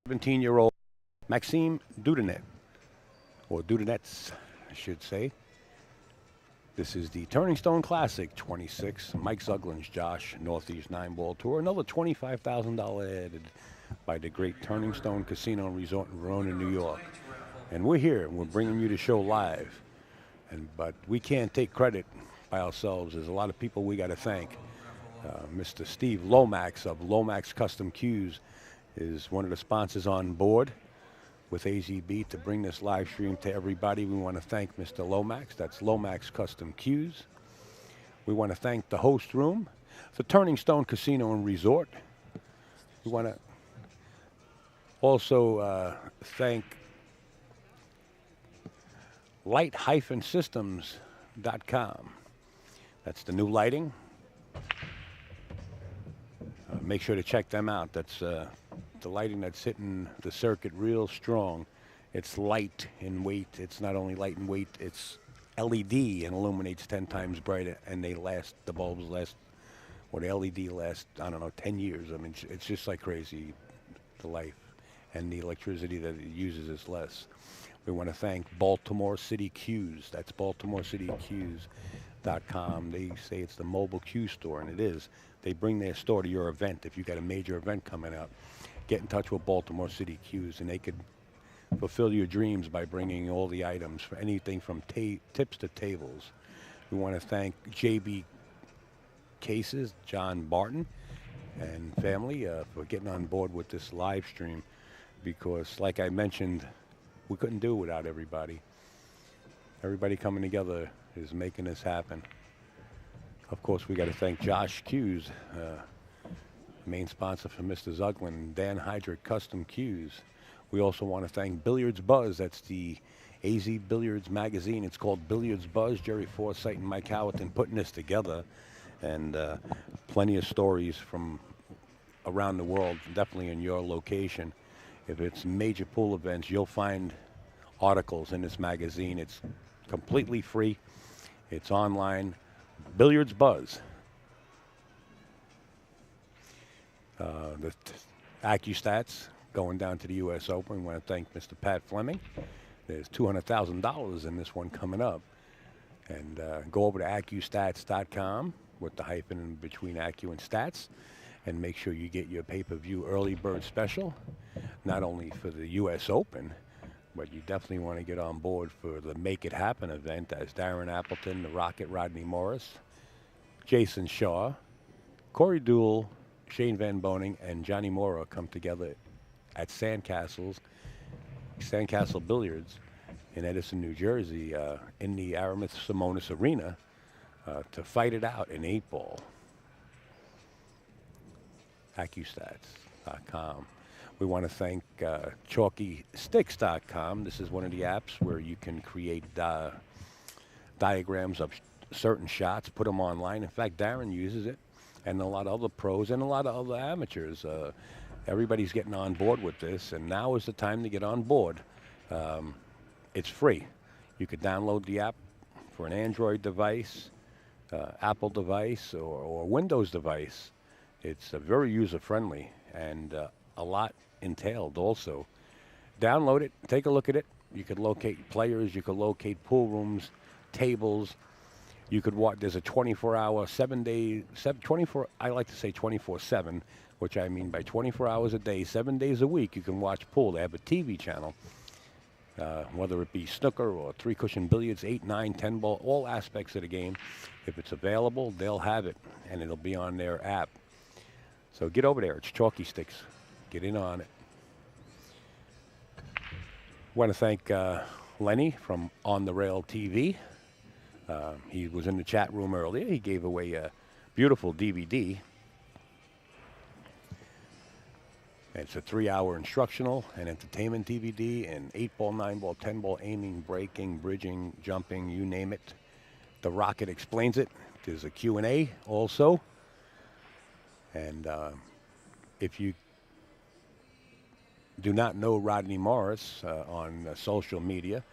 17-year-old Maksim Dudanets, or Dudanets, I should say. This is the Turning Stone Classic 26, Mike Zuglin's Josh Northeast 9-ball tour. Another $25,000 added by the great Turning Stone Casino and Resort in Verona, New York. And we're here, and we're bringing you the show live. But we can't take credit by ourselves. There's a lot of people we got to thank. Mr. Steve Lomax of Lomax Custom Cues is one of the sponsors on board with AZB to bring this live stream to everybody. We want to thank Mr. Lomax. That's Lomax Custom Cues. We want to thank the host room, the Turning Stone Casino and Resort. We want to also thank light-systems.com. That's the new lighting. Make sure to check them out. That's the lighting that's hitting the circuit real strong. It's light in weight. It's not only light in weight, it's LED and illuminates 10 times brighter, and they last, the bulbs last, or the LED lasts, I don't know, 10 years. I mean, it's just like crazy, the life, and the electricity that it uses is less. We want to thank Baltimore City Cues. That's BaltimoreCityCues.com. They say it's the mobile cue store, and it is. They bring their store to your event. If you've got a major event coming up, get in touch with Baltimore City Cues, and they could fulfill your dreams by bringing all the items, for anything from tips to tables. We want to thank JB Cases, John Barton, and family for getting on board with this live stream, because, like I mentioned, we couldn't do it without everybody. Everybody coming together is making this happen. Of course, we got to thank Josh Cues, main sponsor for Mr. Zuglin, and Dan Hydrick Custom Cues. We also want to thank Billiards Buzz. That's the AZ Billiards magazine. It's called Billiards Buzz. Jerry Forsythe and Mike Howerton putting this together, and plenty of stories from around the world, definitely in your location. If it's major pool events, you'll find articles in this magazine. It's completely free. It's online. Billiards Buzz. The AccuStats going down to the U.S. Open. We want to thank Mr. Pat Fleming. There's $200,000 in this one coming up. And go over to AccuStats.com with the hyphen in between Accu and Stats, and make sure you get your pay-per-view early bird special, not only for the U.S. Open, but you definitely want to get on board for the Make It Happen event, as Darren Appleton, the Rocket Rodney Morris, Jason Shaw, Corey Deuel, Shane Van Boning, and Johnny Mora come together at Sandcastle Billiards in Edison, New Jersey, in the Aramis Simonis Arena to fight it out in 8-ball. AccuStats.com. We want to thank ChalkySticks.com. This is one of the apps where you can create diagrams of certain shots, put them online. In fact, Darren uses it, and a lot of other pros and a lot of other amateurs. Everybody's getting on board with this, and now is the time to get on board. It's free. You could download the app for an Android device, Apple device, or Windows device. It's very user-friendly, and a lot entailed also. Download it, take a look at it. You could locate players, you could locate pool rooms, tables. You could watch, there's a 24-hour, 7-day, 24, I like to say 24/7, which I mean by 24 hours a day, 7 days a week, you can watch pool. They have a TV channel, whether it be snooker or three-cushion billiards, 8, 9, 10-ball, all aspects of the game. If it's available, they'll have it, and it'll be on their app. So get over there. It's Chalky Sticks. Get in on it. Want to thank Lenny from On the Rail TV. He was in the chat room earlier. He gave away a beautiful DVD. It's a 3-hour instructional and entertainment DVD, and 8-ball, 9-ball, 10-ball, aiming, breaking, bridging, jumping, you name it. The Rocket explains it. There's a Q&A also. And if you do not know Rodney Morris on social media,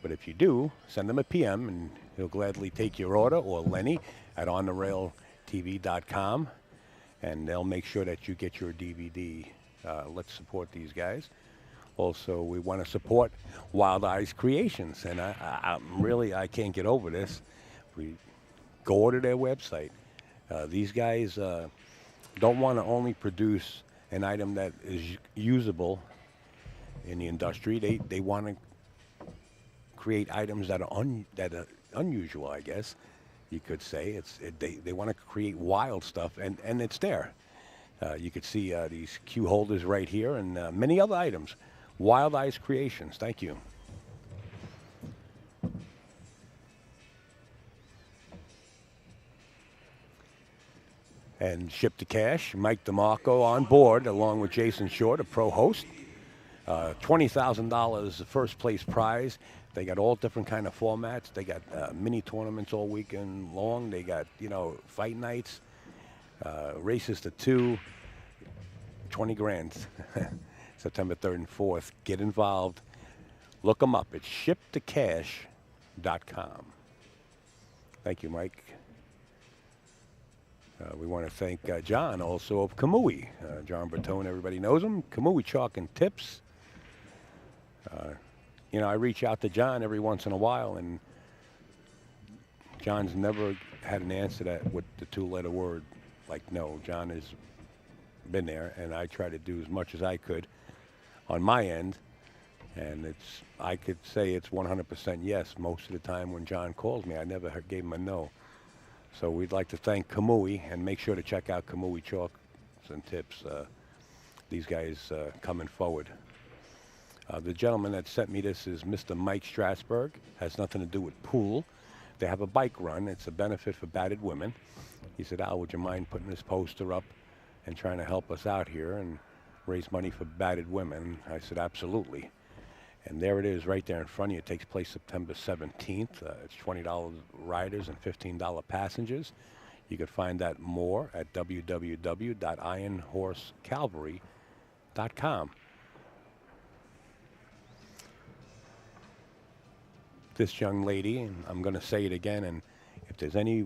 but if you do, send him a PM, and he'll gladly take your order, or Lenny at ontherailtv.com, and they'll make sure that you get your DVD Let's support these guys. Also, we want to support Wild Eyes Creations, and I can't get over this. We go to their website. These guys don't want to only produce an item that is usable in the industry. They want to create items that are unusual, I guess you could say. They want to create wild stuff, and it's there. You could see these cue holders right here and many other items. Wild Eyes Creations. Thank you. And Ship to Cash, Mike DeMarco on board, along with Jason Short, a pro host. $20,000 first place prize. They got all different kind of formats. They got mini tournaments all weekend long. They got, fight nights, races to 2, 20 grand. September 3rd and 4th. Get involved. Look them up. It's shiptocash.com. Thank you, Mike. We want to thank John, also of Kamui. John Bertone, everybody knows him. Kamui Chalk and Tips. I reach out to John every once in a while, and John's never had an answer that with the 2-letter word. Like, no, John has been there, and I try to do as much as I could on my end. And I could say it's 100% yes most of the time when John calls me. I never gave him a no. So we'd like to thank Kamui, and make sure to check out Kamui Chalks and Tips. These guys coming forward. The gentleman that sent me this is Mr. Mike Strasberg. Has nothing to do with pool. They have a bike run. It's a benefit for battered women. He said, Al, would you mind putting this poster up and trying to help us out here and raise money for battered women? I said, absolutely. And there it is right there in front of you. It takes place September 17th. It's $20 riders and $15 passengers. You can find that more at www.ironhorsecalvary.com. This young lady, and I'm going to say it again, and if there's any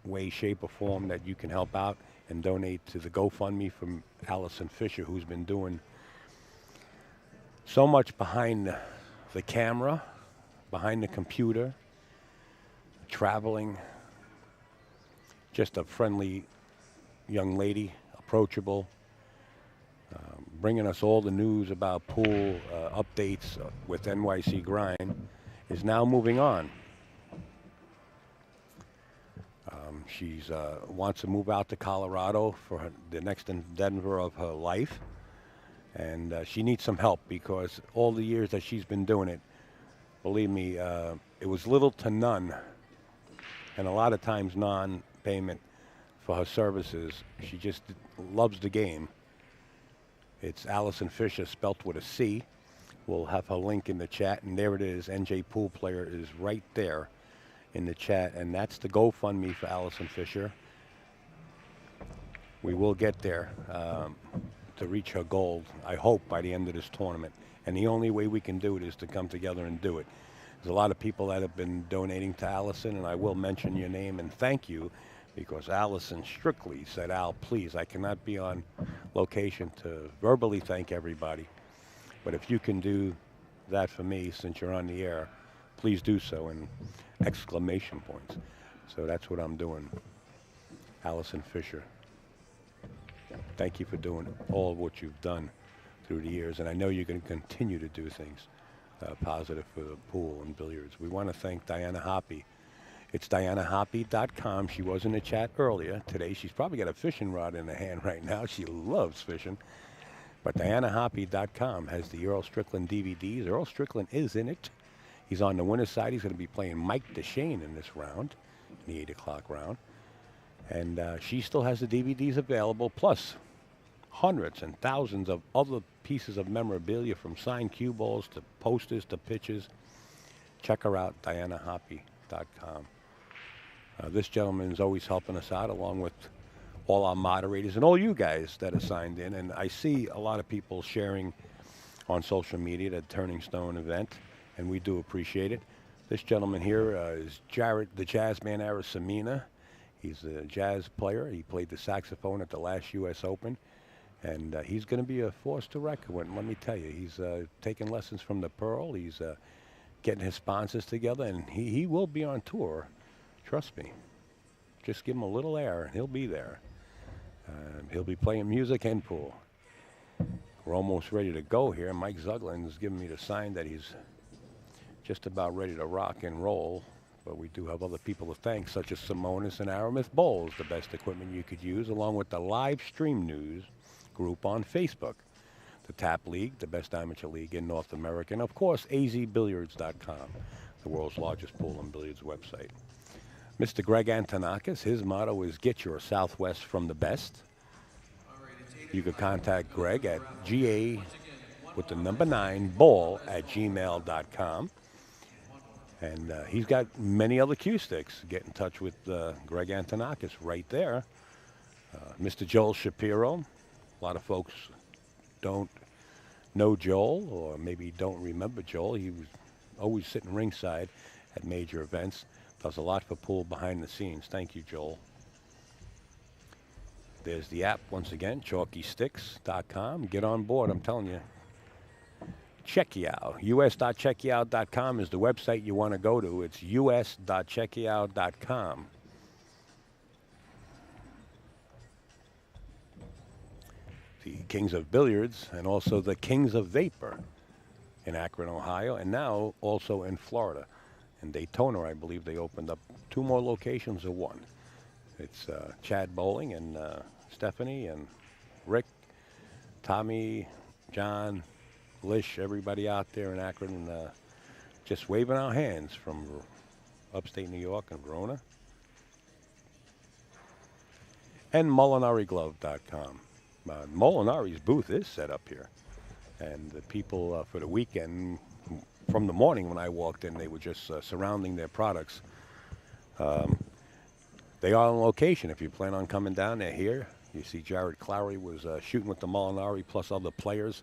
way, shape, or form that you can help out and donate to the GoFundMe from Allison Fisher, who's been doing so much behind the camera, behind the computer, traveling. Just a friendly young lady, approachable, bringing us all the news about pool updates with NYC Grind, is now moving on. She's wants to move out to Colorado for the next endeavor of her life. And she needs some help, because all the years that she's been doing it, believe me, it was little to none, and a lot of times non-payment for her services. She just loves the game. It's Allison Fisher, spelt with a C. We'll have her link in the chat, and there it is. NJ Pool Player is right there in the chat, and that's the GoFundMe for Allison Fisher. We will get there. To reach her goal, I hope, by the end of this tournament. And the only way we can do it is to come together and do it. There's a lot of people that have been donating to Allison, and I will mention your name and thank you, because Allison strictly said, Al, please, I cannot be on location to verbally thank everybody. But if you can do that for me, since you're on the air, please do so, in exclamation points. So that's what I'm doing. Allison Fisher. Thank you for doing all of what you've done through the years, and I know you're going to continue to do things positive for the pool and billiards. We want to thank Diana Hoppy. It's DianaHoppy.com. She was in the chat earlier today. She's probably got a fishing rod in her hand right now. She loves fishing. But DianaHoppy.com has the Earl Strickland DVDs. Earl Strickland is in it. He's on the winner's side. He's going to be playing Mike DeShane in this round, in the 8 o'clock round. And she still has the DVDs available, plus hundreds and thousands of other pieces of memorabilia, from signed cue balls to posters to pitches. Check her out, DianaHoppy.com. This gentleman is always helping us out, along with all our moderators and all you guys that are signed in. And I see a lot of people sharing on social media the Turning Stone event, and we do appreciate it. This gentleman here is Jared, the Jazzman Arasamina. He's a jazz player. He played the saxophone at the last U.S. Open. And he's going to be a force to reckon with. Let me tell you, he's taking lessons from the Pearl. He's getting his sponsors together, and he will be on tour. Trust me. Just give him a little air, and he'll be there. He'll be playing music and pool. We're almost ready to go here. Mike Zuglin's giving me the sign that he's just about ready to rock and roll. But we do have other people to thank, such as Simonis and Aramis Bowls, the best equipment you could use, along with the live stream news group on Facebook. The Tap League, the best amateur league in North America, and of course, azbilliards.com, the world's largest pool and billiards website. Mr. Greg Antonakis, his motto is get your Southwest from the best. You could contact Greg at GA with the number 9 ball at gmail.com. And he's got many other cue sticks. Get in touch with Greg Antonakis right there. Mr. Joel Schapiro. A lot of folks don't know Joel, or maybe don't remember Joel. He was always sitting ringside at major events. Does a lot for pool behind the scenes. Thank you, Joel. There's the app once again, chalkysticks.com. Get on board, I'm telling you. Check you out. us.checkyou.com is the website you want to go to. It's us.checkyou.com. The Kings of Billiards and also the Kings of Vapor in Akron, Ohio, and now also in Florida. In Daytona, I believe they opened up 2 more locations or 1. It's Chad Bowling and Stephanie and Rick, Tommy, John, Lish, everybody out there in Akron, just waving our hands from upstate New York and Verona. And MolinariGlove.com. Molinari's booth is set up here. And the people for the weekend, from the morning when I walked in, they were just surrounding their products. They are on location. If you plan on coming down, they're here. You see Jared Clowery was shooting with the Molinari plus other players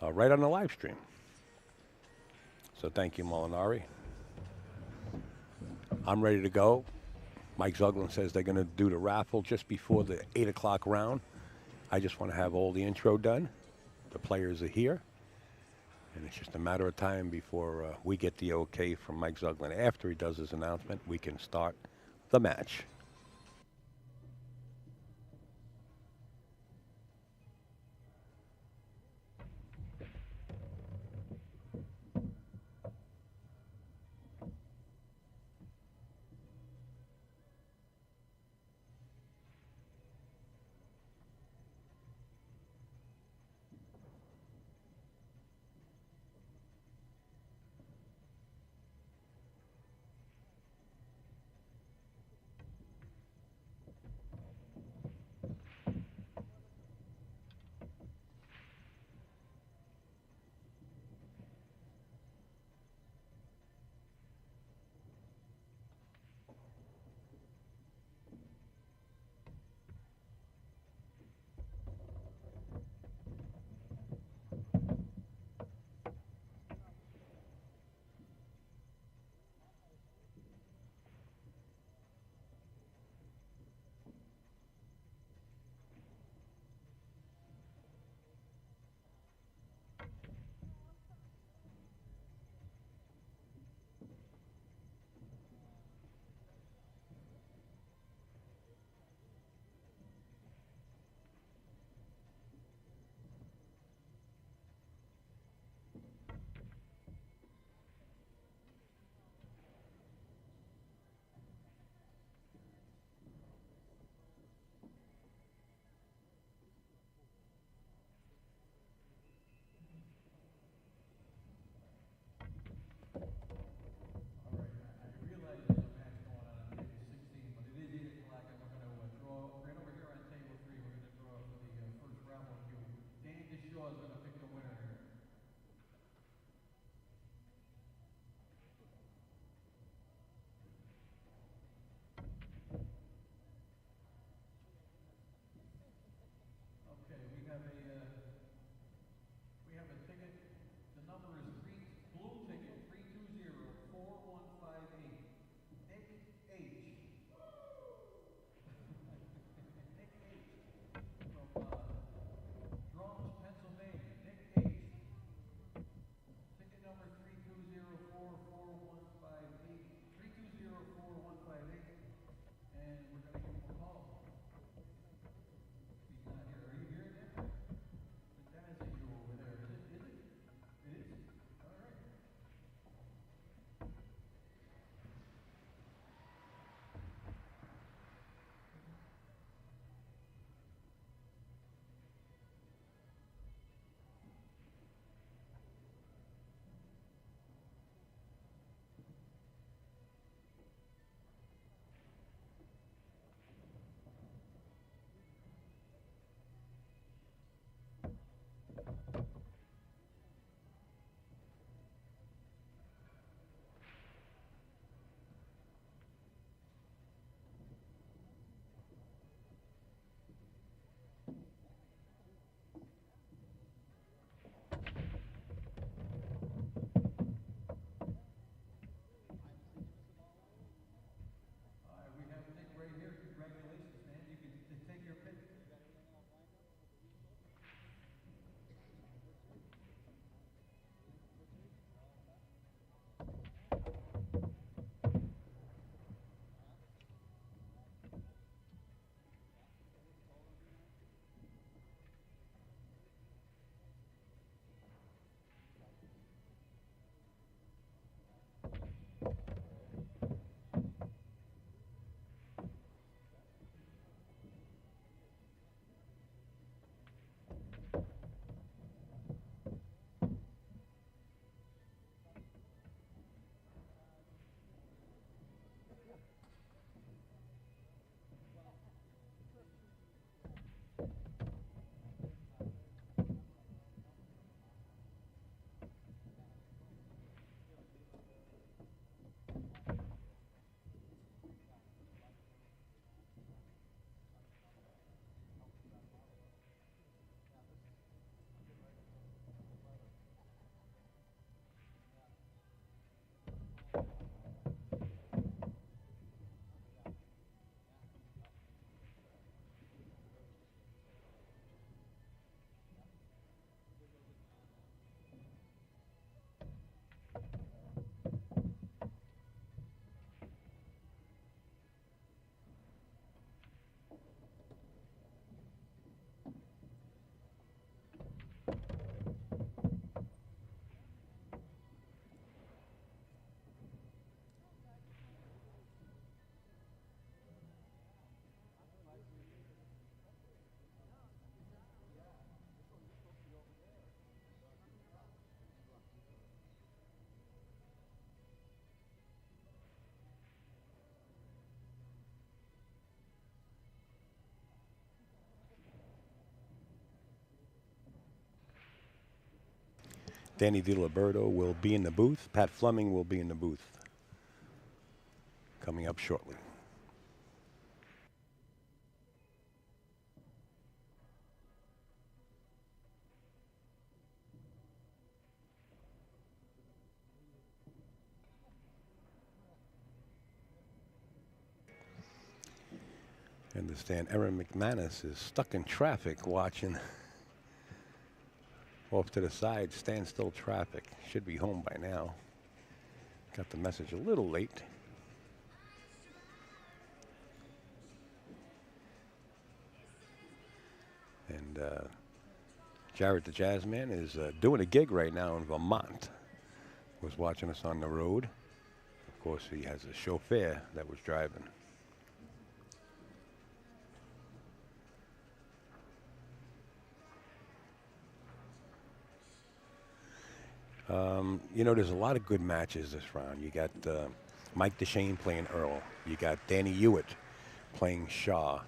right on the live stream. So thank you, Molinari. I'm ready to go. Mike Zuglin says they're going to do the raffle just before the 8 o'clock round. I just want to have all the intro done. The players are here. And it's just a matter of time before we get the okay from Mike Zuglin. After he does his announcement, we can start the match. Danny DiLiberto will be in the booth. Pat Fleming will be in the booth coming up shortly. I understand Aaron McManus is stuck in traffic watching off to the side, standstill traffic. Should be home by now. Got the message a little late. And Jared the Jazzman is doing a gig right now in Vermont. Was watching us on the road. Of course, he has a chauffeur that was driving. You know, there's a lot of good matches this round. You got Mike DeShane playing Earl. You got Danny Hewitt playing Shaw.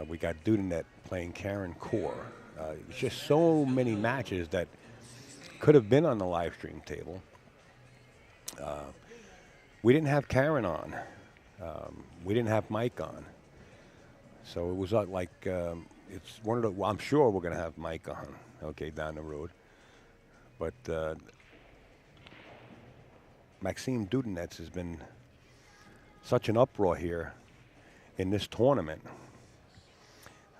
We got Dudanet playing Karen Corr. It's just so many matches that could have been on the live stream table. We didn't have Karen on. We didn't have Mike on. So it was like, it's one of the, well, I'm sure we're going to have Mike on, okay, down the road. But Maksim Dudanets has been such an uproar here in this tournament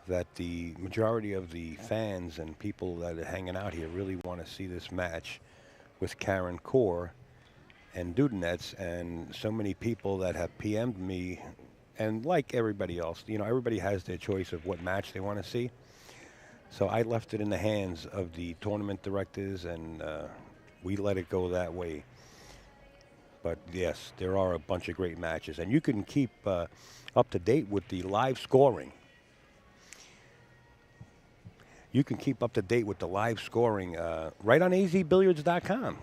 that the majority of the fans and people that are hanging out here really want to see this match with Karen Corr and Dudanets, and so many people that have PM'd me, and like everybody else, you know, everybody has their choice of what match they want to see. So I left it in the hands of the tournament directors, and we let it go that way. But yes, there are a bunch of great matches, and you can keep up to date with the live scoring. You can keep up to date with the live scoring right on azbilliards.com.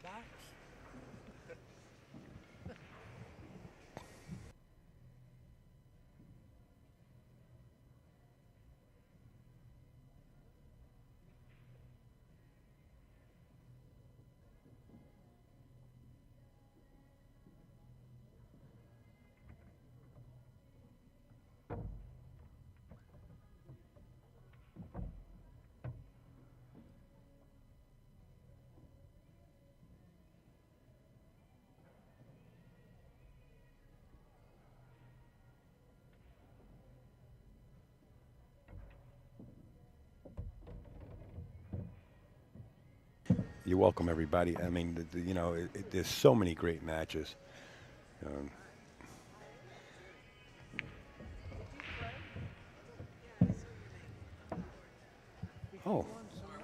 The box. You're welcome, everybody. I mean, you know, there's so many great matches. Oh. We're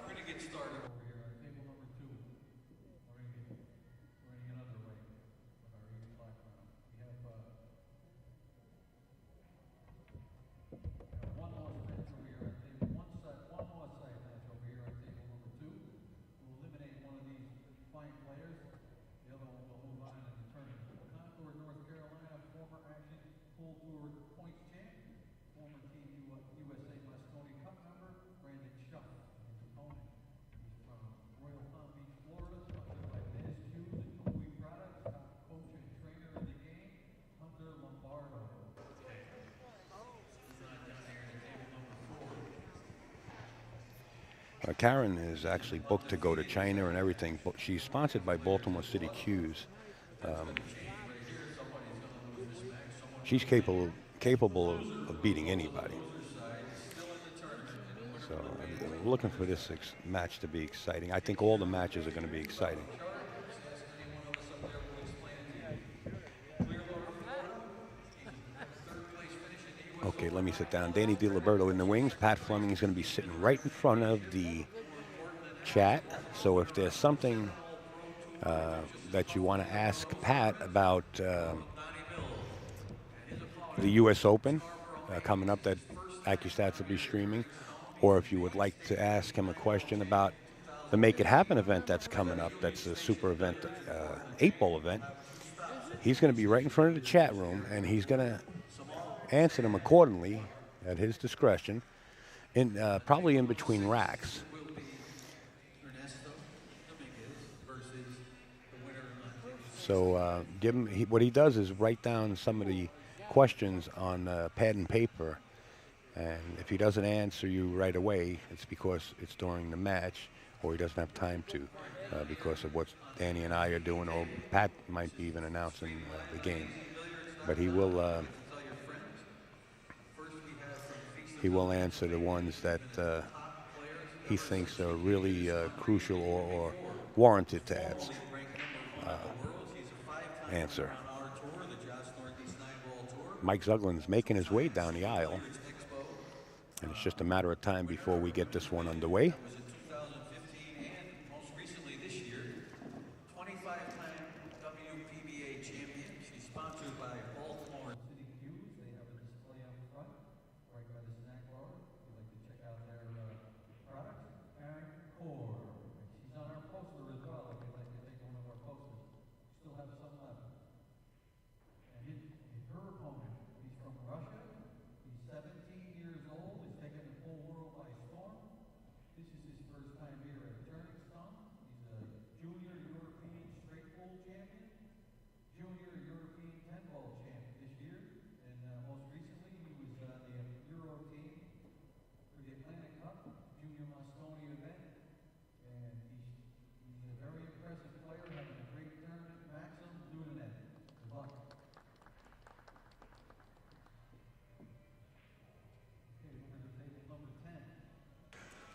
going to get started over here on table number 2. We're going to get underway with our 85 round. We have one lost match over here on table one lost side match over here on table number 2. We'll eliminate one of these fine players. The other one will move on in the tournament. Concord, North Carolina, former Action Full Tour points champ, former Team USA Moscone Cup member, Brandon Schuff. His opponent is from Royal Palm Beach, Florida, sponsored by Biz Shoes and Cooley Products, top coach and trainer in the game, Hunter Lombardo. Karen is actually booked to go to China and everything. But she's sponsored by Baltimore City Q's. She's capable of beating anybody. So I'm looking for this match to be exciting. I think all the matches are going to be exciting. Okay, let me sit down. Danny DiLiberto in the wings. Pat Fleming is going to be sitting right in front of the chat. So if there's something that you want to ask Pat about the U.S. Open coming up that AccuStats will be streaming, or if you would like to ask him a question about the Make It Happen event that's coming up, that's a super event, 8-ball event, he's going to be right in front of the chat room, and he's going to answer them accordingly at his discretion, probably in between racks. So give him, what he does is write down some of the questions on pad and paper, and if he doesn't answer you right away, it's because it's during the match, or he doesn't have time to, because of what Danny and I are doing, or Pat might be even announcing the game. But he will answer the ones that he thinks are really crucial or warranted to answer. Mike Zuglin's making his way down the aisle, and it's just a matter of time before we get this one underway.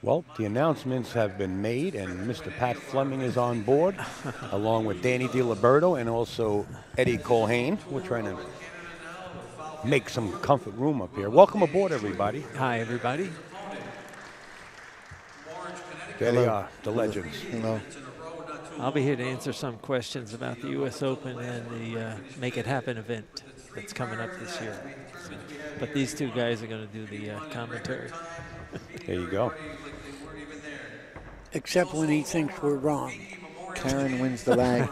Well, the announcements have been made, and Mr. Pat Fleming is on board, along with Danny DiLiberto and also Eddie Colhane. We're trying to make some comfort room up here. Welcome aboard, everybody. Hi, everybody. There they are, the legends. Hello. I'll be here to answer some questions about the U.S. Open and the Make It Happen event that's coming up this year. So, but these two guys are going to do the commentary. There you go. Except when he thinks we're wrong. Karen wins the lag.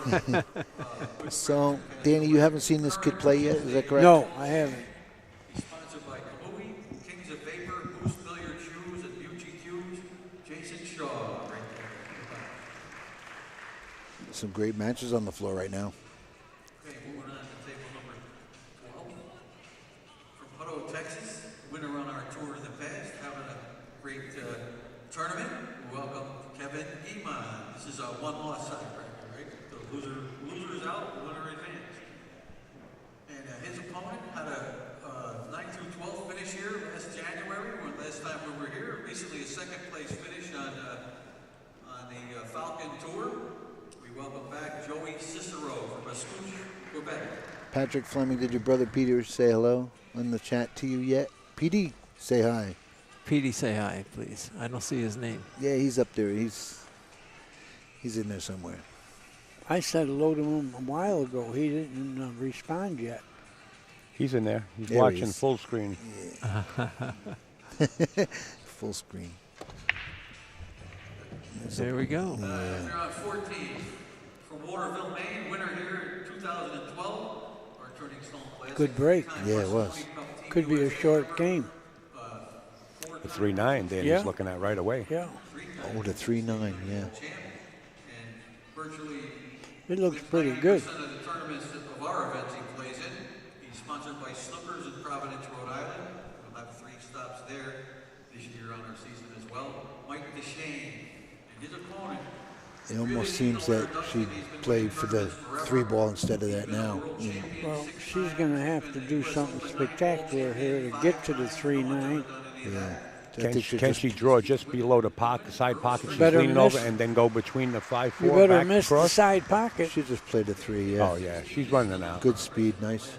So, Danny, you haven't seen this kid play yet, is that correct? No, I haven't. Sponsored by Kahui, Kings of Vapor, Boost Billiard Shoes, and Bucci Hughes, Jason Shaw. Right there. Some great matches on the floor right now. Okay, moving on to table number 12. From Hutto, Texas, winner on our tour in the past, having a great tournament. Welcome, Kevin Iman. This is a one-loss side bracket, right? The loser's out, winner advanced. And his opponent had a 9-12 finish here last January, when last time we were here. Recently, a second-place finish on the Falcon Tour. We welcome back Joey Cicero from Mascouche, Quebec. Patrick Fleming, did your brother Peter say hello in the chat to you yet? PD, say hi. Petey, say hi, please. I don't see his name. Yeah, he's up there. He's in there somewhere. I said hello to him a while ago. He didn't respond yet. He's in there. He's There he watching is. full screen. Yeah. Full screen. There we go. They're on 14 from Waterville, Maine. Winner here in 2012. Our Turning Stone Classic. Good break. Yeah, it was. Could be a short game. The 3-9, Danny's Yeah. looking at right away. Yeah, Oh, the 3-9, yeah. And virtually it looks pretty good. 90% of the tournaments of our events he plays in. He's sponsored by Slippers in Providence, Rhode Island. We'll have 3 stops there this year on our season as well. Mike DeShane and his opponent. It almost seems that she played for the 3-ball instead of that now. You know. Well, she's going to have to do something spectacular here to get to the 3-9. Yeah. I Can, think she, they're can just- she draw just below the pocket, side pocket? She's Better leaning miss. over and then go between the 5-4 You better back miss the across? side pocket. She just played a 3, yeah. Oh, yeah. She's running it out. Good speed, nice.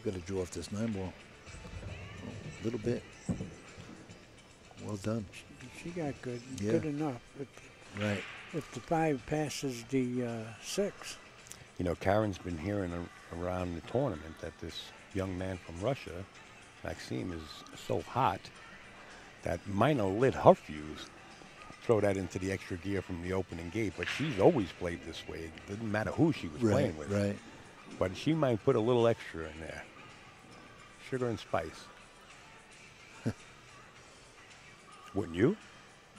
got to draw off this 9-ball. A little bit. Well done. She got good. Yeah. Good enough. Right. If the 5 passes the 6. You know, Karen's been hearing around the tournament that this young man from Russia, Maksim, is so hot that might have lit her fuse. Throw that into the extra gear from the opening gate, but she's always played this way. It didn't matter who she was playing with. Right. But she might put a little extra in there. Sugar and spice. Wouldn't you?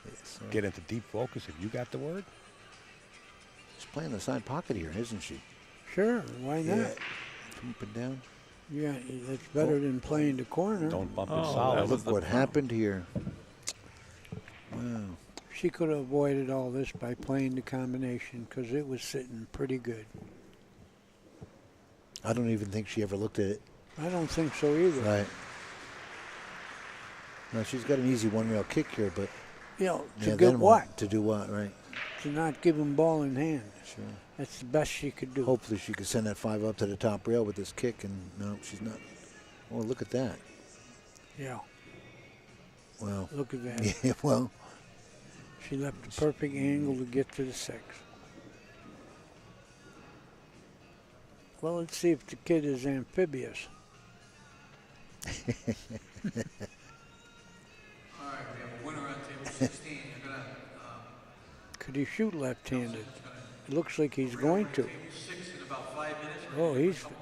Yes, Get into deep focus if you got the word? She's playing the side pocket here, isn't she? Sure, why not? Yeah. Up and down. Yeah, it's better than playing the corner. Don't bump it Oh, solid. that was Look what happened here. Wow. She could have avoided all this by playing the combination because it was sitting pretty good. I don't even think she ever looked at it. I don't think so either. Right. Now she's got an easy 1-rail kick here, but You know, to yeah, get then what? To do what, right? To not give him ball in hand. Sure. That's the best she could do. Hopefully she could send that 5 up to the top rail with this kick, and no, she's not. Oh, look at that. Yeah, Wow. look at that. Yeah, well, She left the perfect angle to get to the 6. Well, let's see if the kid is amphibious. All right, we have a winner on table 16. You're gonna, Could he shoot left-handed? It looks like he's going to. table 6 in about 5 minutes. Oh,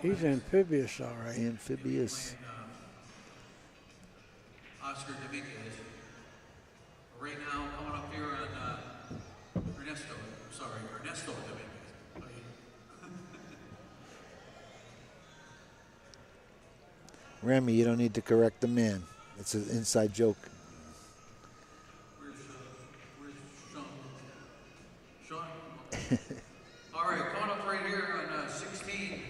he's amphibious, all right. amphibious. Oscar Dominguez. Right now, coming up here on Ernesto Dominguez. Remy, you don't need to correct the man. It's an inside joke. Where's Sean? Sean? All right, coming up right here on 16,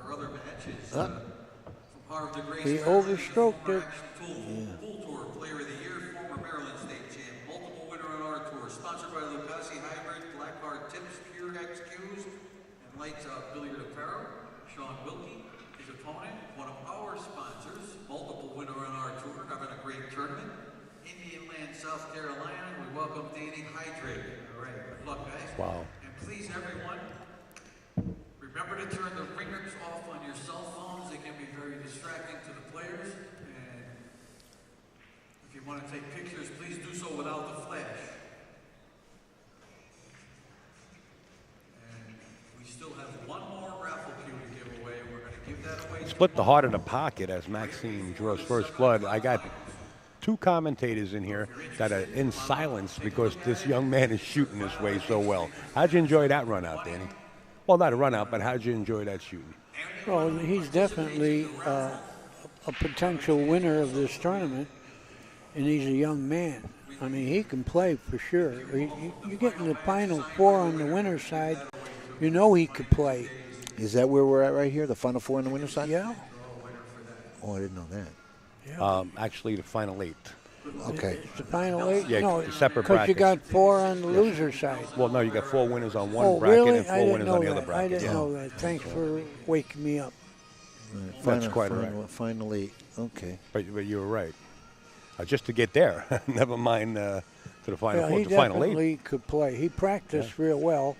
our other matches. From Harvard to Grace. He overstroked it. Pool Tour Player of the Year, former Maryland State champ, multiple winner on our tour, sponsored by Lucasi Hybrid, Black Card Tips, Pure XQs, and Lights Out Billiard Apparel. Sean Wilkie, his opponent, one of our sponsors, multiple winner on our tour, having a great tournament. Indian Land, South Carolina. We welcome Danny Hydrate. All right, good luck, guys. Wow. And please, everyone, remember to turn the ringers off on your cell phones. They can be very distracting to the players. And if you want to take pictures, please do so without the flash. And we still have one more raffle cue to give away. We're going to give that away. Split the heart of the pocket as Maxime draws first blood. I got 2 commentators in here that are in silence because this young man is shooting this way so well. How'd you enjoy that run out, Danny? Well, not a run out, but how'd you enjoy that shooting? Well, he's definitely a potential winner of this tournament, and he's a young man. I mean, he can play for sure. You get in the Final 4 on the winner's side, you know he could play. Is that where we're at right here? The Final 4 on the winner's side? Yeah. Oh, I didn't know that. Actually, the final 8. Okay. It's the Final 8? Yeah, no, separate because you brackets. got 4 on the loser's side. Well, no, you got 4 winners on one Oh, bracket really? and 4 I didn't winners know on the that. other bracket. I didn't Yeah. know that. Thanks for waking me up. Right, That's quite all final, final 8. Okay. But you were right. Just to get there, never mind to the final Yeah, 4, he the final 8. definitely could play. He practiced real well,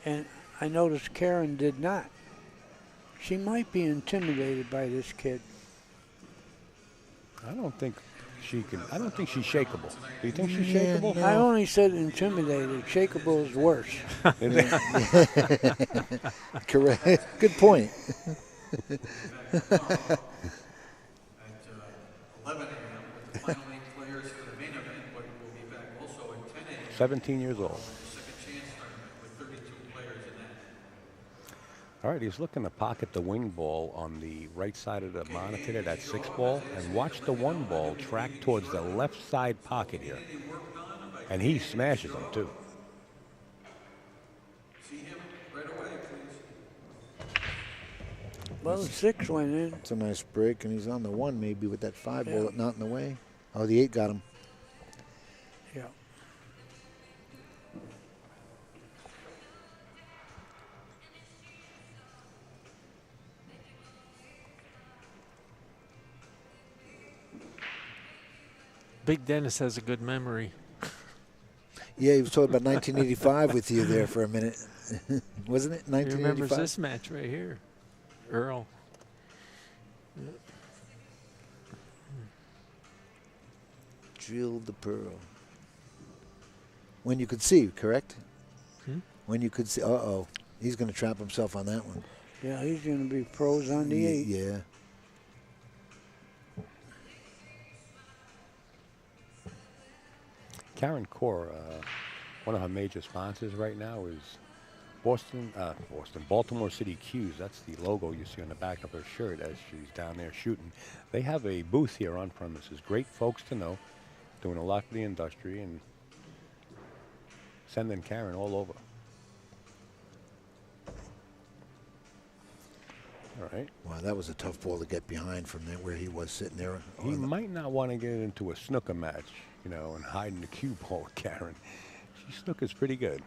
and I noticed Karen did not. She might be intimidated by this kid. I don't think she can. I don't think she's shakeable. Do you think she's Yeah, shakeable? no. I only said intimidated. Shakeable is worse. Correct. Good point. At 11 a.m. with the final 8 players for the main event, but we'll be back also at 10 a.m. 17 years old. the second chance tournament with 32 players in that. All right, he's looking to pocket the wing ball on the right side of the monitor there, that 6 ball, and watch the 1 ball track towards the left side pocket here. And he smashes them too. See him right away, please. Well, the 6 went in. It's a nice break, and he's on the 1 maybe with that 5 ball not in the way. Oh, the 8 got him. Yeah. Big Dennis has a good memory. Yeah, he was talking about 1985 with you there for a minute. Wasn't it? He remembers 1985? this match right here. Earl. Drilled the pearl. When you could see, correct? Hmm? When you could see. Uh-oh. He's going to trap himself on that one. Yeah, he's going to be pros on the 8. Yeah. Karen Corr, one of her major sponsors right now is Baltimore City Q's. That's the logo you see on the back of her shirt as she's down there shooting. They have a booth here on premises. Great folks to know, doing a lot for the industry and sending Karen all over. All right. Wow, that was a tough ball to get behind from there where he was sitting there. He might not want to get into a snooker match, you know, and hide in the cue ball with Karen. She snookers pretty good.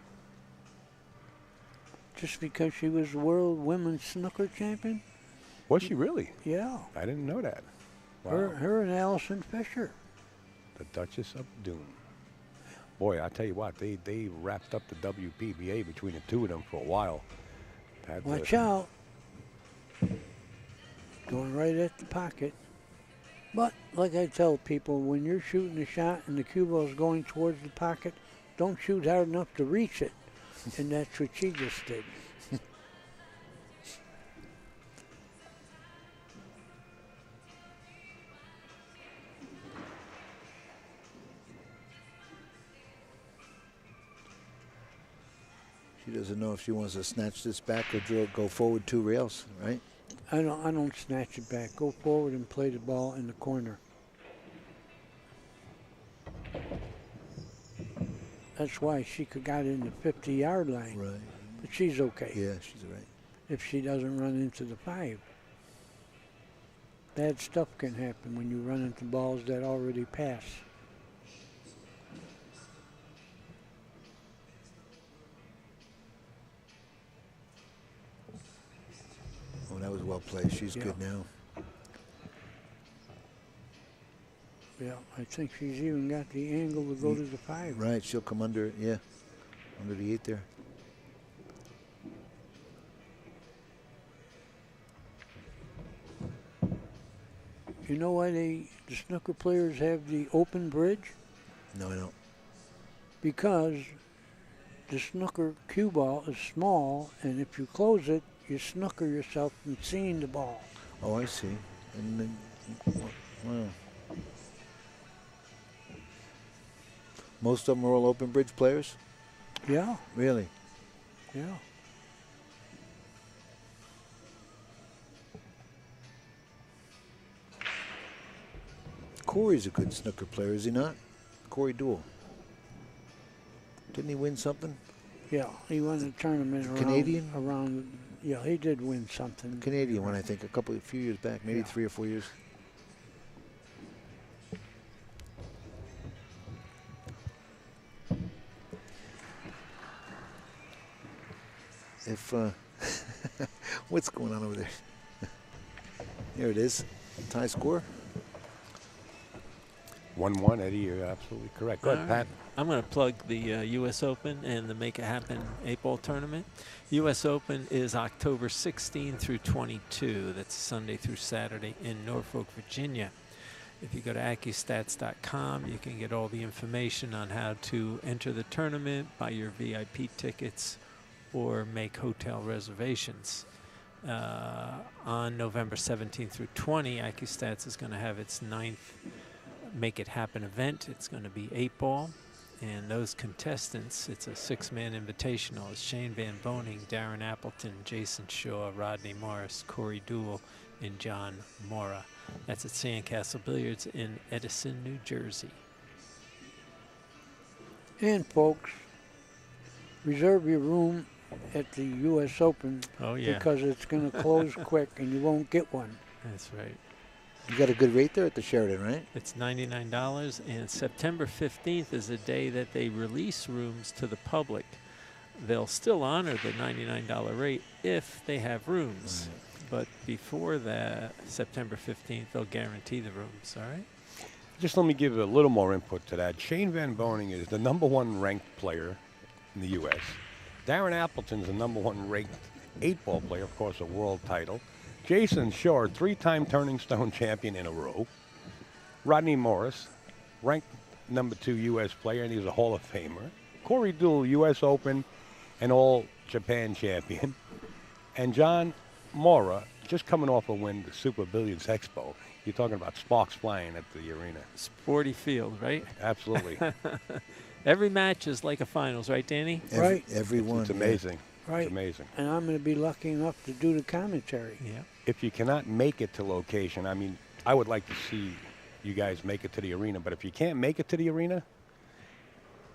Just because she was world women's snooker champion? Was she really? Yeah. I didn't know that. Wow. Her and Allison Fisher. The Duchess of Doom. Boy, I tell you what, they wrapped up the WPBA between the two of them for a while. Watch out. Going right at the pocket. But like I tell people, when you're shooting a shot and the cue ball's going towards the pocket, don't shoot hard enough to reach it. And that's what she just did. She doesn't know if she wants to snatch this back or go forward 2 rails, right? I don't snatch it back. Go forward and play the ball in the corner. That's why she could got in the 50-yard line. Right. But she's okay. Yeah, she's right. If she doesn't run into the 5. Bad stuff can happen when you run into balls that already pass. Oh, that was well played. She's good now. Yeah, I think she's even got the angle to go to the 5. Right, she'll come under, yeah, under the 8 there. You know why the snooker players have the open bridge? No, I don't. Because the snooker cue ball is small, and if you close it, you snooker yourself from seeing the ball. Oh, I see. And then, wow. Most of them are all open bridge players? Yeah, Really? yeah. Corey's a good snooker player, is he not? Corey Duell. Didn't he win something? Yeah, he won a tournament around. Canadian? Yeah, he did win something. Canadian one, I think, a few years back, maybe 3 or 4 years. If, what's going on over there? There it is, tie score. 1-1, Eddie, you're absolutely correct. Go ahead, Pat. I'm going to plug the U.S. Open and the Make It Happen 8-ball tournament. U.S. Open is October 16 through 22. That's Sunday through Saturday in Norfolk, Virginia. If you go to AccuStats.com, you can get all the information on how to enter the tournament, buy your VIP tickets, or make hotel reservations. On November 17 through 20, AccuStats is going to have its 9th Make It Happen event. It's going to be 8-ball. And those contestants, it's a 6-man invitational. It's Shane Van Boning, Darren Appleton, Jason Shaw, Rodney Morris, Corey Duell, and John Mora. That's at Sandcastle Billiards in Edison, New Jersey. And folks, reserve your room at the U.S. Open. Oh, yeah. Because it's going to close quick and you won't get one. That's right. You got a good rate there at the Sheraton, right? It's $99, and September 15th is a day that they release rooms to the public. They'll still honor the $99 rate if they have rooms. Right. But before that, September 15th, they'll guarantee the rooms, all right? Just let me give a little more input to that. Shane Van Boening is the #1 ranked player in the U.S. Darren Appleton's the #1 ranked 8-ball player, of course, a world title. Jason Shore, 3-time Turning Stone champion in a row. Rodney Morris, ranked #2 U.S. player, and he's a Hall of Famer. Corey Deuel, U.S. Open and All-Japan champion. And John Mora, just coming off a win at the Super Billiards Expo. You're talking about sparks flying at the arena. Sporty field, right? Absolutely. Every match is like a finals, right, Danny? Right. Every one. It's amazing. Right. It's amazing. And I'm going to be lucky enough to do the commentary. Yeah. If you cannot make it to location, I mean, I would like to see you guys make it to the arena, but if you can't make it to the arena,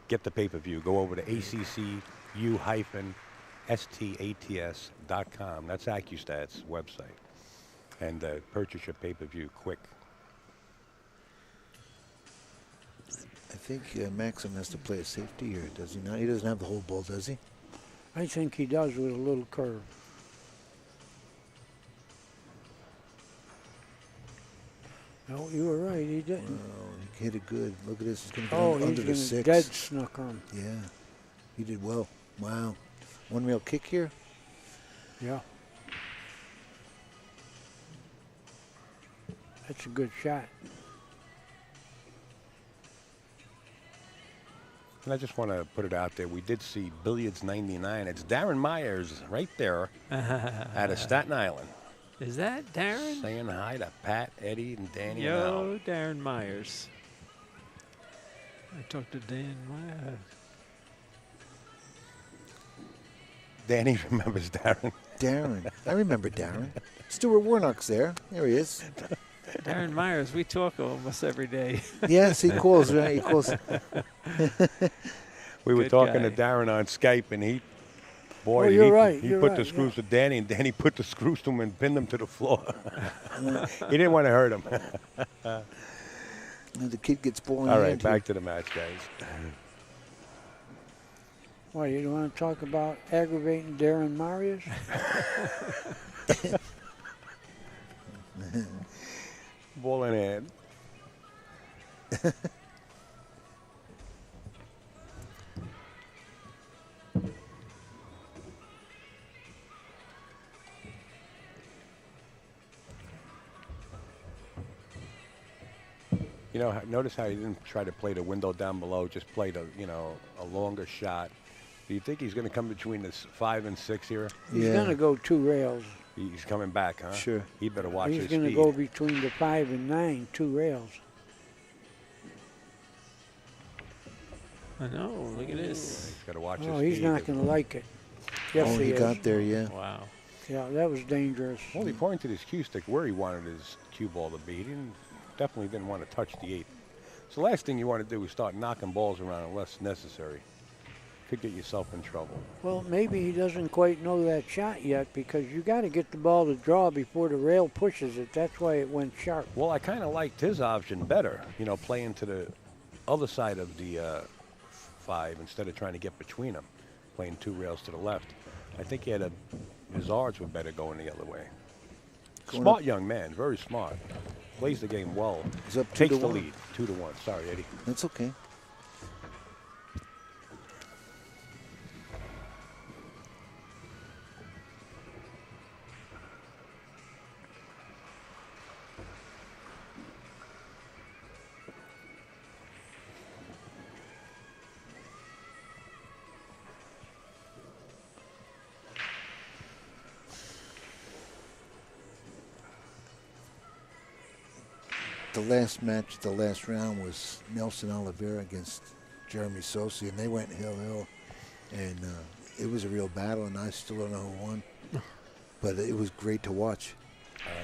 get the pay-per-view. Go over to accu-stats.com. That's AccuStats website. And purchase your pay-per-view quick. I think Maxim has to play a safety here, does he not? He doesn't have the whole ball, does he? I think he does with a little curve. No, you were right. He didn't. Oh, he hit it good. Look at this. He's going to Oh, get he's under the going to 6. dead snooker him. Yeah. He did well. Wow. One real kick here. Yeah. That's a good shot. And I just want to put it out there. We did see Billiards 99. It's Darren Myers right there out of Staten Island. Is that Darren? Saying hi to Pat, Eddie, and Danny. and Yo, Darren Myers. I talked to Dan Myers. Danny remembers Darren. Darren. I remember Darren. Stuart Warnock's there. There he is. Darren Myers, we talk almost every day. Yes, he calls, right? He calls. We were Good talking guy. to Darren on Skype, and he Oh, you're right, he you're put right, the screws to Danny, and Danny put the screws to him and pinned him to the floor. He didn't want to hurt him. The kid gets ball in All right, hand back to the match, guys. Why, you don't want to talk about aggravating Darren Myers? Ball in hand. You know, notice how he didn't try to play the window down below, just played a longer shot. Do you think he's going to come between this 5 and 6 here? He's going to go 2 rails. He's coming back, huh? Sure. He better watch He's his going to speed. go between the 5 and 9, 2 rails. I know, look at this. He's got to watch his Oh, speed. he's not going to like it. Yes, Oh, he is. got there, yeah. Wow. Yeah, that was dangerous. Well, he pointed his cue stick where he wanted his cue ball to be. He definitely didn't want to touch the 8. So the last thing you want to do is start knocking balls around unless necessary. Could get yourself in trouble. Well, maybe he doesn't quite know that shot yet because you got to get the ball to draw before the rail pushes it. That's why it went sharp. Well, I kind of liked his option better, playing to the other side of the 5 instead of trying to get between them, playing 2 rails to the left. I think his odds were better going the other way. Going Smart up. young man, very smart. Plays the game well. He's up 2 Takes to the 1. lead, 2-1. Sorry, Eddie. That's okay. The last match, the last round was Nelson Oliveira against Jeremy Sosi, and they went hill-hill. And it was a real battle, and I still don't know who won. But it was great to watch.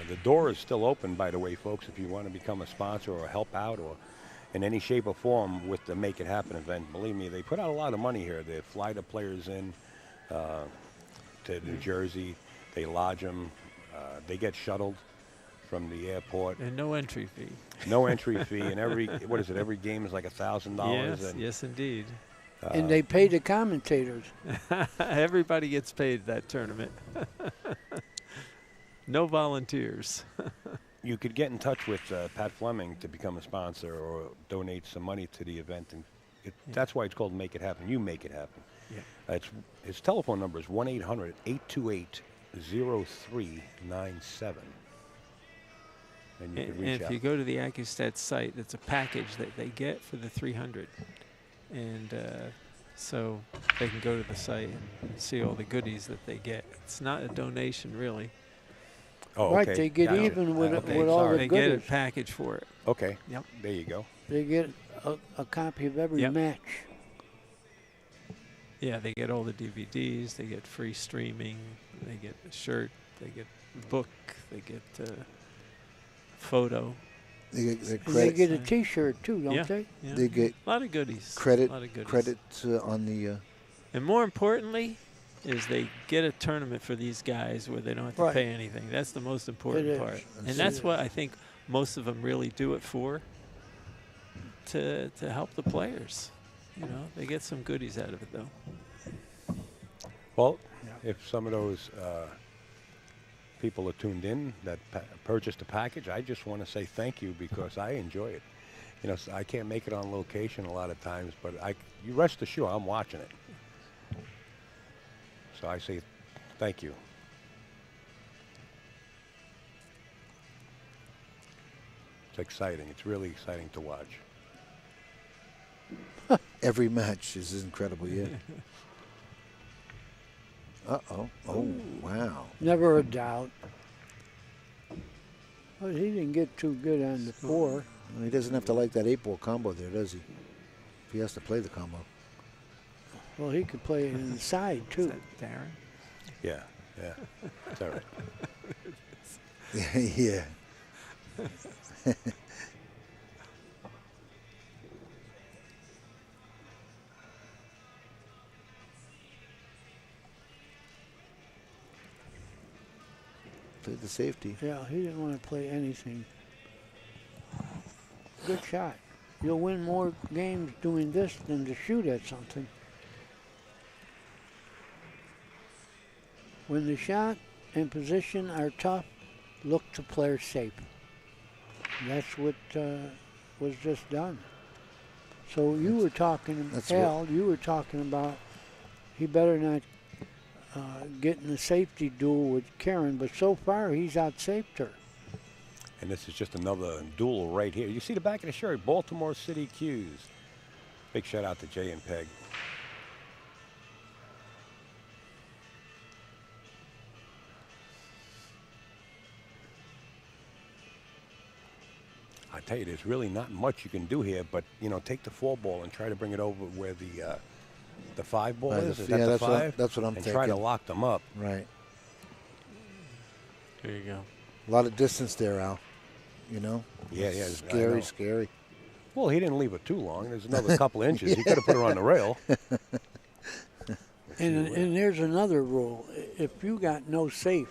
The door is still open, by the way, folks, if you want to become a sponsor or help out or in any shape or form with the Make It Happen event. Believe me, they put out a lot of money here. They fly the players in to New Jersey. They lodge them. They get shuttled from the airport. And no entry fee. No entry fee. And every game is like $1,000. Yes, and, yes, indeed. And they pay the commentators. Everybody gets paid that tournament. No volunteers. you could get in touch with Pat Fleming to become a sponsor or donate some money to the event, and that's why it's called Make It Happen. You make it happen. Yeah. His telephone number is 1-800-828-0397. And you can And reach if out. you go to the AccuStats site, it's a package that they get for the 300. And so they can go to the site and see all the goodies that they get. It's not a donation, really. Oh, Right, okay. they get Gotcha. even with it- Okay, with all the sorry. They get a goodies. package for it. Okay. Yep. There you go. They get a copy of every Yep. match. Yeah, they get all the DVDs. They get free streaming. They get a shirt. They get a book. They get photo. They get their And they credit. get a T-shirt too, don't Yeah. they? Yeah. They get a lot of goodies. credit. A lot of goodies. Credit on the. And more importantly, is they get a tournament for these guys where they don't have to Right. pay anything. That's the most important is. part. And That's that's it. what I think most of them really do it for. To help the players. You know, they get some goodies out of it though. Well, Yeah. if some of those people are tuned in that purchased a package, I just want to say thank you because I enjoy it. You know, I can't make it on location a lot of times, but you rest assured I'm watching it. So I say thank you. It's exciting. It's really exciting to watch. Every match is incredible, yeah. Uh-oh. Oh, wow. Never a doubt. But he didn't get too good on the 4. Well, he doesn't have to like that 8-ball combo there, does he? If he has to play the combo. Well, he could play it inside Is too. that Darren? Yeah, yeah. It's all right. Yeah. Played the safety. Yeah, he didn't want to play anything. Good shot. You'll win more games doing this than to shoot at something. When the shot and position are tough, look to player safe. That's what was just done. So you were talking, That's Al, you were talking about he better not get in a safety duel with Karen, but so far he's out-safed her. And this is just another duel right here. You see the back of the shirt, Baltimore City Q's. Big shout out to Jay and Peg. I tell you, there's really not much you can do here, but you know, take the 4-ball and try to bring it over where the 5-ball Right, is. Is yeah, that the that's what I- 5? that's what I'm and try to thinking. lock them up. Right. There you go. A lot of distance there, Al. You know? Yeah, yeah. I Scary, know. scary. Well, he didn't leave it too long. There's another couple inches. He could have put her on the rail. And there's another rule. If you got no safe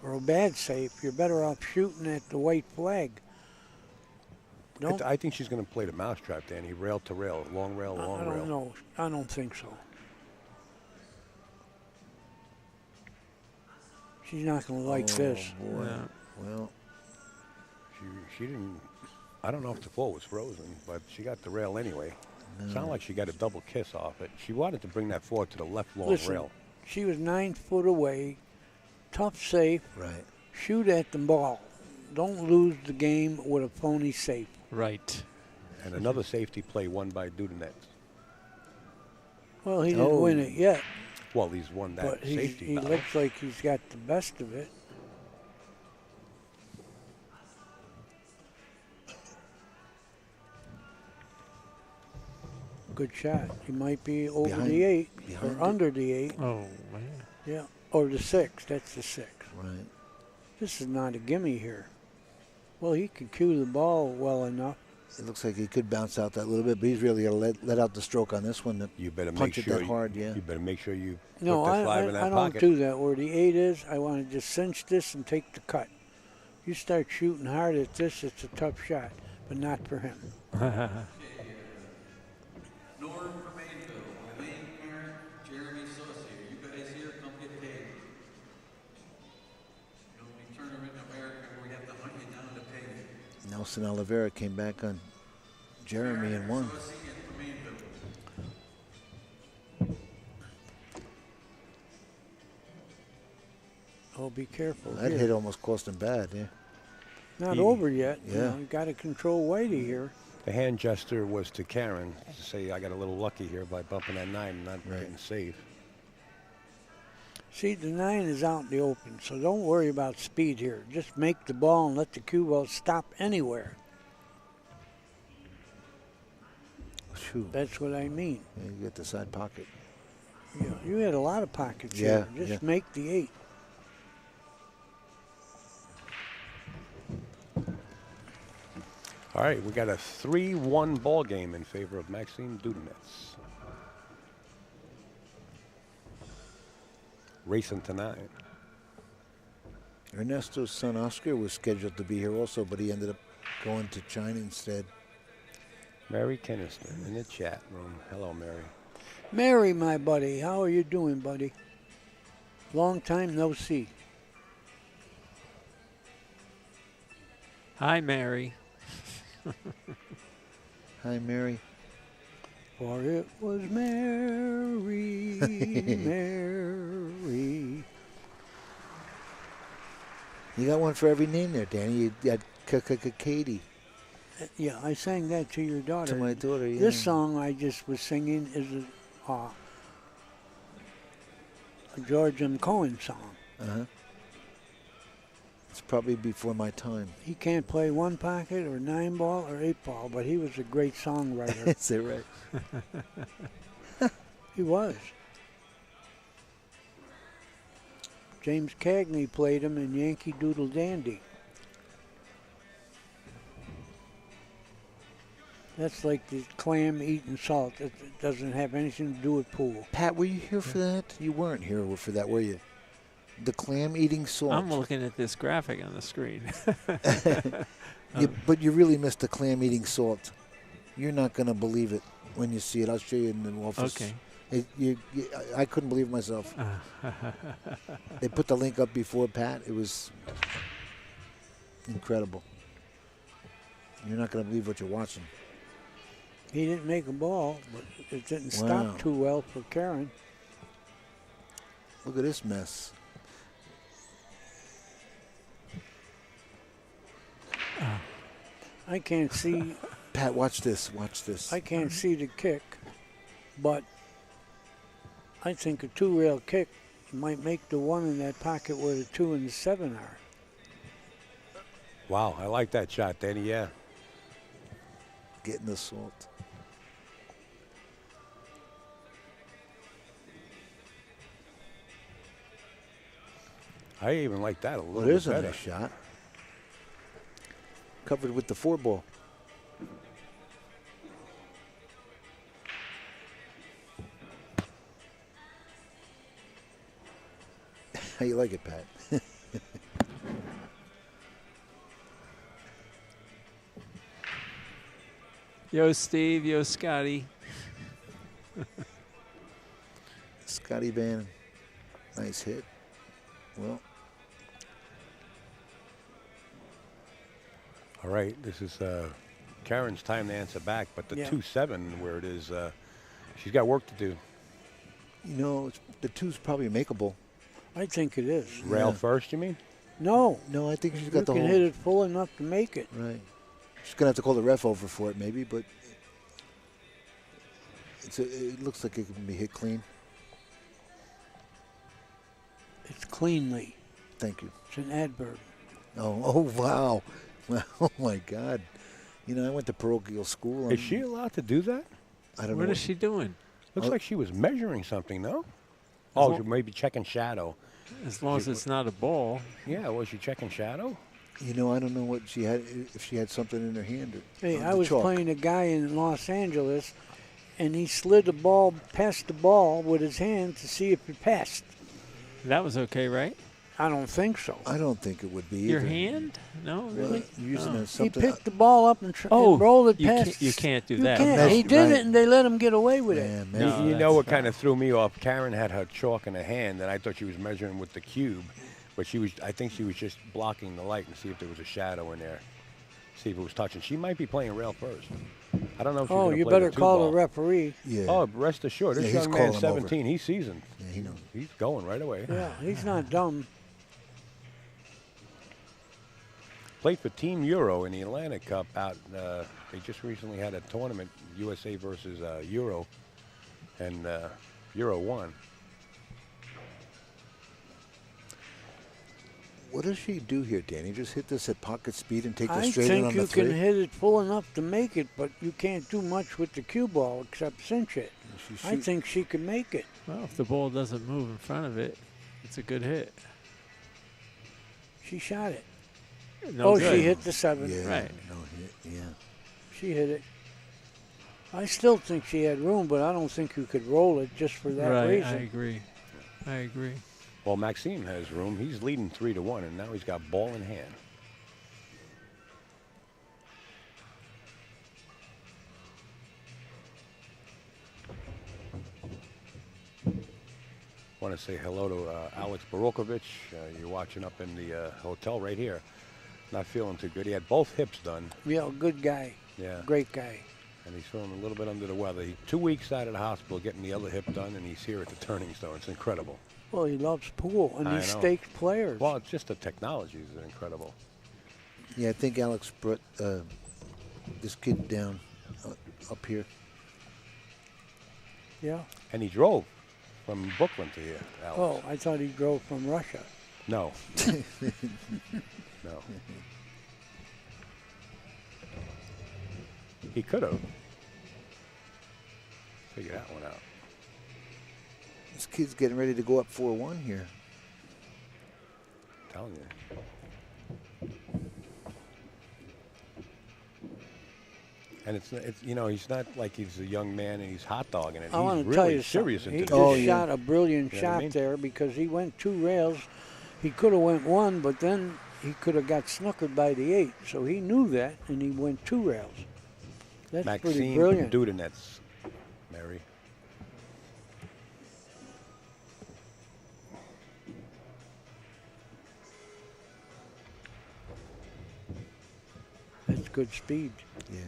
or a bad safe, you're better off shooting at the white flag. Don't, I think she's going to play the mousetrap, Danny. Rail to rail, long rail, long I rail. don't know. I don't think so. She's not going to like this. Boy. Yeah. Well, She didn't. I don't know if the ball was frozen, but she got the rail anyway. Sounded like she got a double kiss off it. She wanted to bring that forward to the left long Listen, rail. she was 9 foot away. Tough safe. right. Shoot at the ball. Don't lose the game with a phony safe. Right. And another safety play won by Dudanets. Well, he didn't win Oh. it yet, Well, he's won that but safety he battle. looks like he's got the best of it. Good shot. He might be over Behind- the 8 behind or it. under the 8. Oh man. Yeah, or the 6. That's the 6. Right. This is not a gimme here. Well, he can cue the ball well enough. It looks like he could bounce out that little bit, but he's really going to let out the stroke on this one. You better make punch it sure that hard, yeah. You better make sure you No, put the 5 in I that don't pocket. do that. Where the 8 is, I want to just cinch this and take the cut. You start shooting hard at this, it's a tough shot, but not for him. Norm from Mainville, Elaine Parent, Jeremy Saucier. You guys here, come get paid. The only tournament in America where we have to hunt you down to Nelson Oliveira came back on Jeremy and won. Oh, be careful. That here. hit almost cost him bad, yeah. Not over yet. Yeah. You know, you got to control weighty here. The hand gesture was to Karen to say, I got a little lucky here by bumping that 9 and not Right. getting safe. See, the 9 is out in the open, so don't worry about speed here. Just make the ball and let the cue ball stop anywhere. Shoot. That's what I mean. Yeah, you get the side pocket. Yeah, you had a lot of pockets Yeah, here. Just yeah. make the 8. All right, we got a 3-1 ball game in favor of Maksim Dudanets. Racing tonight. Ernesto's son Oscar was scheduled to be here also, but he ended up going to China instead. Mary Keniston in the chat room. Hello, Mary. Mary, my buddy, how are you doing, buddy? Long time no see. Hi, Mary. Hi, Mary. For it was Mary, Mary. You got one for every name there, Danny. You got Katie Yeah, I sang that to your daughter. to my daughter. Yeah. This song I just was singing is a George M. Cohen song. Uh-huh. It's probably before my time. He can't play 1 pocket or 9 ball or 8 ball, but he was a great songwriter. Is that right? He was. James Cagney played him in Yankee Doodle Dandy. That's like the clam eating salt. It doesn't have anything to do with pool. Pat, were you here for that? You weren't here for that, were you? The clam eating salt. I'm looking at this graphic on the screen. But you really missed the clam eating salt. You're not going to believe it when you see it. I'll show you in the office. Okay. I couldn't believe it myself. They put the link up before, Pat. It was incredible. You're not going to believe what you're watching. He didn't make a ball, but it didn't Wow. stop too well for Karen. Look at this mess. I can't see. Pat, watch this. Watch this. I can't see the kick, but I think a 2-rail kick might make the 1 in that pocket where the 2 and the 7 are. Wow, I like that shot, Danny. Yeah. Getting the salt. I even like that a little Well, bit there's a better. nice shot. Covered with the 4 ball. How you like it, Pat? Yo, Steve. Yo, Scotty. Scotty Bannon. Nice hit. Well, All right, this is Karen's time to answer back, but the Yeah. 2-7 where it is, she's got work to do. you know, the 2's probably makeable. I think it is. Rail Yeah. first, you mean? No, No, I think she's you got the can whole. hit it full enough to make it. Right. She's going to have to call the ref over for it maybe, but it looks like it can be hit clean. It's cleanly. Thank you. It's an adverb. Oh, wow. Oh, my God. You know, I went to parochial school. Is she allowed to do that? I don't know. What is she doing? Looks Oh. like she was measuring something, no? Oh, she may be checking shadow. As long as it's not a ball. Yeah, was she checking shadow? You know, I don't know what she had, if she had something in her hand. Hey, or I the was chalk. playing a guy in Los Angeles, and he slid the ball past the ball with his hand to see if it passed. That was okay, right? I don't think so. I don't think it would be Your either. hand? No, really? You're using Oh. it He something. picked the ball up and, and rolled it you past. can't, you can't do You that. can't. Measure- He did right. it, and they let him get away with it. Man, No, measure- you know that's what foul. kind of threw me off? Karen had her chalk in her hand, and I thought she was measuring with the cube, but I think she was just blocking the light and see if there was a shadow in there. See if it was touching. She might be playing rail first. I don't know if she's Oh, going to you play better the two call ball. the referee. Yeah. Oh, rest assured, this Yeah, he's young man's calling him over. 17. He's seasoned. Yeah, he knows. He's going right away. Yeah, he's not dumb. Played for Team Euro in the Atlantic Cup out. They just recently had a tournament, USA versus Euro, and Euro won. What does she do here, Danny? Just hit this at pocket speed and take the I straight in think on you the three? can hit it full enough to make it, but you can't do much with the cue ball except cinch it. I think she can make it. Well, if the ball doesn't move in front of it, it's a good hit. She shot it. No Oh, good. she hit the 7. Yeah, Right. no hit, yeah. She hit it. I still think she had room, but I don't think you could roll it just for that Right, reason. I agree. I agree. Well, Maxime has room. He's leading 3-1, and now he's got ball in hand. Want to say hello to Alex Borokovich. You're watching up in the hotel right here. Not feeling too good. He had both hips done. Yeah, good guy. Yeah. Great guy. And he's feeling a little bit under the weather. He's 2 weeks out of the hospital getting the other hip done, and he's here at the Turning Stone. It's incredible. Well, he loves pool, and I he know. stakes players. Well, it's just the technology is incredible. Yeah, I think Alex brought this kid down up here. Yeah. And he drove from Brooklyn to here, Alex. Oh, I thought he drove from Russia. No. No. He could have. Figure that one out. This kid's getting ready to go up 4-1 here. I'm telling you. And it's you know, he's not like he's a young man and he's hot dogging it. I want He's to tell really you serious something. into He this. just shot a brilliant You know what I shot mean? there because he went 2 rails. He could have went 1, but then he could have got snookered by the 8. So he knew that, and he went 2 rails. That's pretty Maksim brilliant. Dudanets, Mary. That's good speed. Yeah.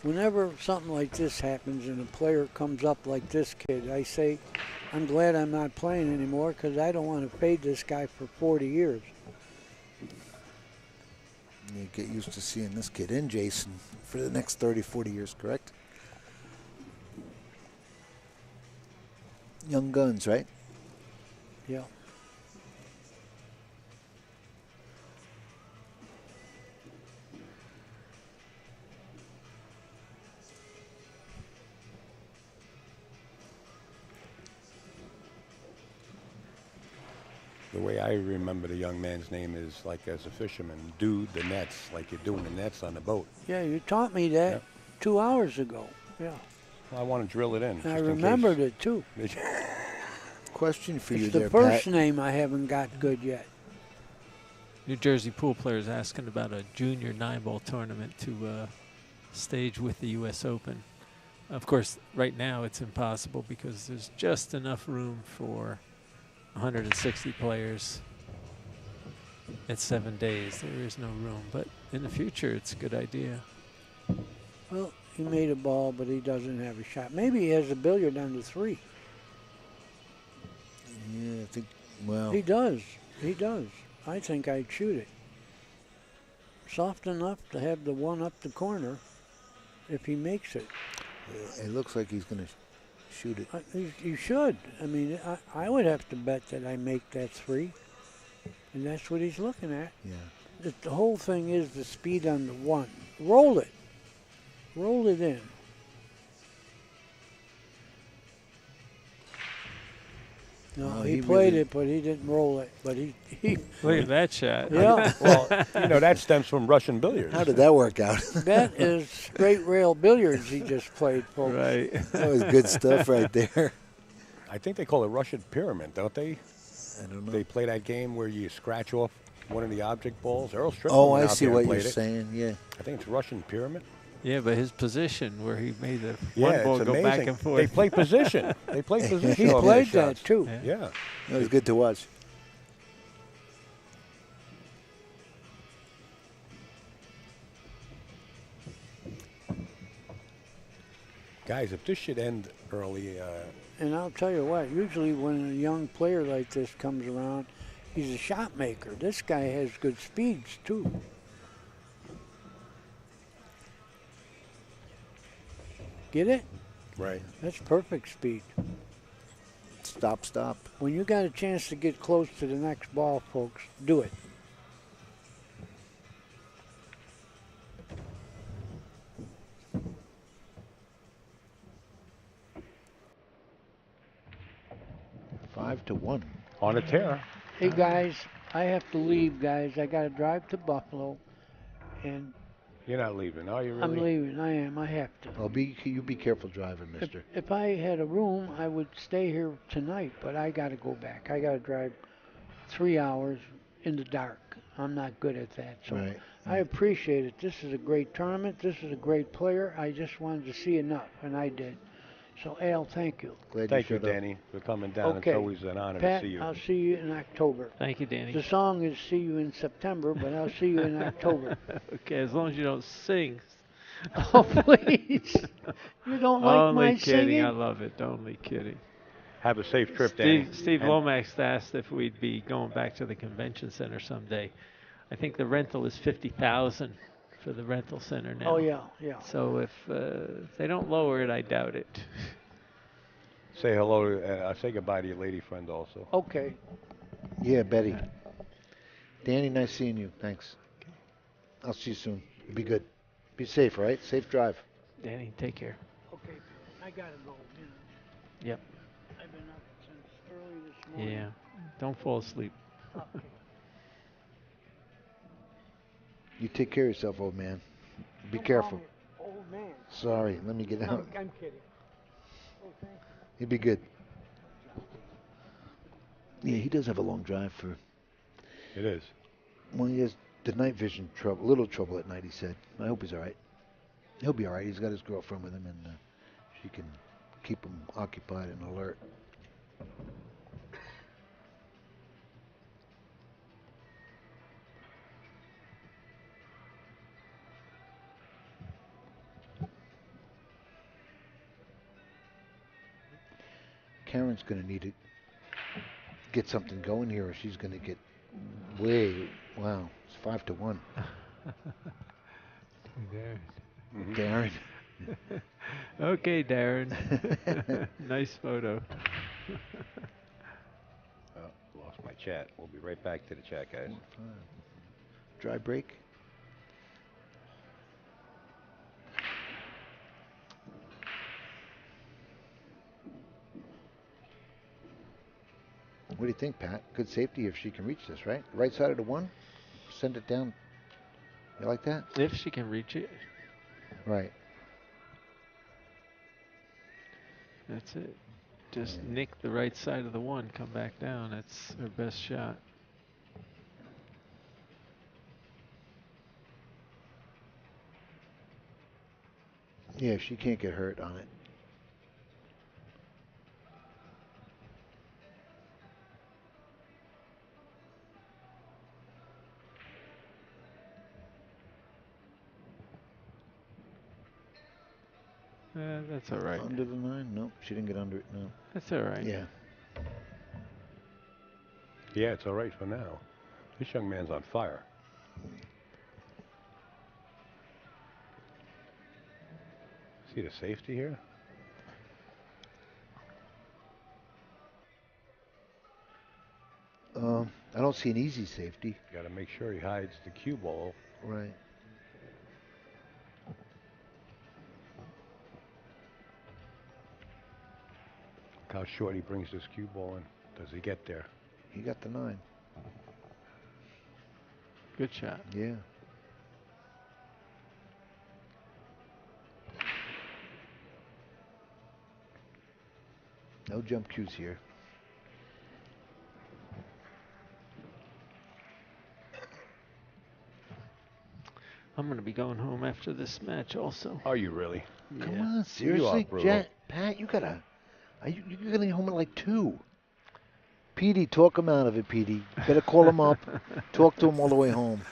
Whenever something like this happens and a player comes up like this kid, I say, I'm glad I'm not playing anymore because I don't want to fade this guy for 40 years. You get used to seeing this kid and Jason for the next 30, 40 years, correct? Young guns, right? Yeah. The way I remember the young man's name is like as a fisherman, do the nets, like you're doing the nets on the boat. Yeah, you taught me that Yep. 2 hours ago. Yeah. Well, I want to drill it in. And I just in remembered case. it too. Question for you It's there, the first Pat. name I haven't got good yet. New Jersey pool players asking about a junior 9-ball tournament to stage with the U.S. Open. Of course, right now it's impossible because there's just enough room for 160 players at 7 days. There is no room, but in the future, it's a good idea. Well, he made a ball, but he doesn't have a shot. Maybe he has a billiard on the 3. Yeah, I think, well, He does. He does. I think I'd shoot it. Soft enough to have the 1 up the corner if he makes it. it looks like he's going to shoot it. You should. I mean, I would have to bet that I make that 3. And that's what he's looking at. Yeah. The whole thing is the speed on the 1. Roll it. Roll it in. No, Oh, he he played really- it, but he didn't roll it. But he Look at that shot. yeah, Well, you know, that stems from Russian billiards. How did that work out? that is straight rail billiards he just played, folks. Right. That was good stuff right there. I think they call it Russian pyramid, don't they? I don't know. They play that game where you scratch off one of the object balls. Earl Strickland Oh, went I out see there what and you're played it. saying. Yeah. I think it's Russian Pyramid. Yeah, but his position where he made the Yeah, one ball it's go amazing. back and forth. They play position. They play position. He over played their that shots. too. Yeah. Yeah. It was good to watch. Guys, if this should end early, And I'll tell you what, usually when a young player like this comes around, he's a shot maker. This guy has good speeds too. Get it? right. That's perfect speed. Stop, stop. When you got a chance to get close to the next ball, folks, do it. Five to one. On a tear. Hey guys, I have to leave, guys. I got to drive to Buffalo, and You're not leaving, are you really? I'm leaving. I am. I have to. Well, you be careful driving, mister. If I had a room, I would stay here tonight, but I got to go back. I got to drive 3 hours in the dark. I'm not good at that. So Right. I appreciate it. This is a great tournament. This is a great player. I just wanted to see enough, and I did. So, Al, thank you. Glad Thank you, showed up. Danny, for coming down. Okay. It's always an honor Pat, to see you. I'll see you in October. Thank you, Danny. The song is "See You in September," but I'll see you in October. Okay, as long as you don't sing. Oh, please. You don't like Only my kidding. singing? I love it. Only kidding. Have a safe trip, Danny. Steve And Lomax asked if we'd be going back to the convention center someday. I think the rental is $50,000 for the rental center now. Oh, yeah, yeah. So if they don't lower it, I doubt it. say hello to, say goodbye to your lady friend also. Okay. Yeah, Betty. Danny, nice seeing you. Thanks. I'll see you soon. Be good. Be safe, all right? Safe drive. Danny, take care. Okay, I gotta go. You know, Yep. I've been up since early this morning. Yeah. Don't fall asleep. Okay. You take care of yourself, old man. Be Don't careful. call me old man. Sorry, let me get out. I'm kidding. Oh, thank you. You'll be good. Yeah, he does have a long drive for. It is. Well, he has the night vision trouble, little trouble at night. He said. I hope he's all right. He'll be all right. He's got his girlfriend with him, and she can keep him occupied and alert. Karen's going to need to get something going here, or she's going to get way. Wow, it's 5 to 1. There. Darren. Okay, Darren. Nice photo. Oh, lost my chat. We'll be right back to the chat, guys. Dry break. What do you think, Pat? Good safety if she can reach this, right? Right side of the one, send it down. You like that? If she can reach it, Right. that's it. Just nick the right side of the one, come back down. That's her best shot. Yeah, she can't get hurt on it. That's all right. Under the 9? Nope, she didn't get under it. No. That's all right. Yeah. Yeah, it's all right for now. This young man's on fire. See the safety here? I don't see an easy safety. Got to make sure he hides the cue ball. Right. Look how short he brings this cue ball in. Does he get there? He got the 9. Good shot. Yeah. No jump cues here. I'm going to be going home after this match also. Are you really? Come Yeah. on, seriously, brutal. Pat, you gotta. You're gonna get home at like 2. Petey, talk him out of it, Petey. Better call him up. Talk to him all the way home.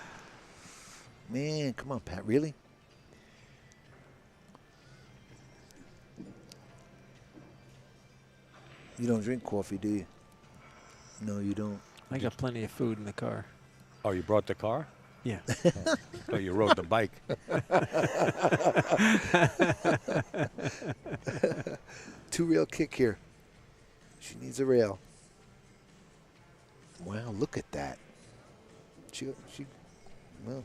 Man, come on, Pat. Really? You don't drink coffee, do you? No, you don't. I got plenty of food in the car. Oh, you brought the car? Yeah. Oh, you rode the bike. 2-rail kick here. She needs a rail. Wow, look at that. Well,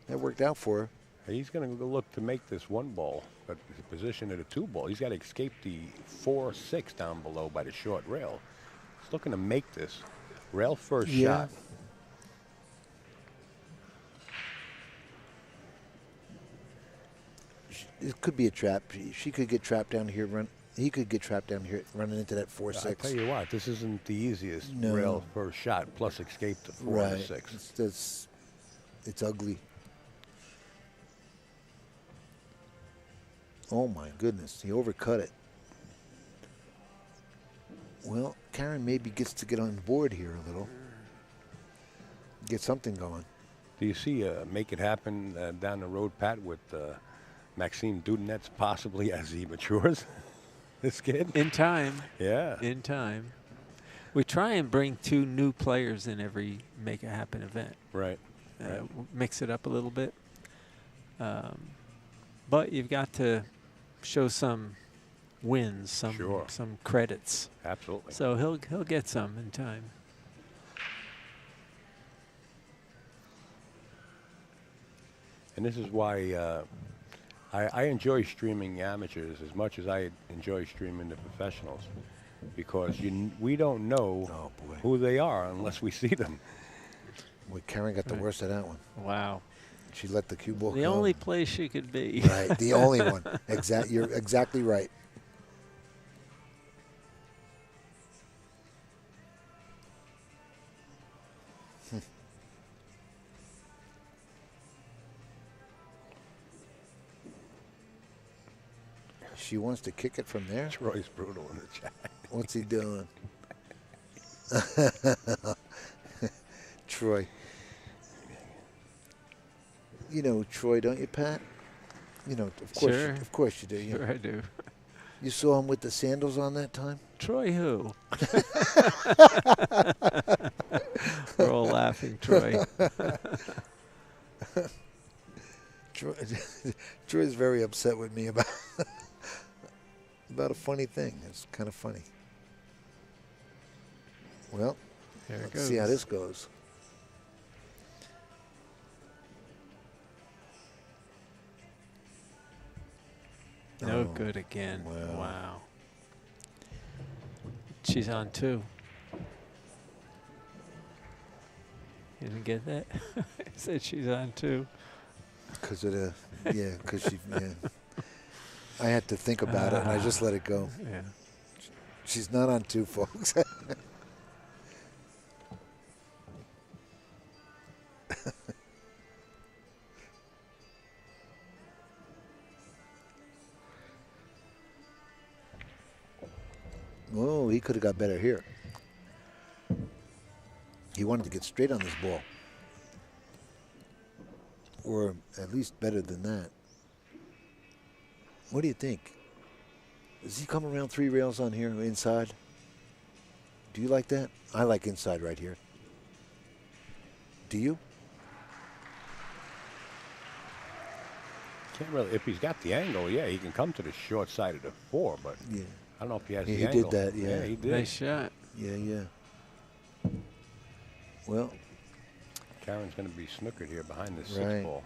that worked out for her. He's going to go look to make this 1 ball, but his position at a 2 ball. He's got to escape the 4-6 down below by the short rail. He's looking to make this rail first shot. It could be a trap. She could get trapped down here. He could get trapped down here running into that 4-6. I tell you what, this isn't the easiest No. rail first shot plus escape to 4 Right. to 6. It's ugly. Oh my goodness, he overcut it. Well, Karen maybe gets to get on board here a little. Get something going. Do you see make it happen down the road, Pat, with Maksim Dudanets possibly as he matures? This kid? In time. Yeah. In time. We try and bring 2 new players in every Make It Happen event. Right. Mix it up a little bit. But you've got to show some wins, some credits. Absolutely. So he'll get some in time. And this is why I enjoy streaming amateurs as much as I enjoy streaming the professionals, because we don't know who they are unless we see them. Boy, Karen got the worst of that one. Wow. She let the cue ball The go. only place she could be. Right, the only one. You're exactly right. She wants to kick it from there? Troy's brutal in the chat. What's he doing? Troy. You know Troy, don't you, Pat? You know, of course you do. Sure I do. You saw him with the sandals on that time? Troy who? We're all laughing, Troy. Troy's very upset with me about a funny thing. It's kind of funny. Well, let's see how this goes. No good again. Wow. She's on 2. You didn't get that? I said she's on 2. Because of the, because she, I had to think about it, and I just let it go. Yeah. She's not on 2, folks. Oh, he could have got better here. He wanted to get straight on this ball. Or at least better than that. What do you think? Does he come around 3 rails on here inside? Do you like that? I like inside right here. Do you? Can't really, if he's got the angle, yeah, he can come to the short side of the 4, but Yeah. I don't know if he has He the angle. did that, yeah. He did. Nice shot. Yeah. Well, Karen's going to be snookered here behind the 6 Right. ball,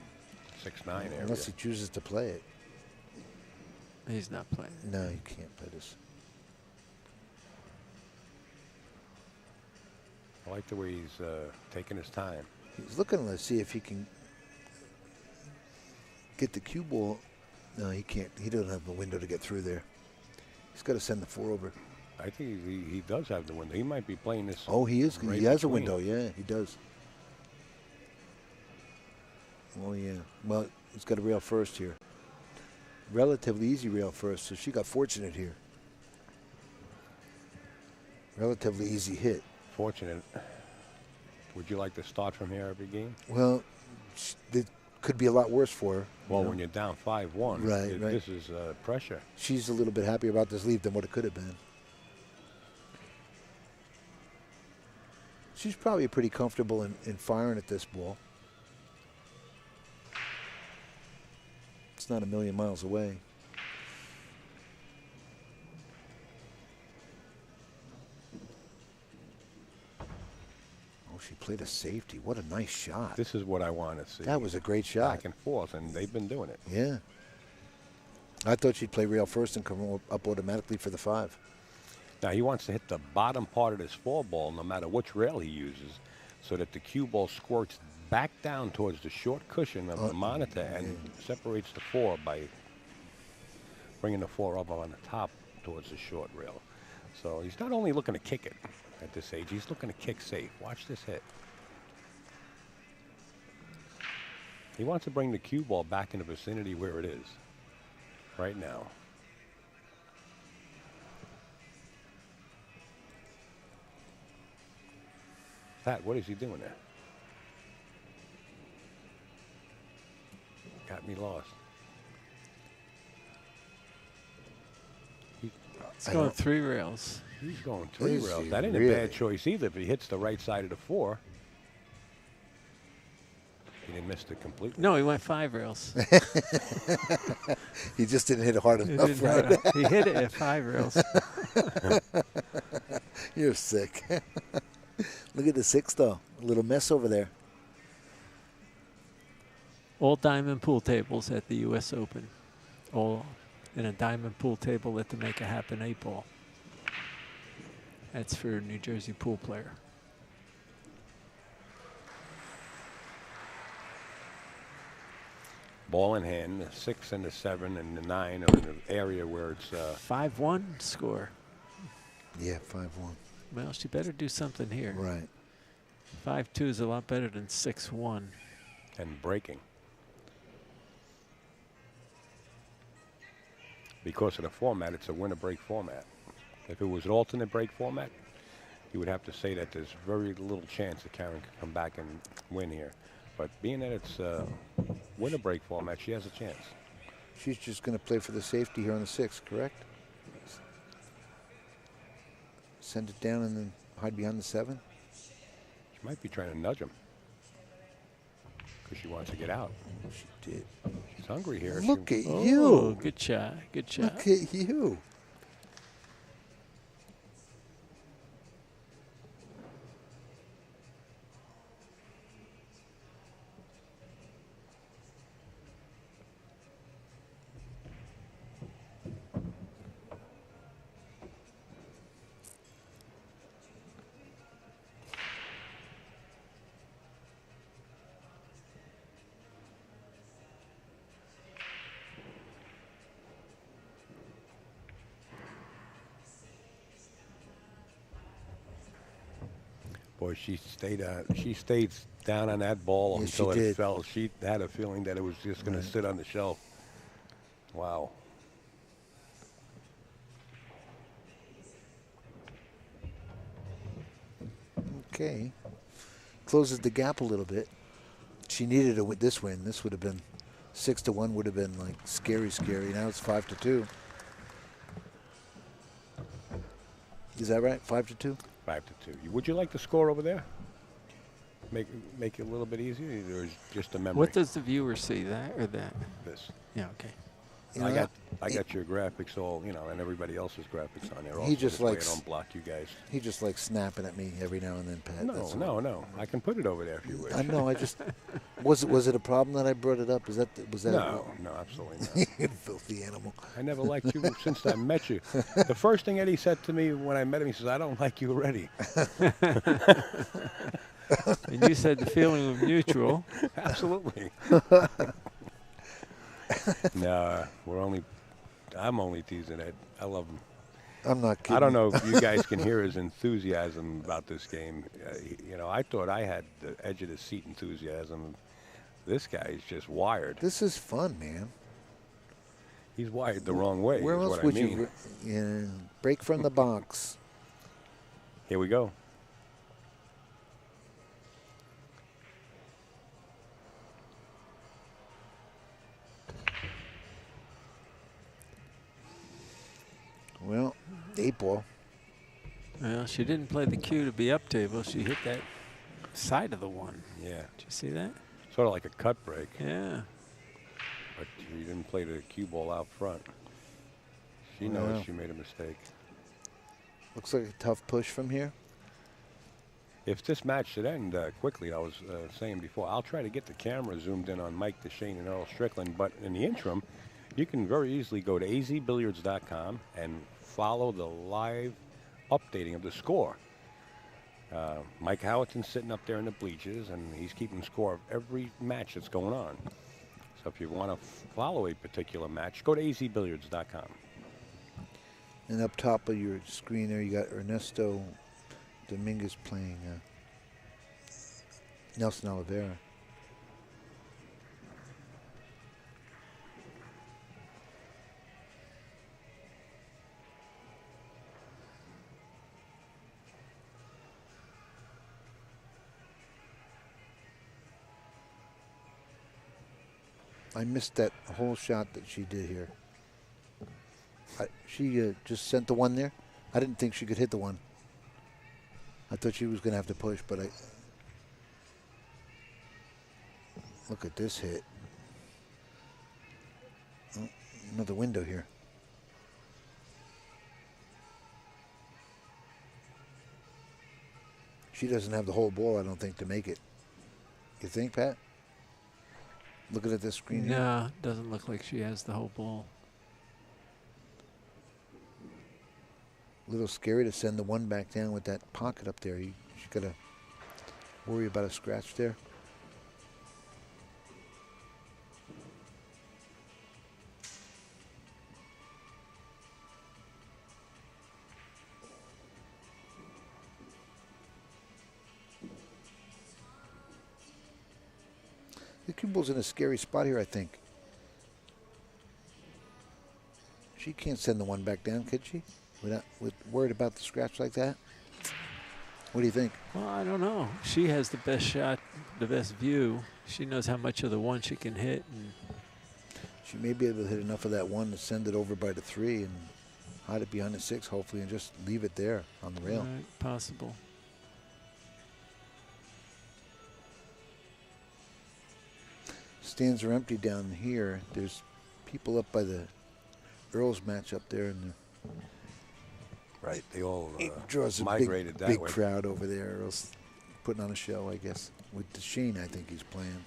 6-9 area. unless he chooses to play it. He's not playing. No, you can't play this. I like the way he's taking his time. He's looking to see if he can get the cue ball. No, he can't. He doesn't have the window to get through there. He's got to send the 4 over. I think he does have the window. He might be playing this. Oh, he is. right He has a between. window. Yeah, he does. Oh, yeah. Well, he's got a rail first here. Relatively easy rail first, so she got fortunate here. Relatively easy hit. Fortunate. Would you like to start from here every game? Well, it could be a lot worse for her. Well, when you're down 5-1, Right. this is pressure. She's a little bit happier about this lead than what it could have been. She's probably pretty comfortable in firing at this ball. It's not a million miles away. Oh, she played a safety. What a nice shot. This is what I want to see. That was a great shot. Back and forth, and they've been doing it. Yeah. I thought she'd play rail first and come up automatically for the 5. Now, he wants to hit the bottom part of this 4 ball, no matter which rail he uses, so that the cue ball squirts back down towards the short cushion of the monitor and separates the 4 by bringing the 4 up on the top towards the short rail. So he's not only looking to kick it at this age, he's looking to kick safe. Watch this hit. He wants to bring the cue ball back in the vicinity where it is right now. Pat, what is he doing there? Got me lost. It's going 3 rails. He's going 3 Is rails. he That ain't a really? bad choice either if he hits the right side of the 4. He didn't miss it completely. No, he went 5 rails. He just didn't hit it hard He enough, didn't right? hit it. He hit it at 5 rails. You're sick. Look at the 6, though. A little mess over there. All diamond pool tables at the U.S. Open. All in a diamond pool table at the Make It Happen 8 ball. That's for a New Jersey pool player. Ball in hand, the 6 and the 7 and the 9 are in an area where it's 5-1 score. Yeah, 5-1. Well, she better do something here. Right. 5-2 is a lot better than 6-1. and breaking. Because of the format, it's a winner-break format. If it was an alternate break format, you would have to say that there's very little chance that Karen could come back and win here. But being that it's a winner-break format, she has a chance. She's just going to play for the safety here on the 6, correct? Send it down and then hide behind the 7? She might be trying to nudge him because she wants to get out. She did. She's hungry here. Look at Oh, you. good shot. Good shot. Look at you. Boy, she stayed down on that ball Yes, until she it did. fell. She had a feeling that it was just going to sit on the shelf. Wow. Okay. Closes the gap a little bit. She needed a this win. This would have been 6-1 would have been like scary, scary. Now it's 5-2. Is that right? 5-2? 5-2. Would you like the score over there? Make it a little bit easier, or is just a memory? What does the viewer see, that or that? This. Yeah, okay. You I know, got your graphics all, and everybody else's graphics on there. He Also, just this way likes- I don't block you guys. He just likes snapping at me every now and then, Pat. that's all. No. I can put it over there if you wish. I know. I just was it a problem that I brought it up? Was that No, absolutely not. you filthy animal. I never liked you since I met you. The first thing Eddie said to me when I met him, he says, "I don't like you already." And you said the feeling was mutual. Absolutely. No, I'm only teasing Ed. I love him. I'm not kidding. I don't know if you guys can hear his enthusiasm about this game. I thought I had the edge of the seat enthusiasm. This guy's just wired. This is fun, man. He's wired the wrong way. Where is else what would I mean. you break from the box? Here we go. Well, 8-ball. Well, she didn't play the cue to be up table. She hit that side of the one. Yeah. Did you see that? Sort of like a cut break. Yeah. But she didn't play the cue ball out front. She Wow. knows she made a mistake. Looks like a tough push from here. If this match should end quickly, I was saying before, I'll try to get the camera zoomed in on Mike DeShane and Earl Strickland. But in the interim, you can very easily go to azbilliards.com and follow the live updating of the score. Mike Howerton's sitting up there in the bleachers, and he's keeping score of every match that's going on. So if you want to follow a particular match, go to azbilliards.com. And up top of your screen there, you got Ernesto Dominguez playing Nelson Oliveira. I missed that whole shot that she did here. She just sent the one there. I didn't think she could hit the one. I thought she was going to have to push, but look at this hit. Oh, another window here. She doesn't have the whole ball, I don't think, to make it. You think, Pat? Looking at this screen here. No, doesn't look like she has the whole ball. A little scary to send the one back down with that pocket up there. She's got to worry about a scratch there. The cue ball's in a scary spot here, I think. She can't send the one back down, could she? With worried about the scratch like that? What do you think? Well, I don't know. She has the best shot, the best view. She knows how much of the one she can hit. And she may be able to hit enough of that one to send it over by the 3 and hide it behind the 6, hopefully, and just leave it there on the rail. Right, possible. Stands are empty down here. There's people up by the Earls match up there, and Right, they all it draws a migrated that big way. crowd over there. Earls putting on a show, I guess. With DeShane, I think he's playing.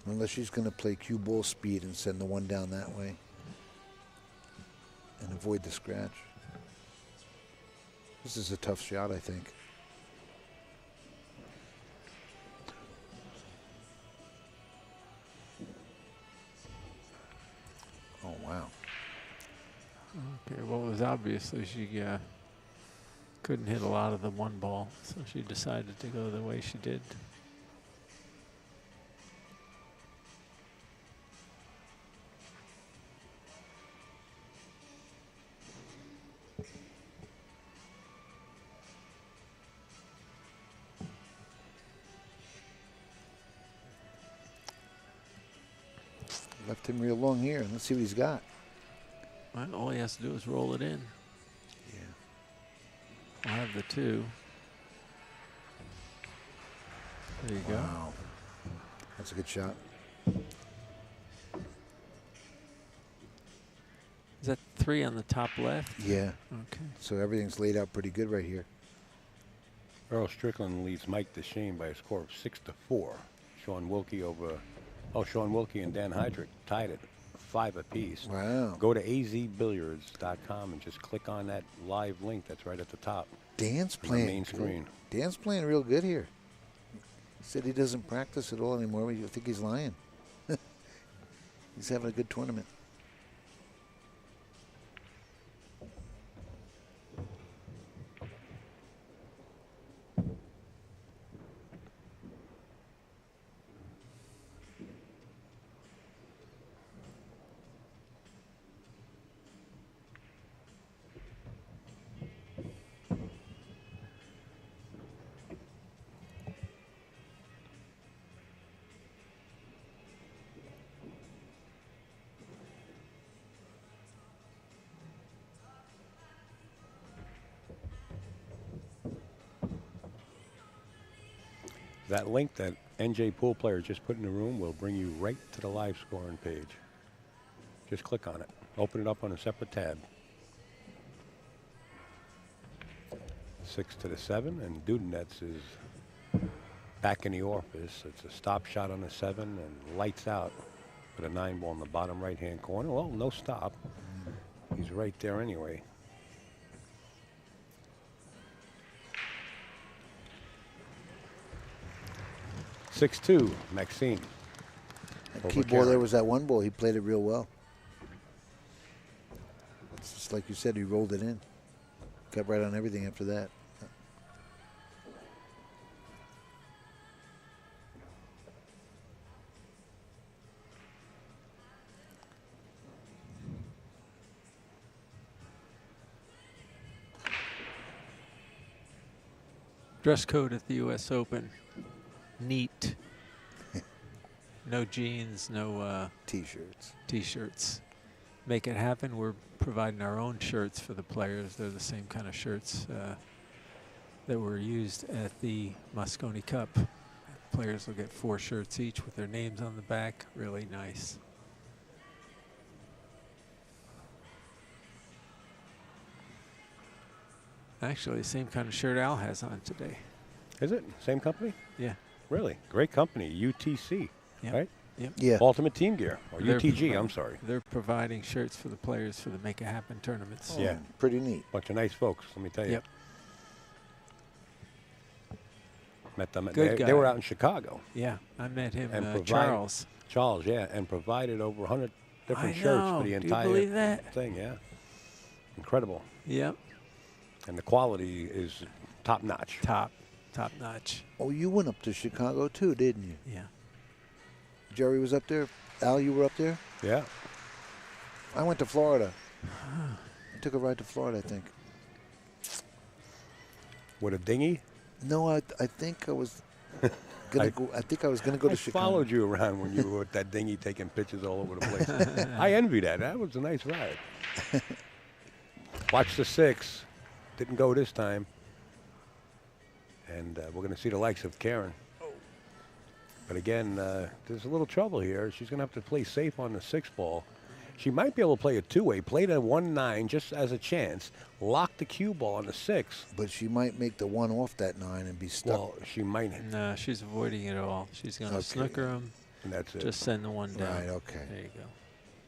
Unless she's going to play cue ball speed and send the one down that way and avoid the scratch. This is a tough shot, I think. Oh, wow. Okay, well, it was obviously she couldn't hit a lot of the one ball, so she decided to go the way she did. Left him real long here. Let's see what he's got. Well, all he has to do is roll it in. Yeah. I'll have the 2. There you go. Wow. That's a good shot. Is that 3 on the top left? Yeah. Okay. So everything's laid out pretty good right here. Earl Strickland leads Mike DeShane by a score of 6-4. Sean Wilkie and Dan Heydrich tied it 5 apiece. Wow. Go to azbilliards.com and just click on that live link that's right at the top. Dan's on the playing. main screen. Dan's playing real good here. He said he doesn't practice at all anymore. I think he's lying. He's having a good tournament. That link that NJ Pool Player just put in the room will bring you right to the live scoring page. Just click on it. Open it up on a separate tab. 6 to the 7, and Dudanets is back in the office. It's a stop shot on the 7 and lights out with a 9 ball in the bottom right-hand corner. Well, no stop. He's right there anyway. Six-2, Maxime. That key ball there was that one ball. He played it real well. It's just like you said, he rolled it in. Got right on everything after that. Dress code at the U.S. Open. Neat. No jeans, no T-shirts. T-shirts. Make it happen. We're providing our own shirts for the players. They're the same kind of shirts that were used at the Moscone Cup. Players will get 4 shirts each with their names on the back. Really nice. Actually, the same kind of shirt Al has on today. Is it? Same company? Yeah. Really? Great company, UTC, Yep. right? Yep. Yeah. Ultimate Team Gear, or They're UTG, pro- I'm sorry. They're providing shirts for the players for the Make It Happen tournaments. Oh, Yeah. Pretty neat. Bunch of nice folks, let me tell you. Yep. Met them. Good They were guy. out in Chicago. Yeah, I met him, And provide- Charles. Charles, yeah, and provided over 100 different I shirts know. for the Do you entire believe that? thing, yeah. Incredible. Yep. And the quality is top notch. Top notch. Oh, you went up to Chicago too, didn't you? Yeah. Jerry was up there. Al, you were up there? Yeah. I went to Florida. I took a ride to Florida, I think. With a dinghy? No, I think I was gonna go. I think I was gonna go I to Chicago. followed you around when you were with that dinghy taking pictures all over the place. I envy that. That was a nice ride. Watch the 6. Didn't go this time. And we're going to see the likes of Karen. But again, there's a little trouble here. She's going to have to play safe on the 6 ball. She might be able to play a 2-way, play the 1-9 just as a chance, lock the cue ball on the 6. But she might make the 1 off that 9 and be stuck. Well, she might. No, she's avoiding it all. She's going to Okay. snooker him. And that's it. Just send the 1 down. Right, okay. There you go.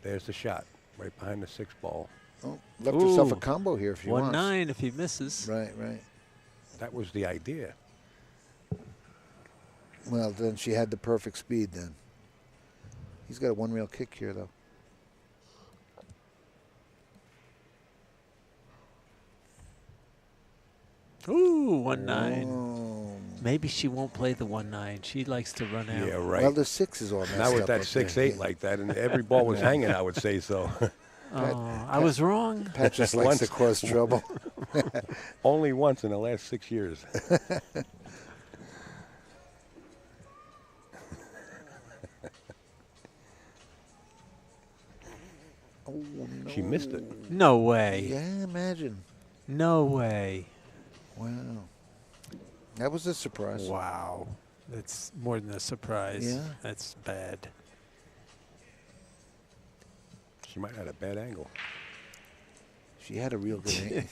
There's the shot, right behind the 6 ball. Oh, left herself a Ooh. combo here if she wants. 1-9 if he misses. Right, right. That was the idea. Well, then she had the perfect speed then. He's got a 1 rail kick here, though. Ooh, 1-9. Oh. Maybe she won't play the 1-9. She likes to run out. Yeah, right. Well, the 6 is all messed Not with up that up 6-8 there. like that, and every ball was hanging, I would say so. Oh, I was wrong. Pat just likes to cause trouble. Only once in the last 6 years. Oh, no. She missed it. No way. Yeah, imagine. No way. Wow. That was a surprise. Wow. That's more than a surprise. Yeah. That's bad. She might have had a bad angle. She had a real good aim.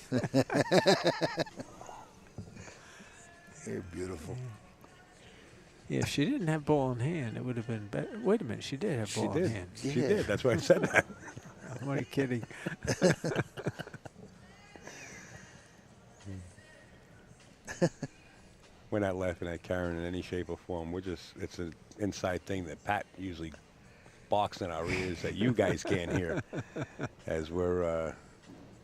You're beautiful. Yeah, if she didn't have ball in hand, it would have been better. Wait a minute, she did have She ball in did. hand. She Yeah. did. That's why I said that. I'm only kidding. We're not laughing at Karen in any shape or form. We're just, it's an inside thing that Pat usually box in our ears that you guys can't hear as we're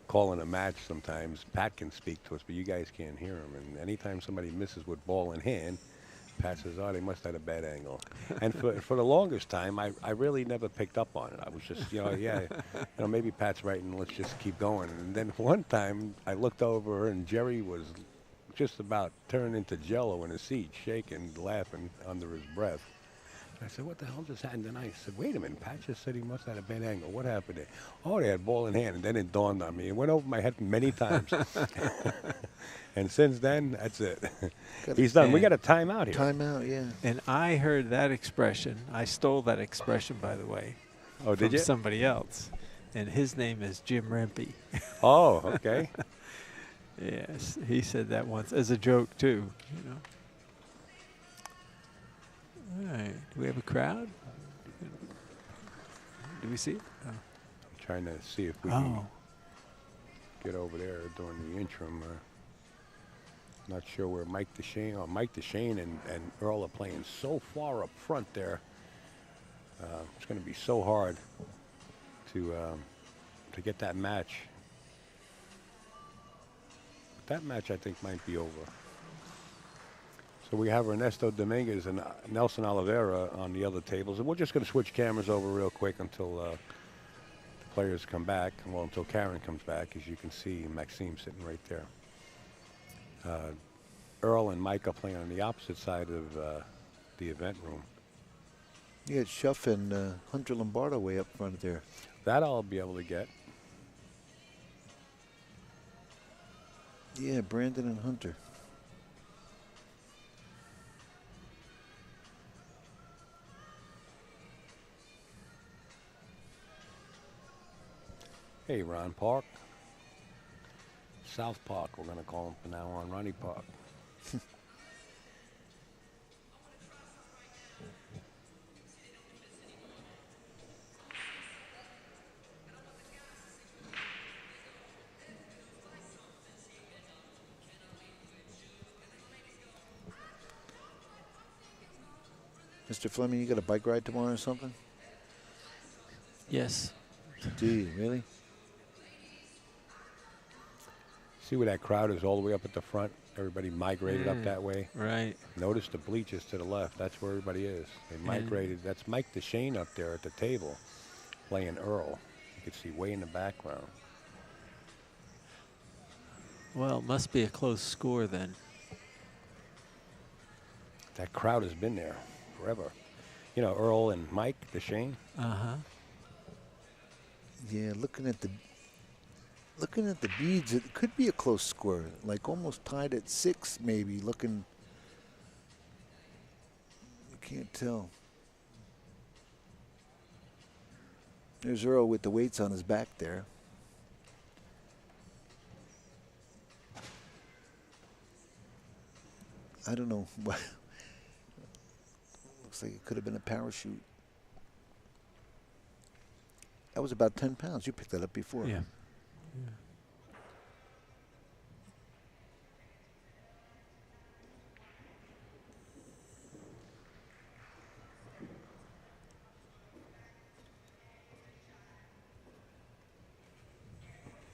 calling a match sometimes. Pat can speak to us, but you guys can't hear him. And anytime somebody misses with ball in hand, Pat says, oh, they must have had a bad angle. And for the longest time, I really never picked up on it. I was just, yeah, maybe Pat's right, and let's just keep going. And then one time, I looked over, and Jerry was just about turned into jello in his seat, shaking, laughing under his breath. I said, what the hell just happened? And I said, wait a minute, Pat just said he must have had a bad angle. What happened there? Oh, they had ball in hand. And then it dawned on me. It went over my head many times. And since then, that's it. He's done. We got a timeout here. Timeout, yeah. And I heard that expression. I stole that expression, by the way. Oh, did from you? Somebody else. And his name is Jim Rempe. Oh, okay. Yes, he said that once as a joke, too. All right. Do we have a crowd? Do we see it? Oh. I'm trying to see if we can get over there during the interim. Not sure where Mike DeShane and Earl are playing so far up front there. It's going to be so hard to get that match. That match, I think, might be over. So we have Ernesto Dominguez and Nelson Oliveira on the other tables. And we're just going to switch cameras over real quick until the players come back. Well, until Karen comes back. As you can see, Maxime sitting right there. Earl and Mike are playing on the opposite side of the event room. You had Schuff and Hunter Lombardo way up front there. That I'll be able to get. Yeah, Brandon and Hunter. Hey, Ron Park. South Park, we're going to call him from now on, Ronnie Park. Mr. Fleming, you got a bike ride tomorrow or something? Yes. Do you, really? See where that crowd is all the way up at the front? Everybody migrated up that way. Right. Notice the bleachers to the left. That's where everybody is. They migrated. That's Mike DeShane up there at the table playing Earl. You can see way in the background. Well, it must be a close score then. That crowd has been there forever. Earl and Mike DeShane. Uh-huh. Yeah, looking at the beads, it could be a close score, like almost tied at 6 maybe. Looking, you can't tell. There's Earl with the weights on his back there. I don't know. Looks like it could have been a parachute. That was about 10 pounds. You picked that up before. Yeah.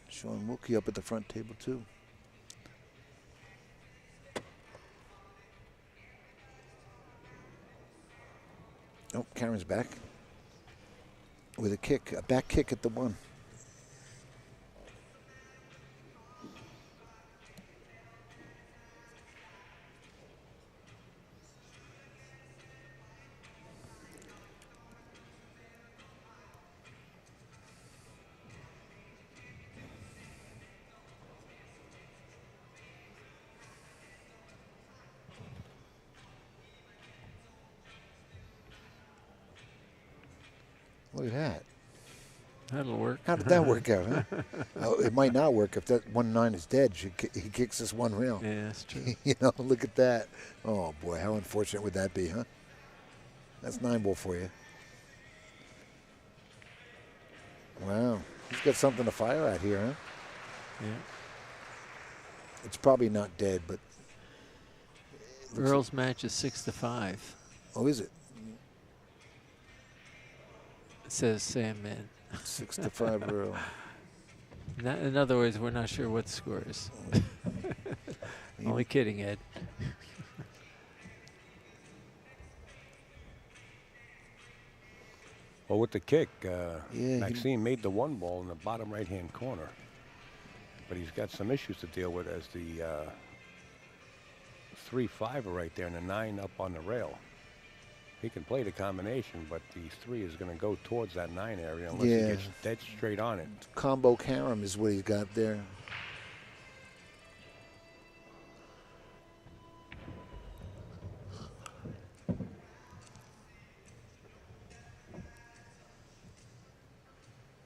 Sean Wilkie up at the front table too. Oh, Karen's back with a kick, a back kick at the 1. Look at that. That'll work. How did that work out, huh? Oh, it might not work if that 1-9 is dead. He kicks this 1 rail. Yeah, that's true. Look at that. Oh, boy, how unfortunate would that be, huh? That's 9-ball for you. Wow. He's got something to fire at here, huh? Yeah. It's probably not dead, but... Earl's match is 6-5. Oh, is it? says Sam Man. 6-5 Earl. In other words, we're not sure what the score is. Only kidding, Ed. Well, with the kick, he- Maxime made the one ball in the bottom right-hand corner. But he's got some issues to deal with as the 3-5 right there and the 9 up on the rail. He can play the combination, but the 3 is going to go towards that 9 area unless he gets dead straight on it. Combo carom is what he's got there.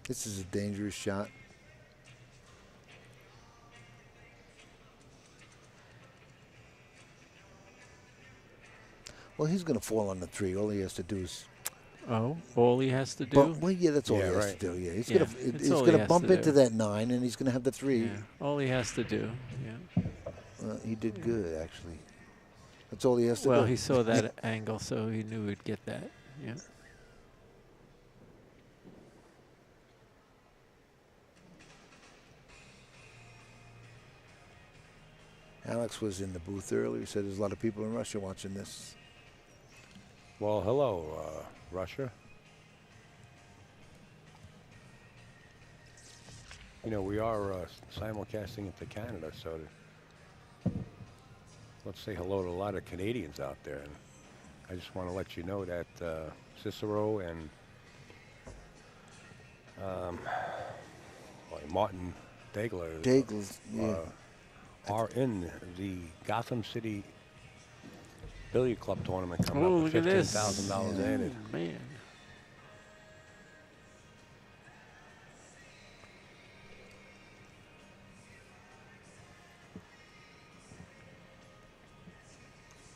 This is a dangerous shot. Well, he's going to fall on the 3. All he has to do is. Oh, all he has to do? Well, yeah, that's all he has right. to do. Yeah, he's Yeah, going all he to has bump to into do. that 9, and he's going to have the 3. Yeah, all he has to do. Yeah. He did good, actually. That's all he has to do. Well, he saw that angle, so he knew he'd get that. Yeah. Alex was in the booth earlier. He said there's a lot of people in Russia watching this. Well, hello, Russia. You know, we are simulcasting into Canada, so let's say hello to a lot of Canadians out there. And I just want to let you know that Cicero and Martin Dagler are in the Gotham City Billiard Club tournament coming Oh, up look with at this. $15,000 added. Man.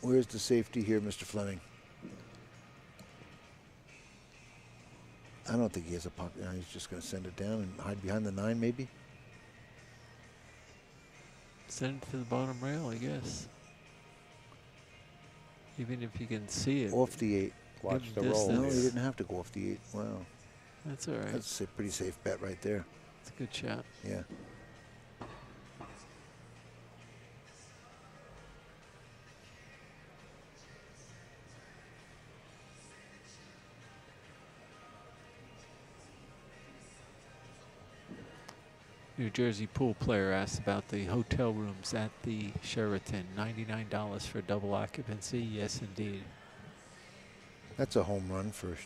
Where's the safety here, Mr. Fleming? I don't think he has a pocket. No, he's just going to send it down and hide behind the 9, maybe. Send it to the bottom rail, I guess. Even if you can see it. Off the 8. Watch Give the distance. roll. No, he here. didn't have to go off the 8. Wow. That's all right. That's a pretty safe bet right there. It's a good shot. Yeah. New Jersey pool player asked about the hotel rooms at the Sheraton. $99 for double occupancy. Yes, indeed. That's a home run for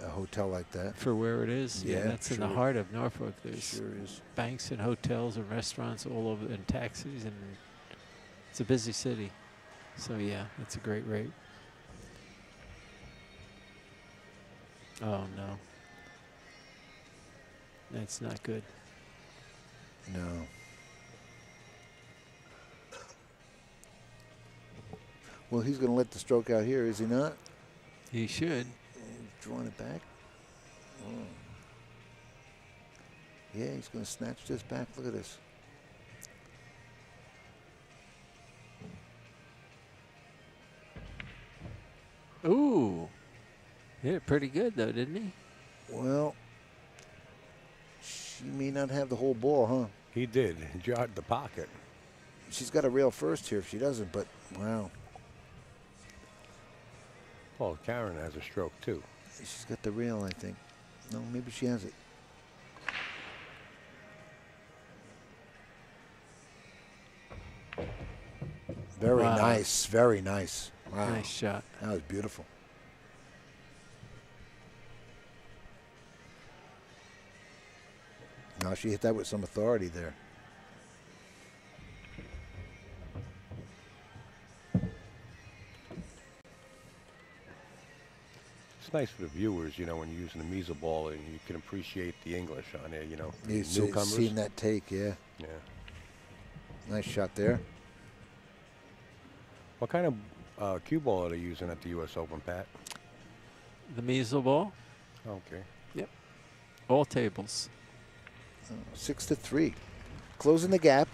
a hotel like that. For where it is, yeah, Yeah, that's in the sure. heart of Norfolk. There's Sure is. banks and hotels and restaurants all over, and taxis, and it's a busy city. So yeah, it's a great rate. Oh no, that's not good. No. Well, he's going to let the stroke out here, is he not? He should. He's drawing it back. Oh. Yeah, he's going to snatch this back. Look at this. Ooh, hit it pretty good though, didn't he? Well, she may not have the whole ball, huh? He did. He jarred the pocket. She's got a rail first here if she doesn't, but wow. Well, Karen has a stroke too. She's got the rail, I think. No, maybe she has it. Very Wow. nice, very nice. Wow. Nice shot. That was beautiful. Now she hit that with some authority there. It's nice for the viewers, you know, when you're using a measle ball and you can appreciate the English on there, you know. You've Newcomers. seen that take, yeah. Yeah. Nice shot there. What kind of cue ball are they using at the U.S. Open, Pat? The measle ball. Okay. All tables. 6-3. Closing the gap.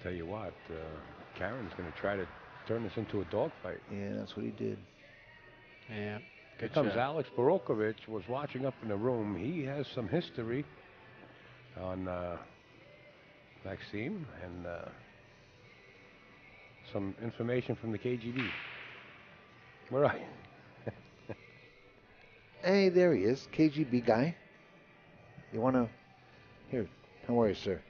Tell you what, Karen's going to try to turn this into a dogfight. Yeah, that's what he did. Yeah. Here Good comes shot. Alex Borokovich, was watching up in the room. He has some history on Maxim and some information from the KGB. Where are you? Hey, there he is, KGB guy. You want to? Here, how are you, sir?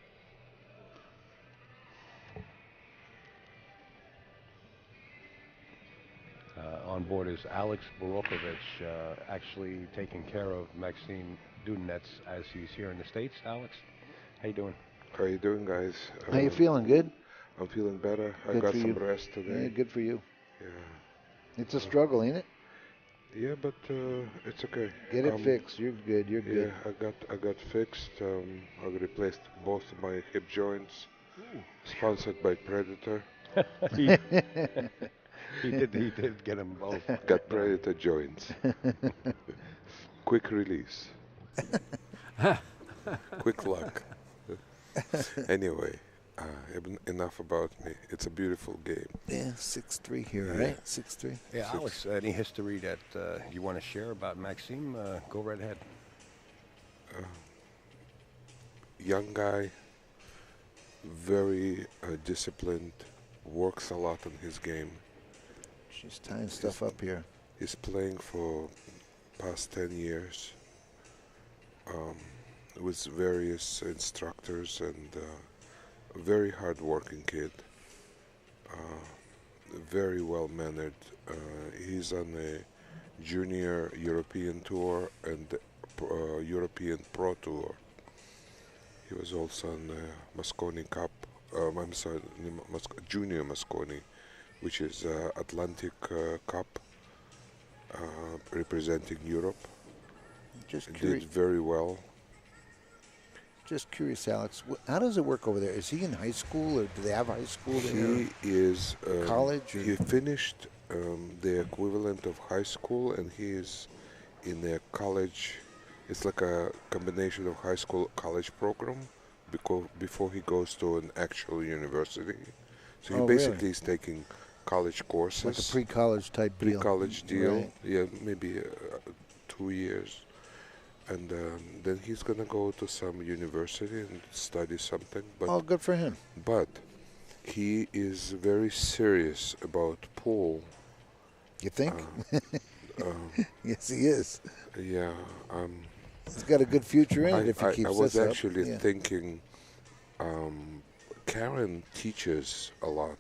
On board is Alex Borokovich, actually taking care of Maxim Dudanets as he's here in the States. Alex, how you doing? How you doing, guys? How you feeling? Good? I'm feeling better. I Good got for some you. rest Yeah, today. good for you. Yeah. It's a struggle, ain't it? Yeah, but it's okay. Get it fixed. You're good. You're good. Yeah, I got fixed. I replaced both of my hip joints. Sponsored by Predator. he, he did get them both. Got Predator joints. Quick release. Quick luck. Anyway, enough about me. It's a beautiful game. Yeah, 6-3 here, Yeah. right? 6-3. Yeah, Alex, any history that you want to share about Maxim? Go right ahead. Young guy, very disciplined, works a lot on his game. She's tying stuff up here. He's playing for past 10 years with various instructors, and a very hard-working kid, very well-mannered. He's on a junior European tour and European Pro Tour. He was also on the Mosconi Cup, I'm sorry, Junior Mosconi, which is Atlantic Cup, representing Europe. Just Did curious, very well. Alex. How does it work over there? Is he in high school, or do they have high school there? He is College, or- He finished the equivalent of high school, and he is in a college. It's like a combination of high school college program before he goes to an actual university. So he Oh, basically really? is taking college courses. Like a pre-college type deal. Pre-college deal. Right. Yeah, maybe 2 years. And then he's going to go to some university and study something. But Oh, good for him. but he is very serious about pool. You think? Yes, he is. Yeah. He's got a good future in it if he I keeps was this up. actually Yeah. thinking, Karen teaches a lot.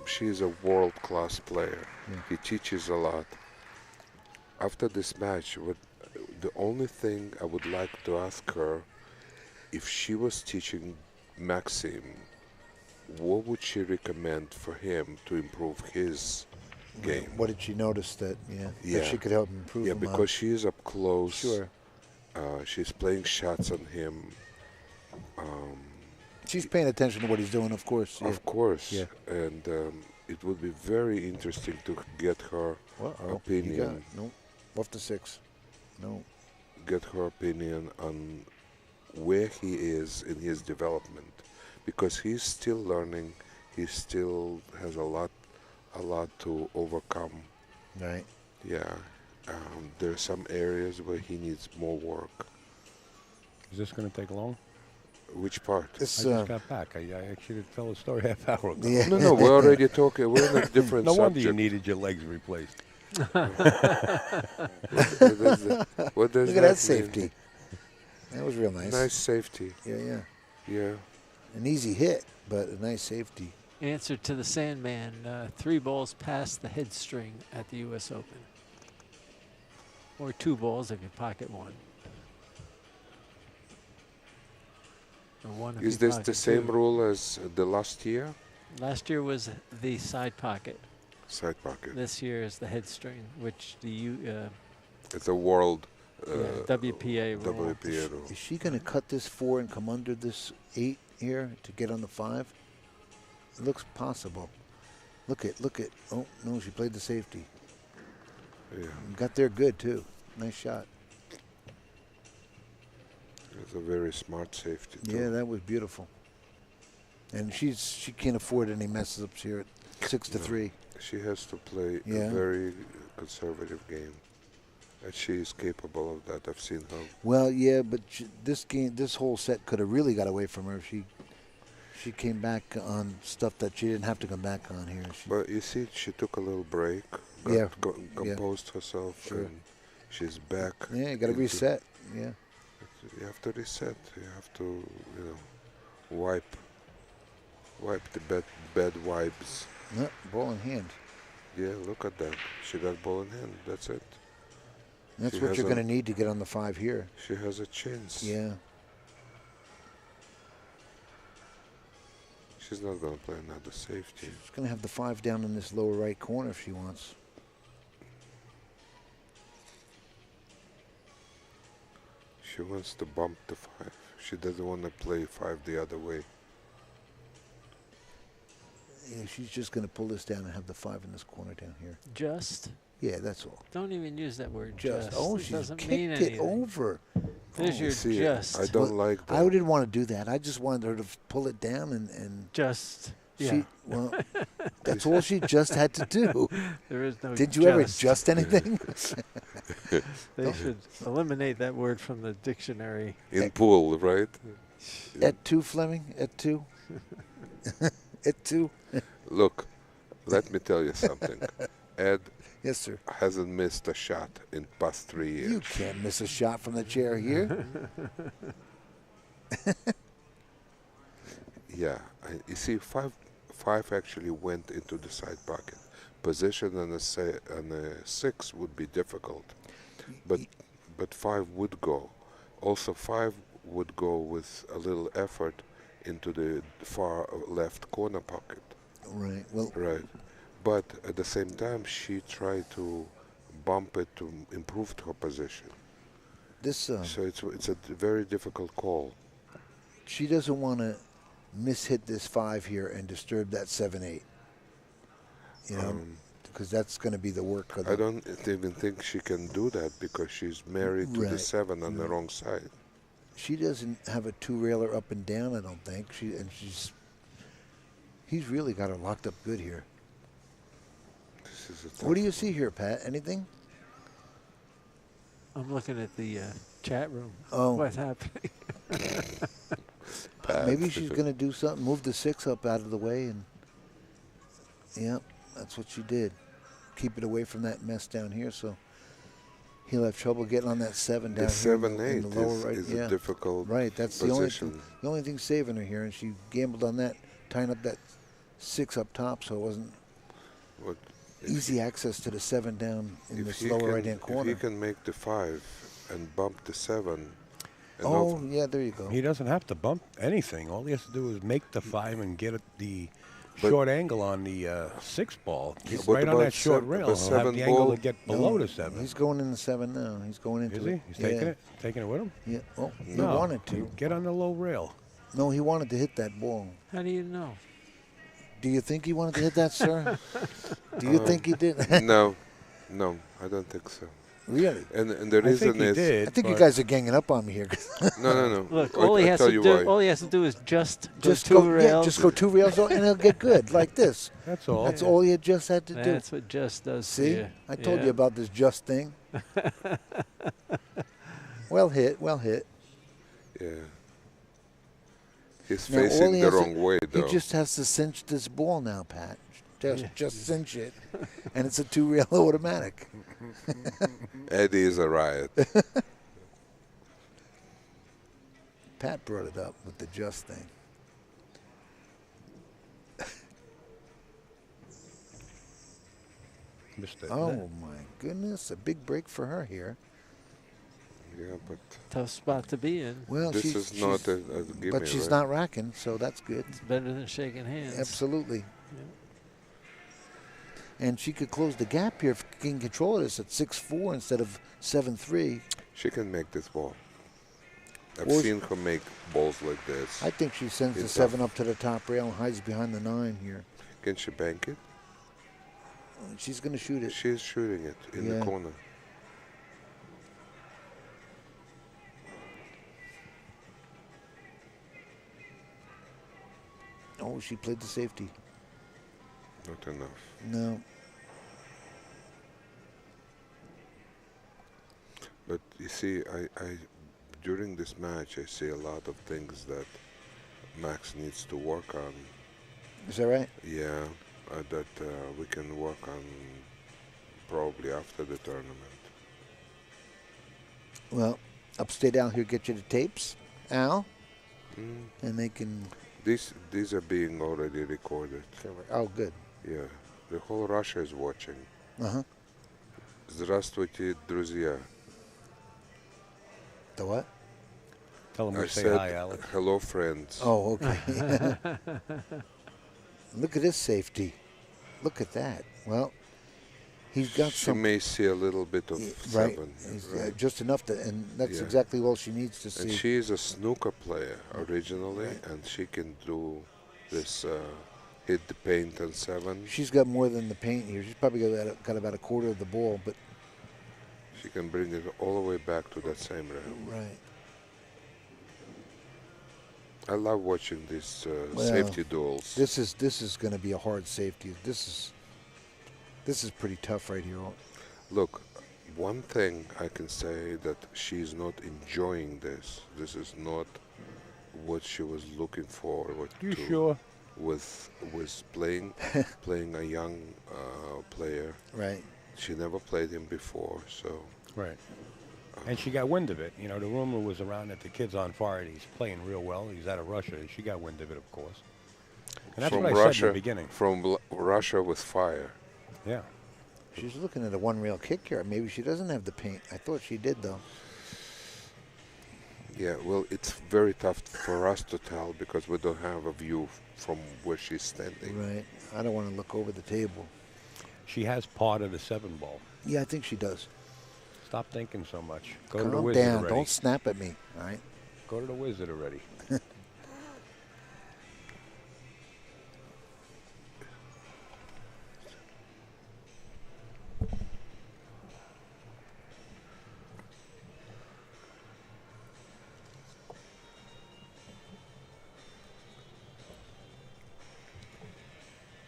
She is a world-class player. Yeah. He teaches a lot. After this match, the only thing I would like to ask her, if she was teaching Maxim, what would she recommend for him to improve his game? What did she notice that, that Yeah. she could help him improve Yeah, him on? because she is up close. Sure. She's playing shots on him. She's paying attention to what he's doing, of course. Yeah. Of course. Yeah. And it would be very interesting to get her You got opinion. it. No. Off to 6. No. Get her opinion on where he is in his development, because he's still learning. He still has a lot to overcome. Right. Yeah. There are some areas where he needs more work. Is this going to take long? Which part? This, I just got back. I actually tell a story half hour ago. yeah. No, we're already talking. We're in a different No wonder subject. you needed your legs replaced. What does Look at that mean? safety. That was real nice. Nice safety. Yeah. Yeah. An easy hit, but a nice safety. Answer to the Sandman, 3 balls past the head string at the U.S. Open. Or 2 balls if you pocket 1. Or 1 if Is you this pocket the same 2. rule as the last year? Last year was the side pocket. Side pocket. This year is the head string, which the It's a world WPA rule. WPA rule. Is she going to cut this 4 and come under this 8 here to get on the 5? It looks possible. Look at. Oh, no, she played the safety. Yeah, Got there good, too. Nice shot. it's a very smart safety. Too. Yeah, that was beautiful. And she can't afford any messes ups here at 6-3. She has to play Yeah. a very conservative game. And she is capable of that. I've seen her. Well, yeah, but this whole set could have really got away from her if she came back on stuff that she didn't have to come back on here. But you see, she took a little break, Yeah. composed herself, Sure. and she's back. Yeah, you got to into- reset. Yeah. You have to reset. You have to, wipe the bad vibes. No, ball in hand. Yeah, look at that. She got ball in hand. That's it. That's She what has you're a- going to need to get on the 5 here. She has a chance. Yeah. She's not going to play another safety. She's going to have the 5 down in this lower right corner if she wants. She wants to bump the 5. She doesn't want to play 5 the other way. Yeah, she's just going to pull this down and have the 5 in this corner down here. Just? Yeah, that's all. Don't even use that word Just. just. Oh, It she's doesn't kicked mean it anything. over. There's your See, just. I don't Well, like that. I didn't want to do that. I just wanted her to pull it down and Just. Yeah. she, well, that's all she just had to do. There is no Did you ever just. adjust anything? They should eliminate that word from the dictionary. In pool, right? At 2, Fleming? At 2? At 2? Look, let me tell you something. Ed Yes, sir. hasn't missed a shot in past 3 years. You can't miss a shot from the chair here. Yeah, you see, five actually went into the side pocket. Position on a 6 would be difficult, but 5 would go. Also, 5 would go with a little effort into the far left corner pocket. Right. Well, Right, but at the same time, she tried to bump it to improve her position. this So it's a very difficult call. she doesn't want to mishit this 5 here and disturb that 7-8. You know, because that's going to be the work of the. I don't even think she can do that because she's married to the Right. 7 on the wrong side. She doesn't have a 2-railer up and down. I don't think he's really got her locked up good here. This is a What do tough you see here, Pat? Anything? I'm looking at the chat room. Oh. What's happening? path. Maybe she's going to do something, move the 6 up out of the way, and yep, that's what she did. Keep it away from that mess down here, so he'll have trouble getting on that 7 down The here in 7-8 the lower right. is Yeah, a difficult right. That's position. the only thing saving her here, and she gambled on that, tying up that 6 up top, so it wasn't What- if easy access to the 7 down in if this he lower can- right-hand corner. If he can make the 5 and bump the 7, and Oh, yeah, there you go. He doesn't have to bump anything. All he has to do is make the 5 and get the But- short angle on the 6 ball. Get what right on about that short rail. the He'll have 7 the angle ball? to get No, below the 7. He's going in the 7 now. He's going into Is it. he? He's taking Yeah. it? Taking it with him? Yeah. Well, he No. wanted to. Get on the low rail. No, he wanted to hit that ball. How do you know? Do you think he wanted to hit that, sir? Do you think he did? no, I don't think so. Really? And the I reason think he is did. I think you but guys are ganging up on me here. no. Look, I- all he I has tell to you do, why. all he has to do is just just go 2 go, rails. yeah, just go 2 rails and he'll get good like this. That's all. That's all he had just had to do. That's what just does. to See, you. I told Yeah. you about this just thing. Well hit, well hit. Yeah. He's Now, all facing he the has to- wrong way, He though. just has to cinch this ball now, Pat. Yeah. Just cinch it, and it's a 2-rail automatic. Eddie is a riot. Pat brought it up with the just thing. Missed it. Oh my goodness, a big break for her here. Yeah, but Tough spot to be in. Well, this she's, is not she's- a gimme, but she's right? not racking, so that's good. It's better than shaking hands. Absolutely. And she could close the gap here if she can control this at 6-4 instead of 7-3. She can make this ball. I've Or- seen her make balls like this. I think she sends the It's 7 up to the top rail and hides behind the 9 here. Can she bank it? She's going to shoot it. She's shooting it in Yeah. the corner. Oh, she played the safety. Not enough. No. But you see, I during this match, I see a lot of things that Max needs to work on. Is that right? Yeah, that we can work on probably after the tournament. Well, upstate Al here get you the tapes, Al, Mm. and they can. These are being already recorded. Oh, good. Yeah, the whole Russia is watching. Uh-huh. Здравствуйте, друзья. The what? Tell them I we say said hi, Alex. hello, friends. Oh, okay. Look at this safety. Look at that. Well, he's got She some. may see a little bit of Right. seven, He's, right? just enough to, and that's Yeah. exactly all she needs to And see. she is a snooker player originally, Right. and she can do this hit the paint on seven. She's got more than the paint here. She's probably got about a quarter of the ball, but She can bring it all the way back to that same round. right. I love watching these Well, safety duels. This is going to be a hard safety. This is pretty tough right here. Look, one thing I can say that she's not enjoying this. This is not what she was looking forward You to. sure? With playing a young player. Right. She never played him before, so. Right. And she got wind of it. You know, the rumor was around that the kid's on fire. He's playing real well. He's out of Russia. She got wind of it, of course. And that's From what I said Russia, in the beginning. From Russia with fire. Yeah. She's looking at a one rail kick here. Maybe she doesn't have the paint. I thought she did though. Yeah, well, it's very tough for us to tell because we don't have a view from where she's standing. Right. I don't want to look over the table. She has part of the 7 ball. Yeah, I think she does. Stop thinking so much. Go to the Calm wizard down. already. Don't snap at me. All right. Go to the wizard already.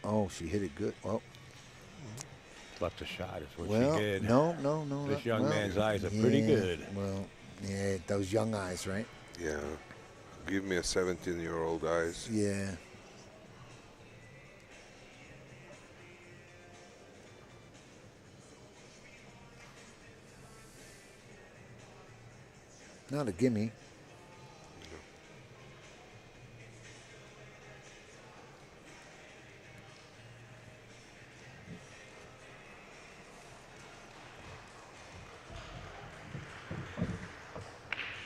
Oh, she hit it good. Well, Left a shot is what well, she did. no. This young well, man's eyes are pretty yeah, good. Well, yeah, those young eyes, right? Yeah. Give me a 17-year-old eyes. Yeah. Not a gimme.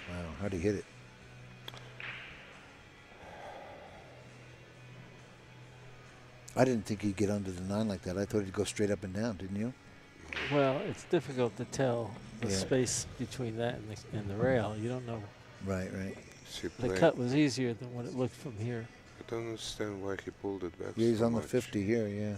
Wow, how'd he hit it? I didn't think he'd get under the 9 like that. I thought he'd go straight up and down, didn't you? Well, it's difficult to tell the Yeah. space between that and the rail. You don't know. Right, right. She The played. cut was easier than what it looked from here. I don't understand why he pulled it back Yeah, he's so on the much. 50 here, yeah.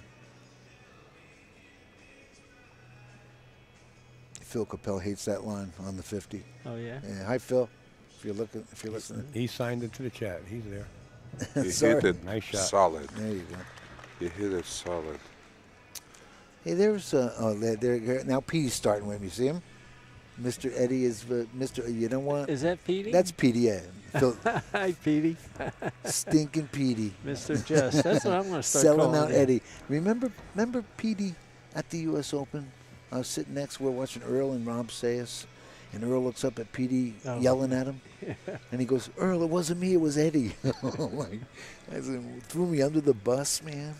Phil Capel hates that line on the 50. Oh yeah. Yeah, hi Phil. If you're listening. He signed into the chat. He's there. He Sorry. hit it Nice shot. solid. There you go. He hit it solid. Hey, there's there now Petey's starting with me. You see him? Mr. Eddie is Mr. You know what? Is that Petey? That's Petey. Yeah. Phil, Hi, Petey. stinking Petey. Mr. Just. That's what I'm going to start Selling calling out you. Eddie. Remember Petey at the U.S. Open? I was sitting next. We're watching Earl and Rob Sayas, and Earl looks up at Petey Oh. yelling at him, and he goes, "Earl, it wasn't me. It was Eddie." Like, threw me under the bus, man.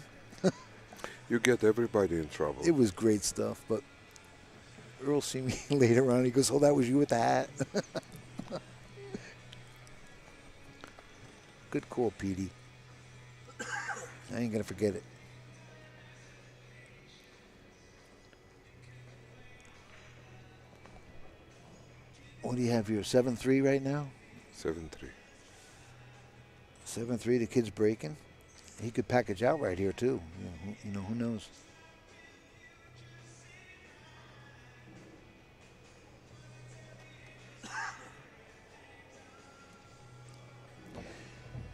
You get everybody in trouble. It was great stuff, but Earl see me later on. He goes, "Oh, that was you with the hat." Good call, Petey. I ain't gonna forget it. What do you have here? 7-3 right now. 7-3. 7-3. The kid's breaking. He could package out right here too. You know who knows.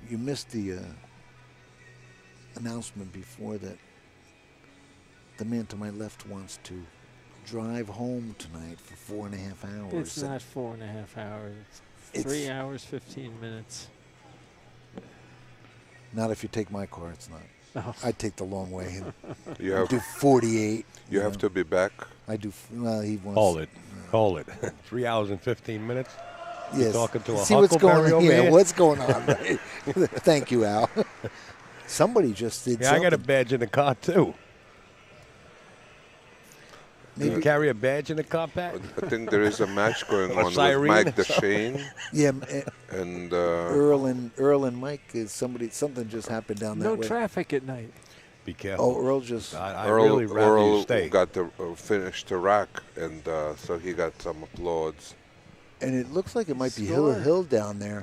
You missed the announcement before that the man to my left wants to drive home tonight for 4.5 hours. It's not 4.5 hours. It's 3 hours, 15 minutes. Not if you take my car, it's not. Oh. I take the long way. You I have do 48. you have to be back. I do. Well, he wants. Hold it. Hold it. 3 hours and 15 minutes? Yes. Talking to a See what's going Huckleberry on over here. here? What's going on? Right? Thank you, Al. Somebody just did Yeah, something. I got a badge in the car, too. Do you Maybe- carry a badge in the car, Pat? I think there is a match going A on with siren? Mike DeShane Yeah, and Earl and Mike is somebody. Something just happened down that No way. traffic at night. Be careful. Oh, Earl just. I Earl, really rather you Earl stay. got to finish the rack, and so he got some applause. And it looks like it might be Score. Hill down there.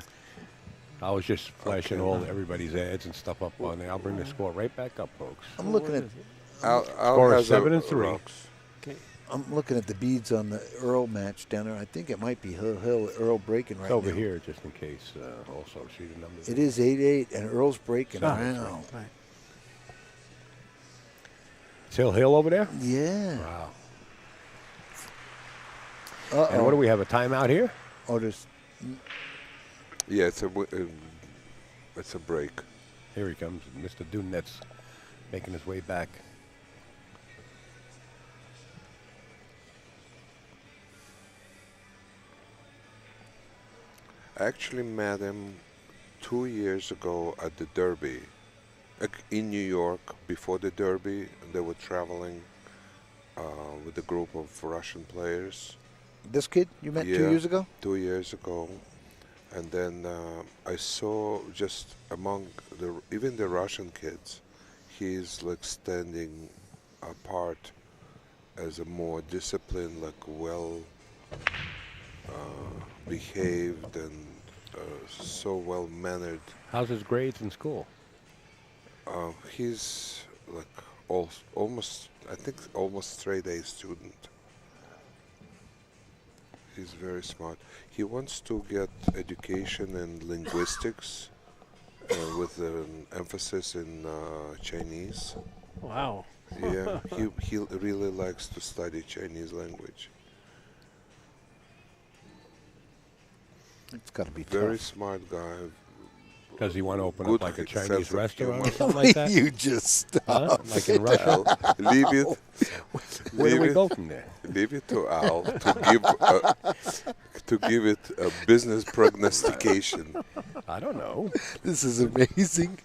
I was just flashing Okay. everybody's ads and stuff up on there. I'll bring the score right back up, folks. I'm looking What at is it? Al Score has is 7-3. rocks. Okay. I'm looking at the beads on the Earl match down there. I think it might be Hill Earl breaking right It's over now. here, just in case. Also, see the numbers. It is 8-8, and Earl's breaking. Oh, Wow. Right. Still Hill over there? Yeah. Wow. Uh-oh. And what do we have, a timeout here? Oh, there's. Yeah, it's a break. Here he comes, Mr. Dudanets, making his way back. I actually met him 2 years ago at the Derby in New York. Before the Derby, they were traveling with a group of Russian players. This kid you met 2 Yeah. years ago? 2 years ago, and then I saw just among even the Russian kids, he's like standing apart as a more disciplined, like well behaved and so well mannered. How's his grades in school? He's like almost, I think, almost straight A student. He's very smart. He wants to get education in linguistics with an emphasis in Chinese. Wow. Yeah, he really likes to study Chinese language. It's got to be Very tough. smart guy. Does he want to open Good up like a sense Chinese of restaurant or humor. something like that? You just stop. Huh? Like in Russia? Al, leave it. Where do leave we it- go from there? Leave it to Al to give it a business prognostication. I don't know. This is amazing.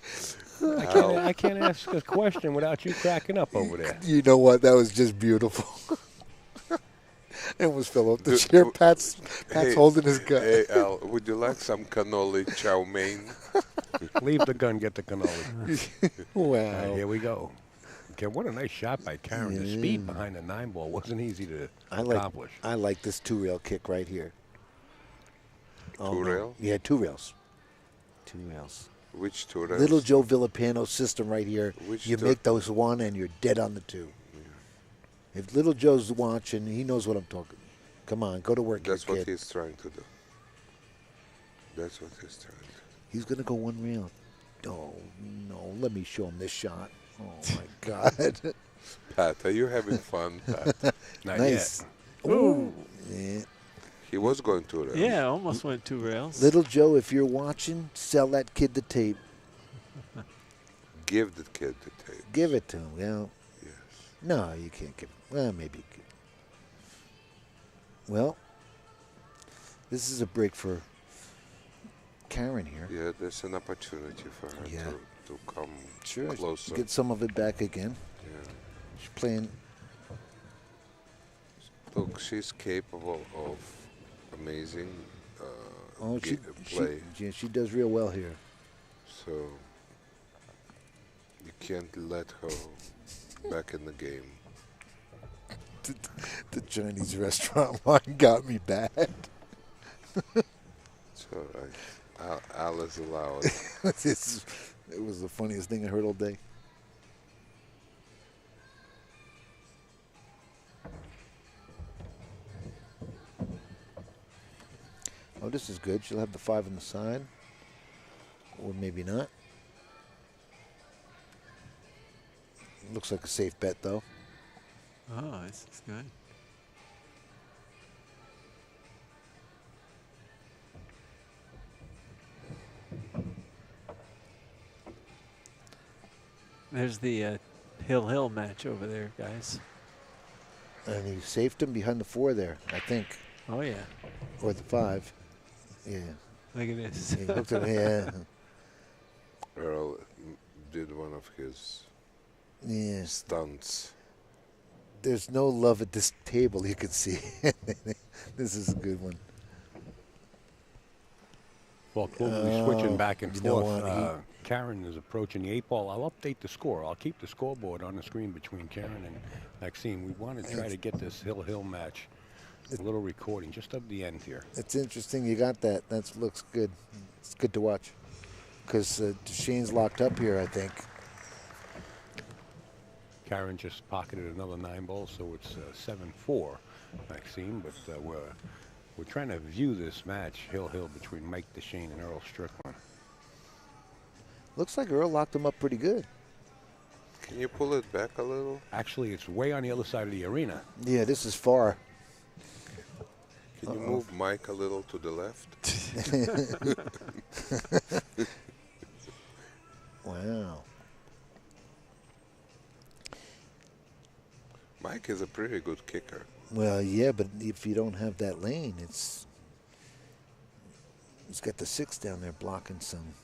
I can't ask a question without you cracking up over there. You know what? That was just beautiful. I almost fell off the Do- chair. w- Pat's Hey, holding his gun. Hey Al, would you like some cannoli chow mein? Leave the gun, get the cannoli. All right, Wow. here we go. Okay, what a nice shot by Karen. The speed behind the 9-ball wasn't easy to accomplish. I like this 2-rail kick right here. Oh, no. 2-rail? Yeah, 2 rails. 2 rails. Which two rails? Little Joe Villapano's system right here. Which You two? make those 1 and you're dead on the 2. If Little Joe's watching, he knows what I'm talking. Come on, go to work, That's here, what kid. he's trying to do. That's what he's trying to do. He's going to go 1 rail. Oh, no. Let me show him this shot. Oh, my God. Pat, are you having fun, Pat? Not Nice. yet. Ooh. Yeah. He was going to rails. Yeah, almost went 2 rails. Little Joe, if you're watching, sell that kid the tape. Give the kid the tape. Give it to him. Well, Yes. no, you can't give him. Well, maybe you could. Well, this is a break for Karen here. Yeah, there's an opportunity for her Yeah. to come Sure. closer. Get some of it back again. Yeah. She's playing. Look, she's capable of amazing Oh, play. she does real well here. So you can't let her back in the game. The Chinese restaurant line got me bad. It's all right. Al is allowed. It was the funniest thing I heard all day. Oh, this is good. She'll have the 5 on the side. Or maybe not. Looks like a safe bet, though. Oh, this is good. There's the Hill match over there, guys. And he safed him behind the 4 there, I think. Oh, yeah. Or the 5. Yeah. Look at this. He hooked him, yeah. Earl did one of his Yes. stunts. There's no love at this table, you can see. This is a good one. Well, we'll be switching back and you know forth. what, Karen is approaching the 8 ball. I'll update the score. I'll keep the scoreboard on the screen between Karen and Maxime. We want to try to get this Hill match. A little recording just of the end here. It's interesting you got that. That looks good. It's good to watch. Because Shane's locked up here, I think. Karen just pocketed another 9 ball, so it's 7-4, Maxime. But we're trying to view this match, Hill between Mike DeShane and Earl Strickland. Looks like Earl locked him up pretty good. Can you pull it back a little? Actually, it's way on the other side of the arena. Yeah, this is far. Can you move Mike a little to the left? Wow. Mike is a pretty good kicker. Well, yeah, but if you don't have that lane, he's got the 6 down there blocking some.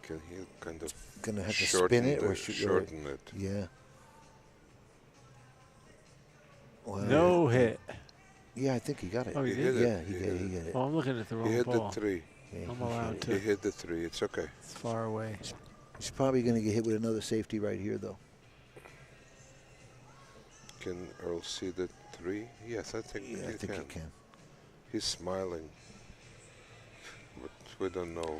Can he kind of Gonna have to shorten spin it or shorten it? Yeah. Wow. No hit. Yeah, I think he got it. Oh, he He did? hit it. Yeah, he got it. Oh, I'm looking at the He wrong hit ball. the 3. Yeah, I'm he allowed He to. hit the 3. It's okay. It's far away. He's probably going to get hit with another safety right here, though. Can Earl see the 3? Yes, I think Yeah, I think he can. He's smiling. But we don't know.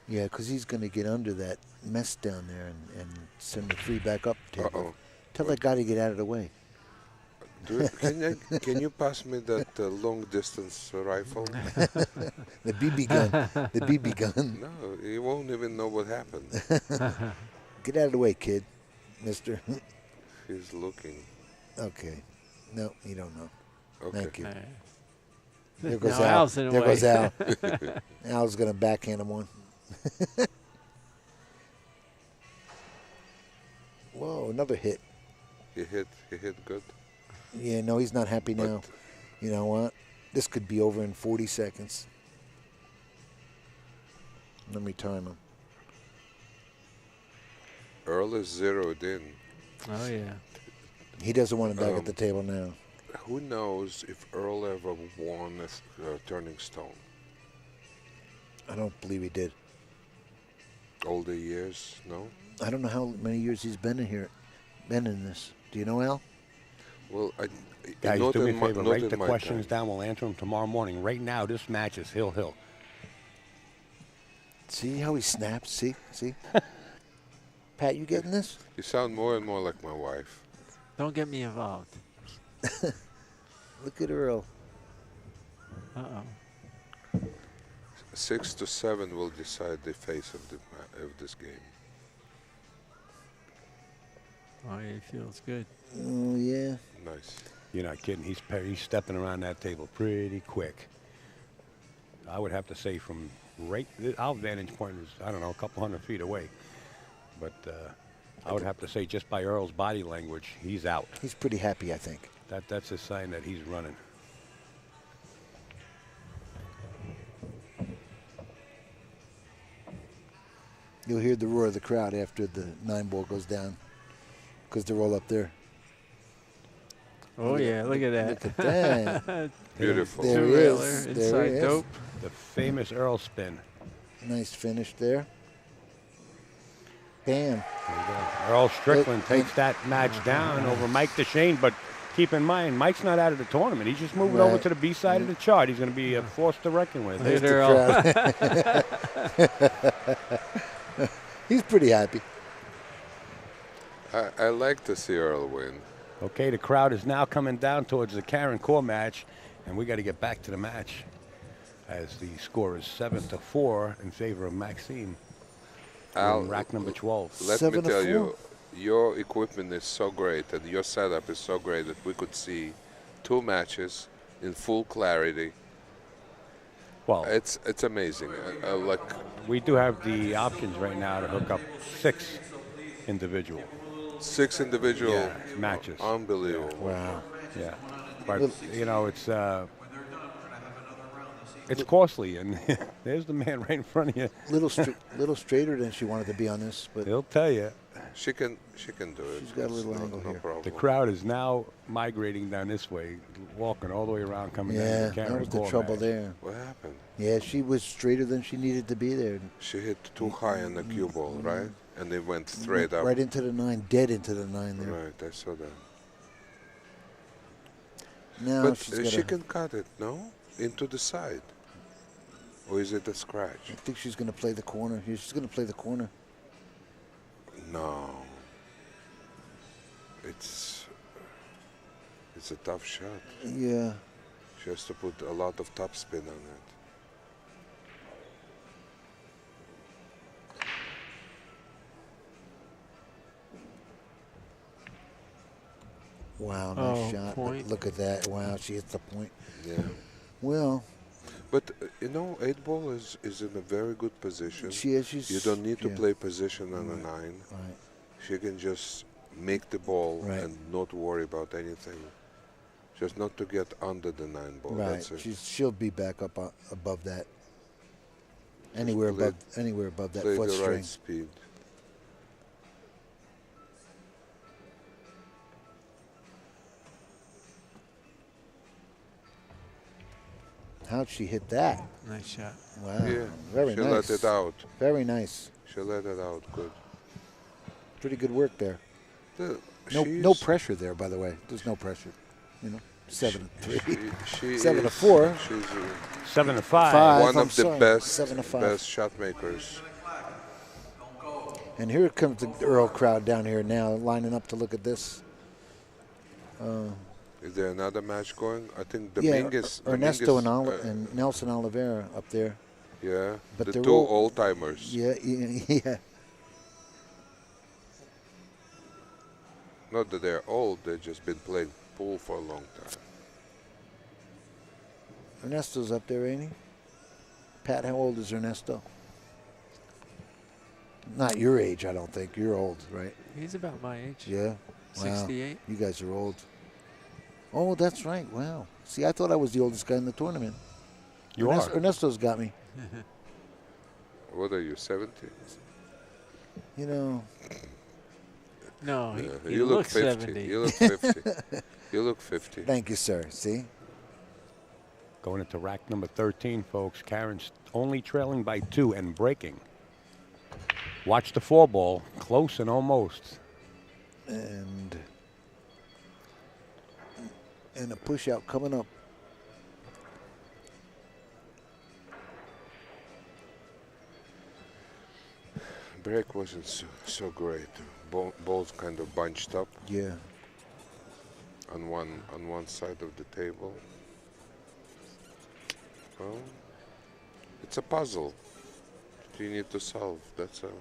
Yeah, because he's going to get under that mess down there and send the 3 back up the table. Uh-oh. Tell that guy to get out of the way. Can you pass me that long distance rifle? The BB gun. The BB gun. No, he won't even know what happened. Get out of the way, kid. Mister. He's looking. Okay. No, you don't know. Okay. Thank you. All right. There goes Now Al. Al's in the There way. goes Al. Al's going to backhand him one. Whoa, another hit. He hit good. Yeah, no, he's not happy now. But- You know what? This could be over in 40 seconds. Let me time him. Earl is zeroed in. Oh, yeah. He doesn't want him back at the table now. Who knows if Earl ever won a Turning Stone? I don't believe he did. All the years, no? I don't know how many years he's been in here, been in this. Do you know, Al? Well, Guys, not do me a in my- favor. not Write in the my questions time. down. We'll answer them tomorrow morning. Right now, this match is Hill. See how he snaps? See? Pat, you getting this? You sound more and more like my wife. Don't get me involved. Look at Earl. Uh-oh. 6 to 7 will decide the face of this game. Oh, he feels good. Oh, yeah. Nice. You're not kidding. He's stepping around that table pretty quick. I would have to say from our vantage point is, I don't know, a couple 100 feet away. But I would have to say just by Earl's body language, he's out. He's pretty happy, I think. That's a sign that he's running. You'll hear the roar of the crowd after the 9-ball goes down because they're all up there. Oh, yeah. Look at that. Look at that. Beautiful. There he Two-railer, is. There inside he is. dope. The famous Earl spin. Nice finish there. Bam. There you go. Earl Strickland takes that match down over Mike DeShane, but keep in mind, Mike's not out of the tournament. He's just moving over Right. to the B side of the chart. He's going to be a force to reckon with. Look at There's the Earl. He's pretty happy. I like to see Earl win. Okay, the crowd is now coming down towards the Karen Corr match, and we got to get back to the match as the score is 7-4 in favor of Maxime. Al, in rack number 12. let me 7 to tell 4. you, your equipment is so great and your setup is so great that we could see 2 matches in full clarity. Well, It's amazing. Like we do have the options right now to hook up 6 individual 6 individual matches. unbelievable. Wow. Yeah, but you know it's costly, and there's the man right in front of you. Little straighter than she wanted to be on this, but He'll tell you. She can do it. She's got a It's little no, angle no here. problem. The crowd is now migrating down this way, walking all the way around, coming yeah, down to the that camera. was the trouble there. What happened? Yeah, she was straighter than she needed to be there. She hit too high on the cue ball, right? And it went straight up. Right into the 9, dead into the 9 there. Right, I saw that. Now But she's got she can cut it, no? Into the side. Or is it a scratch? I think she's going to play the corner. Yeah, she's going to play the corner. No. It's a tough shot. Yeah. She has to put a lot of topspin on it. Wow, nice Oh, shot. point. Look at that. Wow, she hits the point. Yeah. Well, But you know, 8 ball is in a very good position. she is. She's. You don't need to yeah. play position on a 9. Right. She can just make the ball Right. and not worry about anything. Just not to get under the 9 ball. Right. That's it. She'll be back up above that. Anywhere play- above that Play foot the string. right speed. How'd she hit that? Nice shot. Wow. Yeah. Very she nice. let it out. Very nice. She let it out. Good. Pretty good work there. The- No she's- pressure there, by the way. There's no pressure. 7-3. She 7 to is- 4. She's 7 to 5. Five. one I'm of the sorry, best 7 to 5. best shot makers. And here comes the Earl crowd down here now, lining up to look at this. Is there another match going? I think the Yeah, Mingus. Ernesto and Nelson Oliveira up there. Yeah, but the they're 2 all- old timers. Yeah, yeah. Not that they're old, they've just been playing pool for a long time. Ernesto's up there, ain't he? Pat, how old is Ernesto? Not your age, I don't think. You're old, right? He's about my age. Yeah. Wow. 68. You guys are old. Oh, that's right. Wow. See, I thought I was the oldest guy in the tournament. You are. Ernesto's got me. What are you, 70? You know, No, Yeah, he you look looks 50. 70. You look 50. You look 50. thank you, sir. See? Going into rack number 13, folks. Karen's only trailing by 2 and breaking. Watch the 4 ball. Close and almost. And a push out coming up. Break wasn't so great. Balls kind of bunched up Yeah. on one side of the table. Well, it's a puzzle that you need to solve. That's all.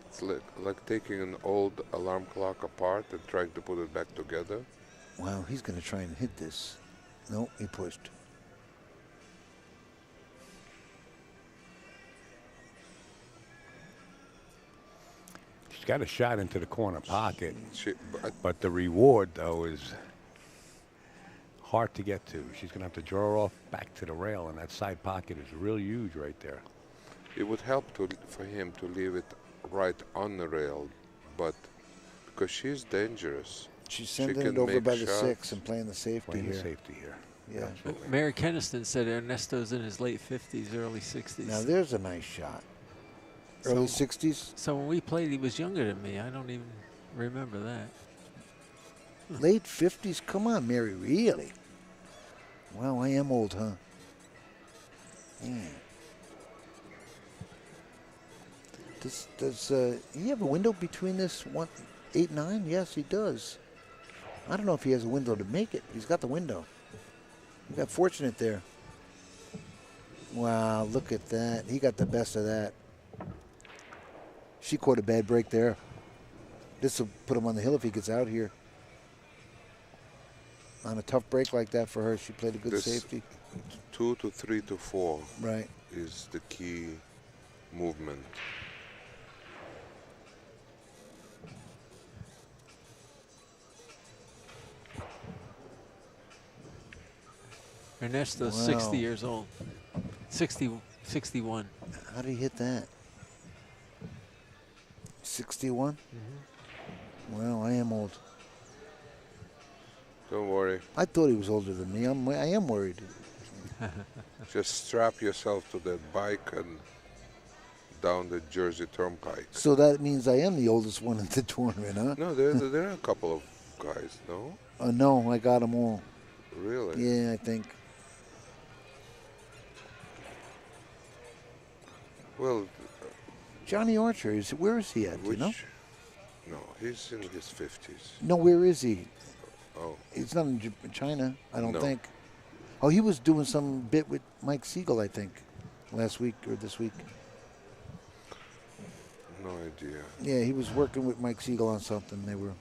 It's like taking an old alarm clock apart and trying to put it back together. Wow, he's going to try and hit this. No, he pushed. She's got a shot into the corner pocket. But The reward, though, is hard to get to. She's going to have to draw off back to the rail, and that side pocket is real huge right there. it would help for him to leave it right on the rail, but because she's dangerous. She's She sending can it over make by the shots. 6 and playing the safety Playing here. the safety here. Yeah. Absolutely. Mary Keniston said Ernesto's in his late 50s, early 60s. Now there's a nice shot. Early 60s, So when we played, he was younger than me. I don't even remember that. late 50s. Come on, Mary, really? Wow, I am old, huh? Man. Does he have a window between this 8, 9? Yes, he does. I don't know if he has a window to make it. He's got the window. He got fortunate there. Wow, look at that. He got the best of that. She caught a bad break there. This will put him on the hill if he gets out here. On a tough break like that for her, she played a good This- safety. 2 to 3 to 4 Right. is the key movement. Ernesto's Wow. 60 years old. 61. How did he hit that? 61? Well, I am old. Don't worry. I thought he was older than me. I am worried. Just strap yourself to that bike and down the Jersey Turnpike. So that means I am the oldest one in the tournament, huh? No, there are a couple of guys, no? No, I got them all. Really? Yeah, I think. Well, Johnny Archer, where is he at? Do you which? know? No, he's in his 50s. No, where is he? Oh, He's not in China, I don't No. think. Oh, he was doing some bit with Mike Siegel, I think, last week or this week. no idea. Yeah, he was working with Mike Siegel on something. They were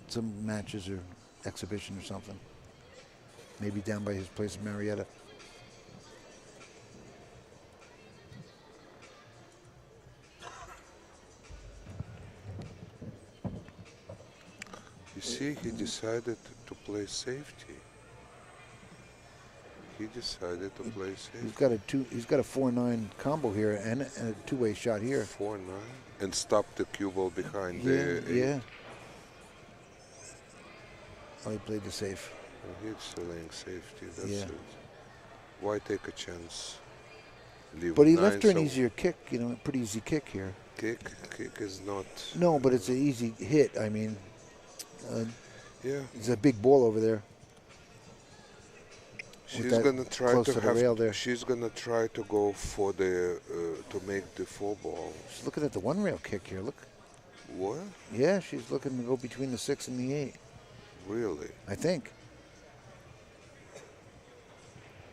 some matches or exhibition or something. Maybe down by his place in Marietta. You see, he decided to play safety. He decided to play safety. He's got a 4-9 combo here and a two-way shot here. 4-9 and stop the cue ball behind Yeah, the yeah. Oh, he played the safe. He's playing safety. That's Yeah. it. Why take a chance? Leave But he nine, left her an so easier kick, you know, a pretty easy kick here. kick is not. No, but it's an easy hit. I mean, Yeah, it's a big ball over there. she's that gonna try close to to the have. rail there. She's gonna try to go for the to make the 4 ball. She's looking at the one rail kick here. Look. What? Yeah, she's looking to go between the 6 and the 8, Really? I think.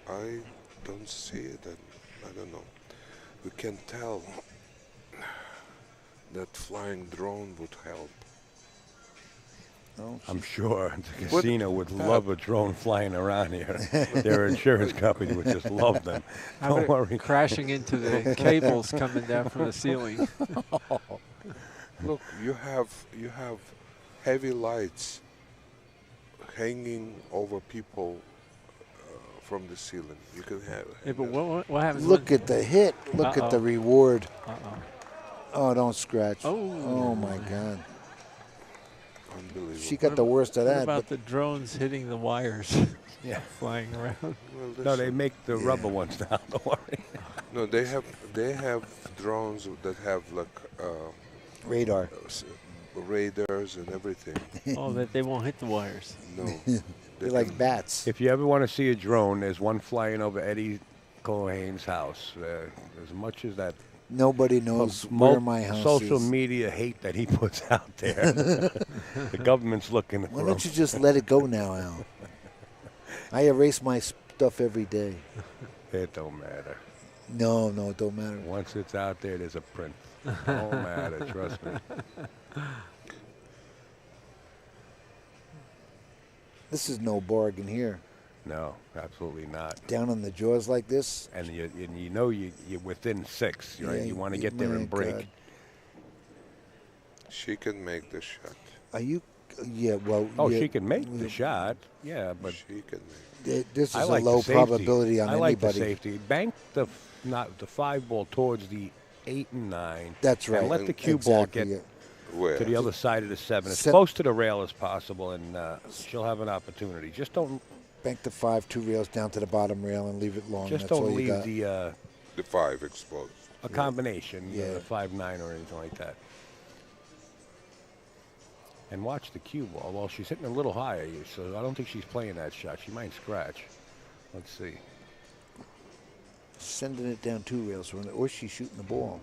I don't see it. I don't know. We can tell that flying drone would help. Oh, I'm sure the casino would love a drone flying around here. Their insurance company would just love them. How Don't about worry. crashing into the cables coming down from the ceiling. Look, you have heavy lights hanging over people from the ceiling. You can have. Yeah, but what happens look when, at the hit. Look at the Uh-oh. reward. Uh-oh. Oh, don't scratch. Oh. my God. Unbelievable. She got the worst of What that. about But the drones hitting the wires Yeah. flying around? Well, No, they listen, make the rubber ones now. Don't worry. no, they have drones that have like radar. radars and everything. Oh, that they won't hit the wires. No, They're like bats. If you ever want to see a drone, there's one flying over Eddie Cohen's house. As much as that Nobody knows mul- where my house social is. media hate that he puts out there, the government's looking Why for him. don't you just let it go now, Al? I erase my stuff every day. It don't matter. No, it don't matter. Once it's out there, there's a print. Don't matter, trust me. This is no bargain here. No, absolutely not. Down on the jaws like this. And you know you're within 6, right? Yeah, You want to get there and my break. God. she can make the shot. Are you? Yeah, well. Oh, yeah, she can make the shot. Yeah, but She can make. This is I a like low the safety. probability on I like the anybody. safety. Bank the not the 5 ball towards the 8 and 9. That's right. And let the cue ball get yeah. Where? to the other side of the 7, as Set- close to the rail as possible, and she'll have an opportunity. Just don't Bank the 5, 2 rails down to the bottom rail and leave it long. just That's all don't you leave got. the The 5 exposed. a combination, Yeah. the 5-9 or anything like that. And watch the cue ball. Well, she's hitting a little higher, so I don't think she's playing that shot. She might scratch. Let's see. Sending it down 2 rails, or she's shooting the ball.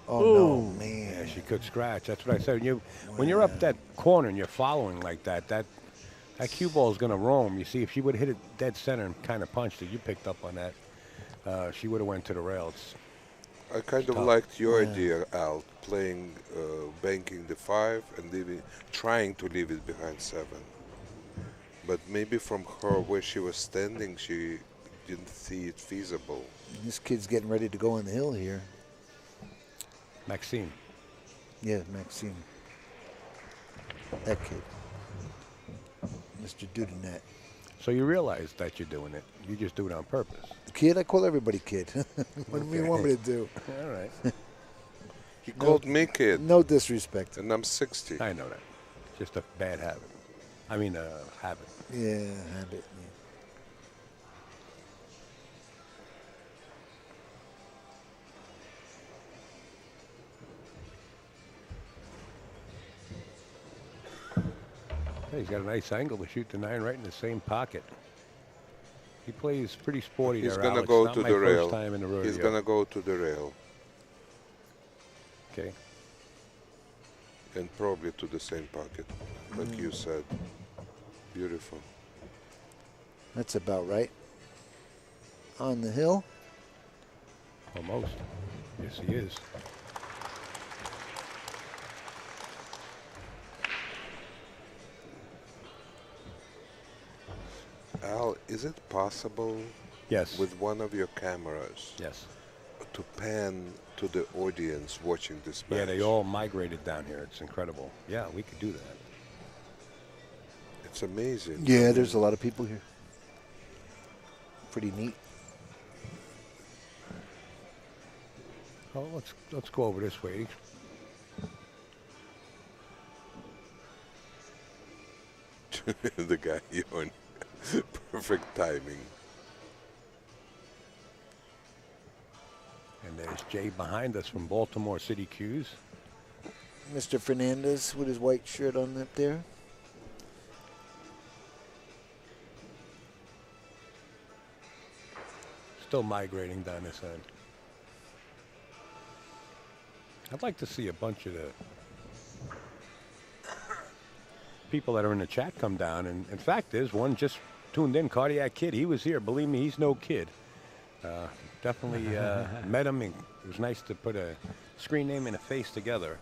Oh, no, man. Yeah, she could scratch. That's what I said. When you're up that corner and you're following like that, That cue ball is going to roam. You see, if she would have hit it dead center and kind of punched it, you picked up on that. She would have went to the rails. I kind of tough. liked your Yeah. idea, Al, playing, banking the 5 and trying to leave it behind 7. But maybe from her where she was standing, she didn't see it feasible. This kid's getting ready to go on the hill here. Maxime. Yeah, Maxime. That kid. Mr. Dudanet. So you realize that you're doing it. You just do it on purpose. Kid? I call everybody kid. What do you want me to do? All right. He called me kid, No disrespect. and I'm 60. I know that. Just a bad habit. I mean, habit. Yeah, habit. Yeah. Hey, he's got a nice angle to shoot the 9 right in the same pocket. He plays pretty sporty He's there, gonna Alex. go Not to my the first rail. time in the rodeo. He's gonna go to the rail, Okay. and probably to the same pocket, like you said. Beautiful. That's about right. On the hill. Almost. Yes, he is. Al, is it possible Yes. with one of your cameras Yes. to pan to the audience watching this match? Yeah, they all migrated down here. It's incredible. Yeah, we could do that. It's amazing. Yeah, there's a lot of people here. Pretty neat. Oh, let's go over this way. The guy yawning. Perfect timing. And there's Jay behind us from Baltimore City Cues. Mr. Fernandez with his white shirt on up there. Still migrating down this end. I'd like to see a bunch of the people that are in the chat come down. And in fact, there's one just tuned in, Cardiac Kid. He was here. Believe me, he's no kid. Definitely met him. And it was nice to put a screen name and a face together.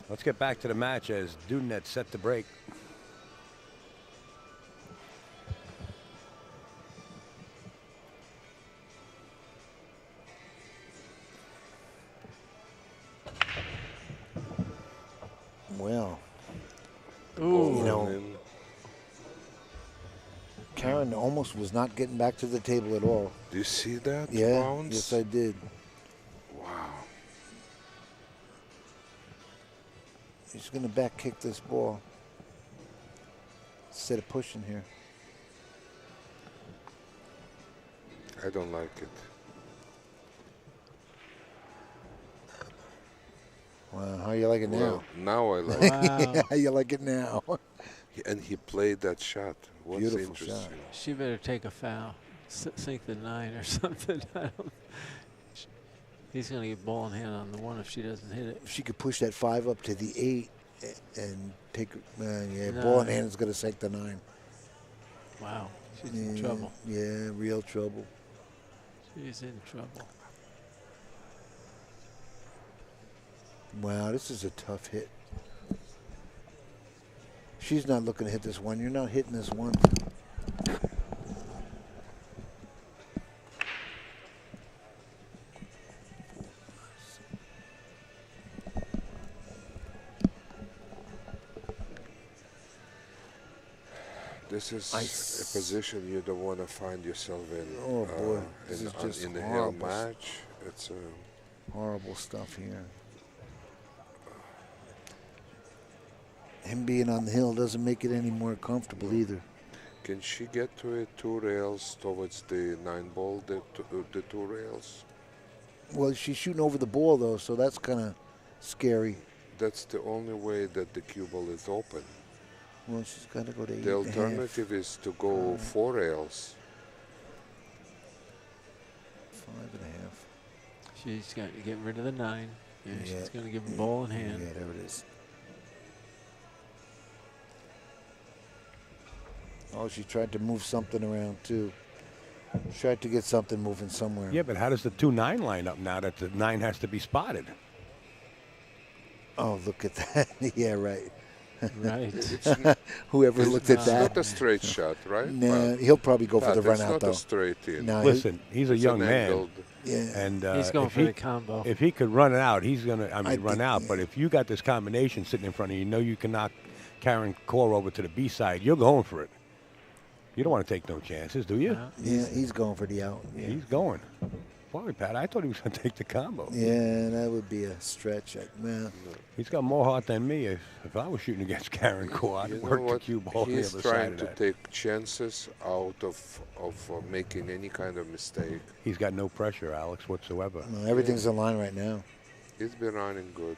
Let's get back to the match as Dudanets set to break. Well, Ooh. you know, And Karen almost was not getting back to the table at all. do you see that? Yeah, Bounce? yes, I did. Wow. He's going to back kick this ball instead of pushing here. I don't like it. Wow, how you like it Well, now? now I like it. Wow. How you like it now? And he played that shot. What's Beautiful shot. interesting? She better take a foul, sink the 9 or something. I don't, he's going to get ball in hand on the 1 if she doesn't hit it. If she could push that 5 up to the 8 and take, yeah, No. ball in hand is going to sink the 9. Wow, she's in trouble. Yeah, real trouble. She's in trouble. Wow, this is a tough hit. She's not looking to hit this 1. You're not hitting this 1. This is Ice. a position you don't want to find yourself in. Oh, boy. This in, is just in the hill horrible. match. It's Horrible stuff here. Him being on the hill doesn't make it any more comfortable either. Can she get to it 2 rails towards the 9 ball? The 2 rails. Well, she's shooting over the ball, though, so that's kind of scary. That's the only way that the cue ball is open. Well, she's got to go to 8 The and a half. alternative is to go 4 rails. 5 and a half. She's got to get rid of the 9. Yeah, Yeah. she's going to give him ball in hand. Yeah, there it is. Oh, she tried to move something around too. Tried to get something moving somewhere. Yeah, but how does the 2-9 line up now that the 9 has to be spotted? Oh, look at that. Yeah, right. Right. Whoever It's, looked at it's that. not a straight shot, right? Nah, he'll probably go for Pat, the run it's out not though. a straight in. No, Listen, he's a It's young an man. angled. Yeah. And He's going if for he, the combo. if he could run it out, he's going to, I run think- out. But if you got this combination sitting in front of you, you know you can knock Karen Corr over to the B side, you're going for it. You don't want to take no chances, do you? No. Yeah, he's going for the out. Yeah. He's going. Boy, Pat, I thought he was going to take the combo. Yeah, that would be a stretch. Man. He's got more heart than me. If I was shooting against Karen Corr, I'd You know work the what? cue ball on the He's other side trying of to that. take chances out of making any kind of mistake. He's got no pressure, Alex, whatsoever. No, everything's in line right now. He's been running good.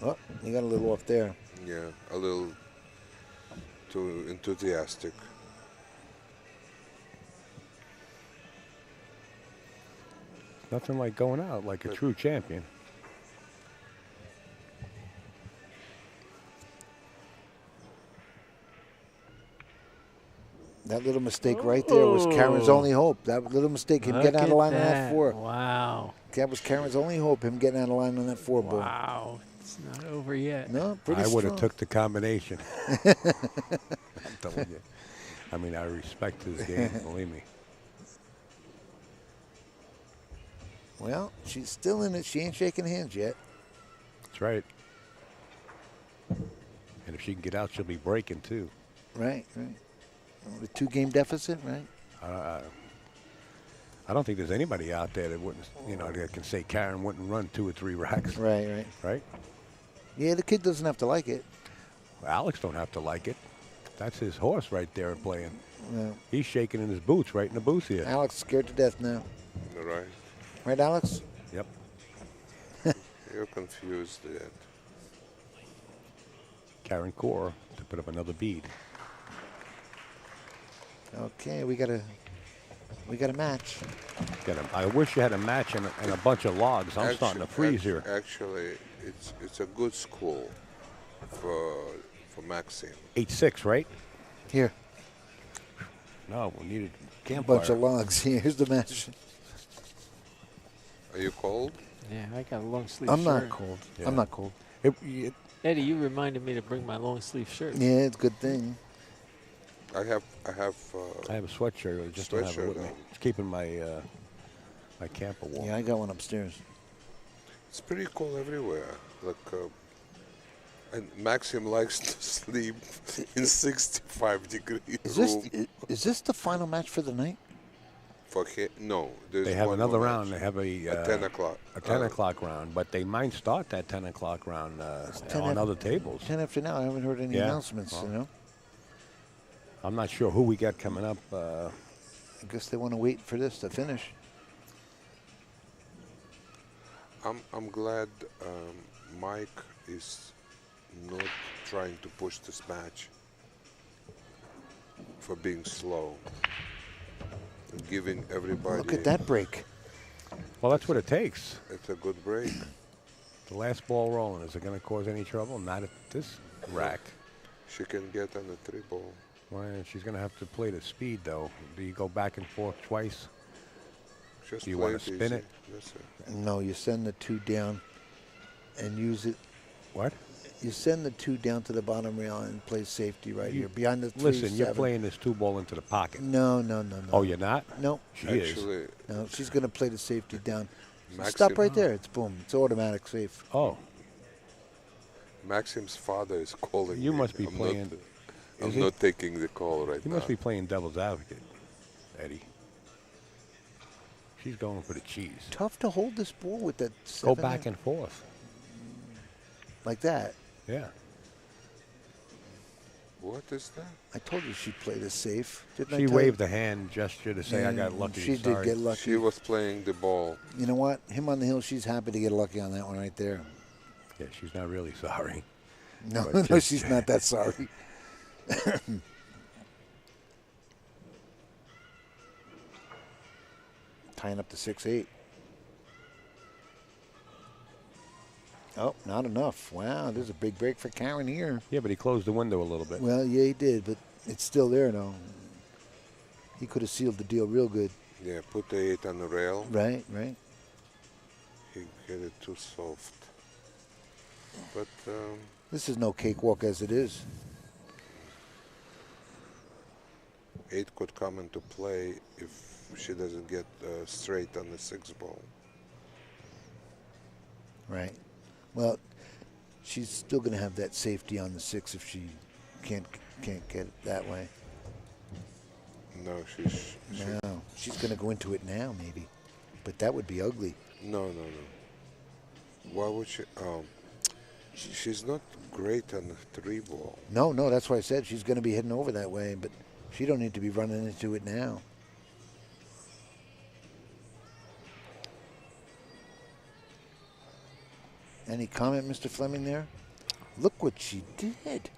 Oh, you got a little off there. Yeah, a little too enthusiastic. Nothing like going out like a true champion. That little mistake right there was Karen's only hope. That little mistake, him getting out of Look line at on that that. 4. Wow. That was Karen's only hope, him getting out of line on that 4 ball. Wow. It's not over yet. No, pretty I would have strong. took the combination. I'm telling you. I mean, I respect his game, believe me. Well, she's still in it. She ain't shaking hands yet. That's right. And if she can get out, she'll be breaking too. Right, right. The 2-game deficit, right? I don't think there's anybody out there that wouldn't, that can say Karen wouldn't run 2 or 3 racks. Right, right. Right? Yeah, the kid doesn't have to like it. Well, Alex don't have to like it. That's his horse right there playing. No. He's shaking in his boots right in the booth here. Alex scared to death now. Right. Right, Alex? Yep. You're confused yet. Karen Corr to put up another bead. Okay, we got a match. Mm-hmm. I wish you had a match and a bunch of logs. I'm starting to freeze here. Actually, it's a good school for Maxim. 8-6, right? Here, No, we needed a campfire. bunch of logs. Here's the match. Are you cold? Yeah, I got a long sleeve I'm shirt. not cold. Yeah. I'm not cold. Eddie, you reminded me to bring my long sleeve shirt. Yeah, it's a good thing. I have I have a sweatshirt. I just don't have it with me. Sweatshirt on. It's keeping my my camper warm. Yeah, I got one upstairs. It's pretty cold everywhere. Like, and Maxim likes to sleep in 65 degree room. Is this the final match for the night? For him, no, there's They have one another more round. match. They have a At 10 o'clock. A 10 o'clock round, but they might start that 10 o'clock round 10 on af- other tables. 10 after now. I haven't heard any Yeah. announcements, Well. you know. I'm not sure who we got coming up. I guess they want to wait for this to finish. I'm glad Mike is not trying to push this match for being slow and giving everybody. Look at that break. Well, that's what it takes. It's a good break. The last ball rolling. Is it going to cause any trouble? Not at this rack. She can get on the 3 ball. Well, she's going to have to play the speed, though. Do you go back and forth twice? Just Do you play wanna it spin easy. it? That's it. No, you send the 2 down and use it. What? You send the 2 down to the bottom rail and play safety right here behind the 3. Listen, you're 7. playing this 2 ball into the pocket. No. Oh, you're not? No. She is. Actually, No, she's going to play the safety down. Maxim, Stop right there. It's boom. It's automatic safe. Oh, Maxim's father is calling you me. must be I'm playing. Not, is I'm he? not taking the call right You now. must be playing devil's advocate, Eddie. She's going for the cheese. Tough to hold this ball with that Go 7 back there. and forth. Like that. Yeah. What is that? I told you she'd play this safe. Didn't I She tell waved you? the hand gesture to say, I got lucky. She Sorry. did get lucky. She was playing the ball. You know what? Him on the hill, she's happy to get lucky on that one right there. Yeah, she's not really sorry. No, But no, just- she's not that sorry. Tying up to 6-8. Oh, not enough. Wow, there's a big break for Karen here. Yeah, but he closed the window a little bit. Well, yeah, he did, but it's still there now. He could have sealed the deal real good. Yeah, put the 8 on the rail. Right, right. He get it too soft. But This is no cakewalk as it is. 8 could come into play if she doesn't get straight on the 6 ball. Right. Well, she's still going to have that safety on the 6 if she can't get it that way. No, No, she's going to go into it now, maybe. But that would be ugly. no. Why would she? She's not great on the 3 ball. No, that's why I said she's going to be heading over that way, but she don't need to be running into it now. Any comment, Mr. Fleming, there? Look what she did.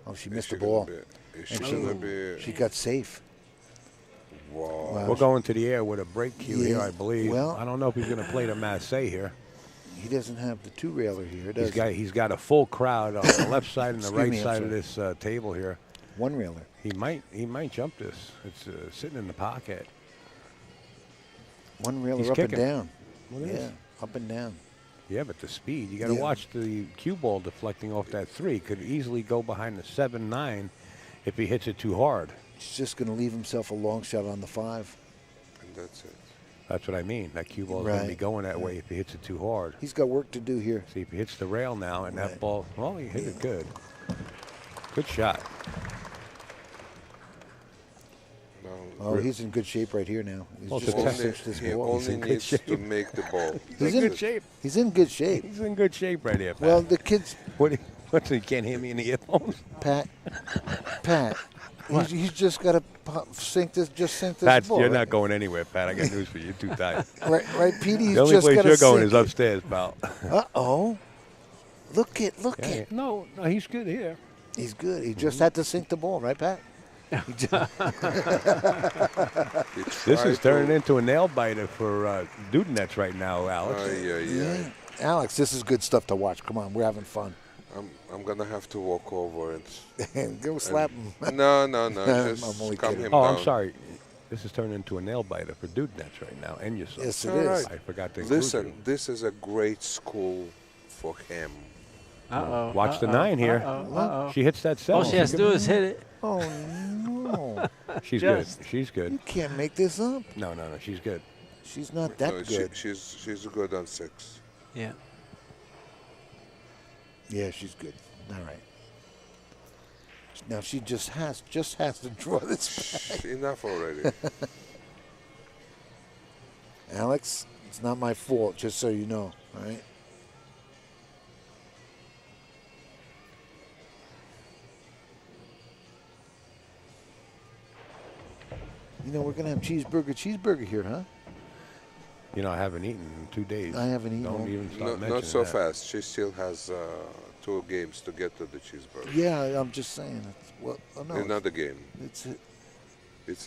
Oh, she missed the ball. She got safe. Wow. We're going to the air with a break cue here, Yeah, I believe. well- I don't know if he's going to play the Marseille here. He doesn't have the 2-railer here, does He's got a full crowd on the left side and the Excuse right me, I'm side of sorry. this table here. 1-railer. He might jump this. It's sitting in the pocket. 1-railer He's up kicking. and down. Look at Yeah, this. up and down. Yeah, but the speed, you got to Yeah. watch the cue ball deflecting off that 3. Could easily go behind the 7-9 if he hits it too hard. He's just going to leave himself a long shot on the 5. And that's it. That's what I mean. That cue ball is going to be Right. going that way if he hits it too hard. He's got work to do here. See, if he hits the rail now and that Right. ball, well, he hit it good. Good shot. Now, Oh, he's in good shape right here now. He's Well, just to going to test- cinch this he ball. only in good needs to shape. make the ball. He's in in good shape. He's in good shape. He's in good shape right here, Pat. Well, the kids, What's he can't hear me in the earphones? Pat, he's just got to sink this Pat, ball. you're right? not going anywhere, Pat. I got news for you. You're too tight. Right, Petey. He's The only just place got to you're going sink is upstairs, pal. Uh-oh. Look Yeah, it. No, he's good here. He's good. He just had to sink the ball, right, Pat? This is turning into a nail biter for Dudanets right now, Alex. Yeah. Alex, this is good stuff to watch. Come on, we're having fun. I'm gonna have to walk over and Go slap him. no, I'm just only calm kidding. him Oh, down. I'm sorry. This is turning into a nail biter for Dudanets right now, and yourself. Yes, it All is. right. I forgot to include Listen, you. this is a great school for him. Uh-oh. Watch the 9 here. Uh-oh. She hits that 7. All she has to do is hit it. Oh, no. She's Just- good. She's good. You can't make this up. No, she's good. She's not that No, good. she's good on 6. Yeah. Yeah, she's good. All right. Now she just has to draw this. Enough already. Alex, it's not my fault, just so you know. All right. You know, we're going to have cheeseburger here, huh? You know, I haven't eaten in 2 days. I haven't eaten. Don't even start mentioning Not so that. fast. She still has 2 games to get to the cheeseburger. Yeah, I'm just saying. Well, oh, no. Another game. It's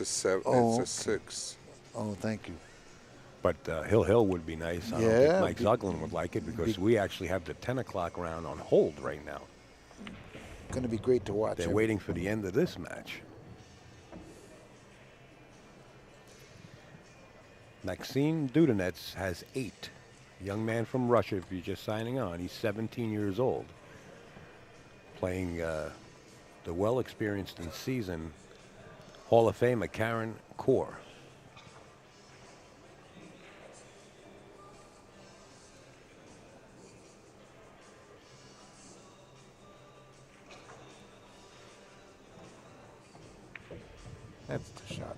a 7. Oh, It's a 6. oh, thank you. But Hill would be nice. I don't Yeah, think Mike Zuglin would like it because we actually have the 10 o'clock round on hold right now. Going to be great to watch. They're waiting for the end of this match. Maxim Dudanets has 8. Young man from Russia, if you're just signing on. He's 17 years old. Playing the well-experienced and seasoned Hall of Famer Karen Corr. That's the shot.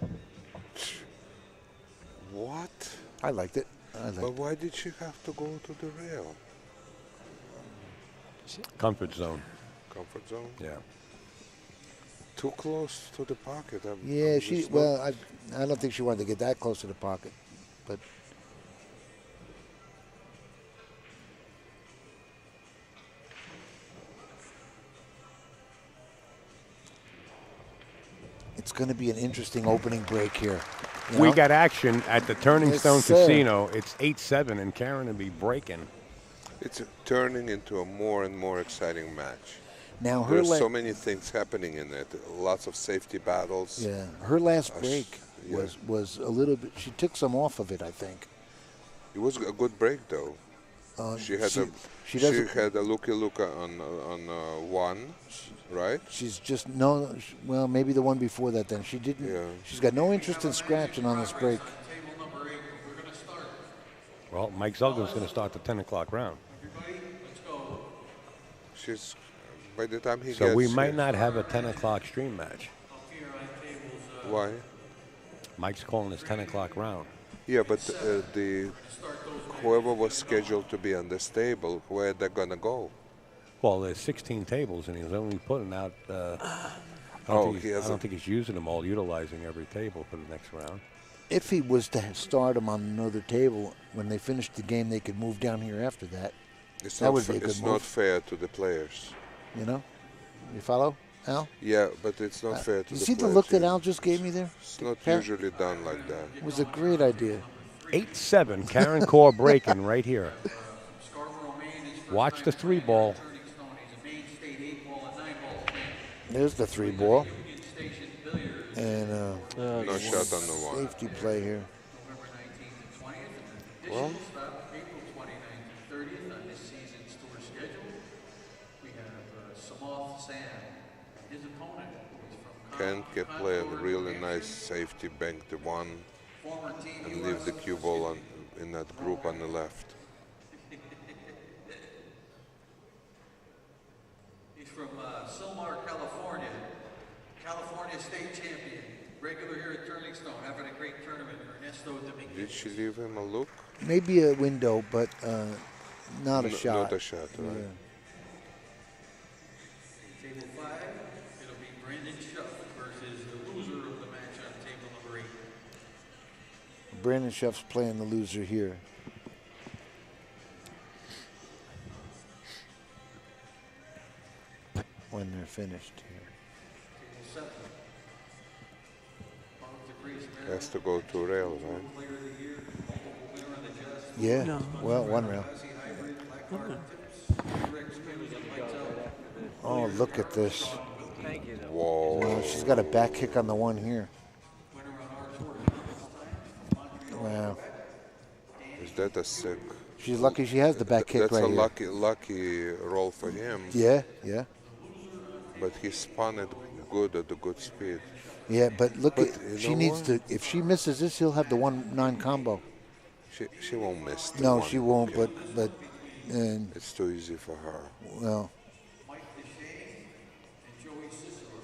What? I liked it. But why did she have to go to the rail? Comfort zone. Comfort zone? Yeah. Too close to the pocket. Yeah, I'm she. just Well, I don't think she wanted to get that close to the pocket, but it's going to be an interesting opening break here. you We know? got action at the Turning Yes, Stone sir. Casino. It's 8-7, and Karen will be breaking. It's turning into a more and more exciting match. Now her There's so many things happening in it. Lots of safety battles. yeah, her last Uh, break yeah. was a little bit. She took some off of it, I think. It was a good break though. She had she she doesn't. had a looky looka on one, right? She's just no. Well, maybe the one before that. Then she didn't. Yeah. She's got no interest in scratching on this break. Table number 8, we're going to start. Well, Mike Zuglin's going to start the 10 o'clock round. Everybody, let's go. She's by the time he So gets we might here- not have a 10 o'clock stream match. Here on tables, Why? Mike's calling this 10 o'clock round. Yeah, but the whoever was scheduled to be on this table, where they're gonna go? Well, there's 16 tables, and he's only putting out. Oh, he I has don't a- think he's using them all, utilizing every table for the next round. If he was to start them on another table, when they finished the game, they could move down here after that. It's That not would be a good it's move. not fair to the players. You know, you follow, Al? Yeah, but it's not fair to You the see the players. look that Al just gave me there? It's not Pat? usually done like that. It was a great idea. 8-7, Karen Corr breaking right here. Scarborough, Maine is for Watch the 3-ball. Turning Stone. He's a Maine State 8-ball and 9-ball fan. There's the 3-ball. Union Station Billiards, And No shot on the one. safety play here. November 19th and 20th. Well, Additional stop, April 29th and 30th on this season's tour schedule. We have Samoth Sam. His opponent is from Ken can play a really nice safety bank the one former team and leave the cue ball on, in that group on the left. He's from Sylmar, California. California state champion. Regular here at Turning Stone, having a great tournament. Ernesto Dominguez. Did she leave him a look? Maybe a window, but not a shot. Not a shot, right? Yeah. Table 5, it'll be Brandon Schuff versus the loser of the match on table number 8. Brandon Schuff's playing the loser here. When they're finished here. Table 7. Mark DeGrace, Has to go to rail, right? Player of the Year, multiple winner on the Just. Yeah, No. well, one round. Hybrid, Black Card Tips, Rex Mills and Lights Out. Oh, look at this. Whoa. Oh, she's got a back kick on the one here. Winner on our tour. Wow. Is that a sick? She's lucky she has the back kick That's right a here. lucky roll for him. Yeah, yeah. But he spun it good at a good speed. Yeah, but look, But at, you she know needs what? to, if she misses this, he'll have the 1-9 combo. She won't miss. The No, one. she won't, Yeah. but, and, It's too easy for her. well, Mike Deshay and Joey Cicero.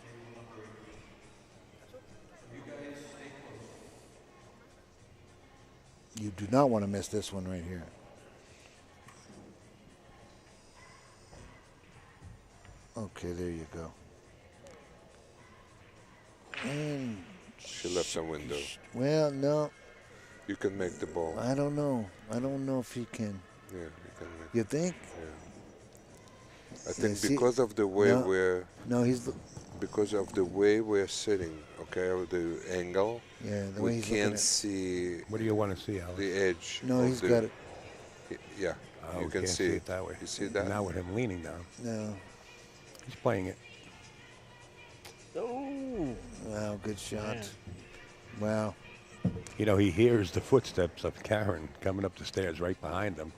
Table number 8. You guys stay close. you do not want to miss this one right here. Okay, there you go. And, She left a window. well, no, You can make the ball. I don't know. I don't know if he can. Yeah, you can make. You think? I think see- because of the way no. we're sitting, okay, with the angle, yeah, the way we he's looking can't at. see What do you want to see, Alex? the edge. No, of he's the, got it. Yeah, Oh, you we can can't see it that way. You see that? Now with him leaning down. No. He's playing it. Oh, Wow, good shot. Man. Wow. You know, he hears the footsteps of Karen coming up the stairs right behind him.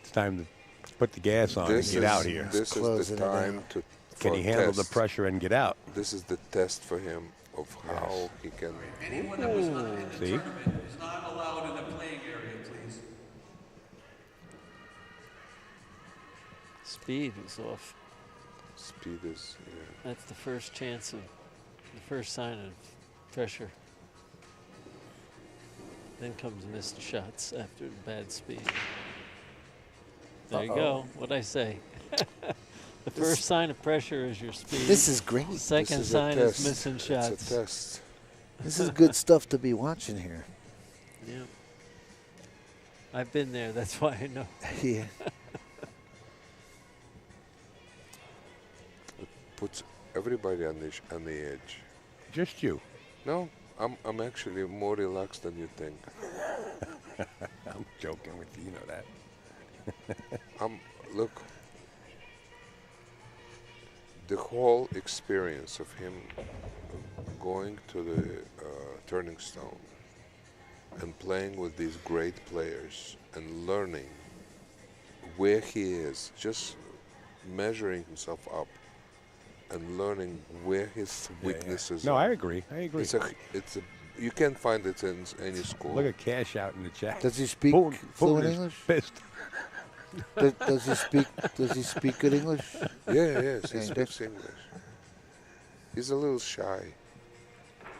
It's time to put the gas on and get out here. This is Closing the it time out. to. Can for he handle the test. pressure and get out? This is the test for him of how he can. Anyone that was not in the See? tournament is not allowed in the playing area, please. speed was off. Speed is. Yeah. That's the first chance of, the first sign of pressure. Then comes missed shots after the bad speed. There you go. What'd I say? The first sign of pressure is your speed. This is great. Second This is a sign is test. missing shots. It's a test. This is good stuff to be watching here. Yeah. I've been there. That's why I know. Yeah. Puts everybody on the edge. Just you. No, I'm actually more relaxed than you think. I'm joking with you. You know that. Look, the whole experience of him going to the Turning Stone and playing with these great players and learning where he is, just measuring himself up and learning where his weaknesses No, are. I agree. I agree. It's a you can't find it in any school. Look at Cash out in the chat. Does he speak Putin fluent is English? Pissed. Does he speak? Does he speak good English? Yes, he Okay. speaks English. He's a little shy.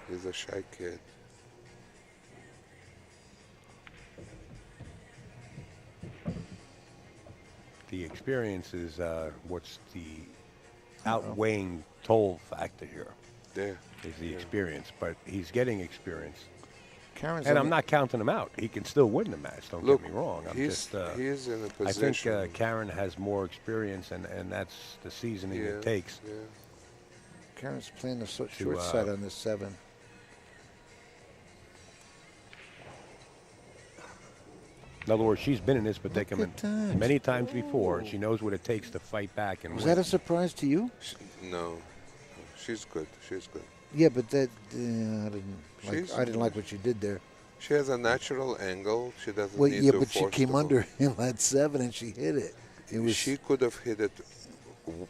He's a shy kid. The experience is what's the outweighing toll factor here Yeah. is the experience, but he's getting experience. Karen's And on I'm not counting him out. He can still win the match. Don't Look, get me wrong. I'm he's just. he's in a I think position. Karen has more experience, and that's the seasoning yeah, it takes. Yeah. Karen's playing the short to, side on this 7. In other words, she's been in this predicament at that. many times before. She knows what it takes to fight back and Was win. that a surprise to you? No, she's good. She's good. Yeah, but that I She's- didn't like what you did there. She has a natural angle. She doesn't Well, need yeah, to but she force came the ball. under him at 7 and she hit it. It was. She could have hit it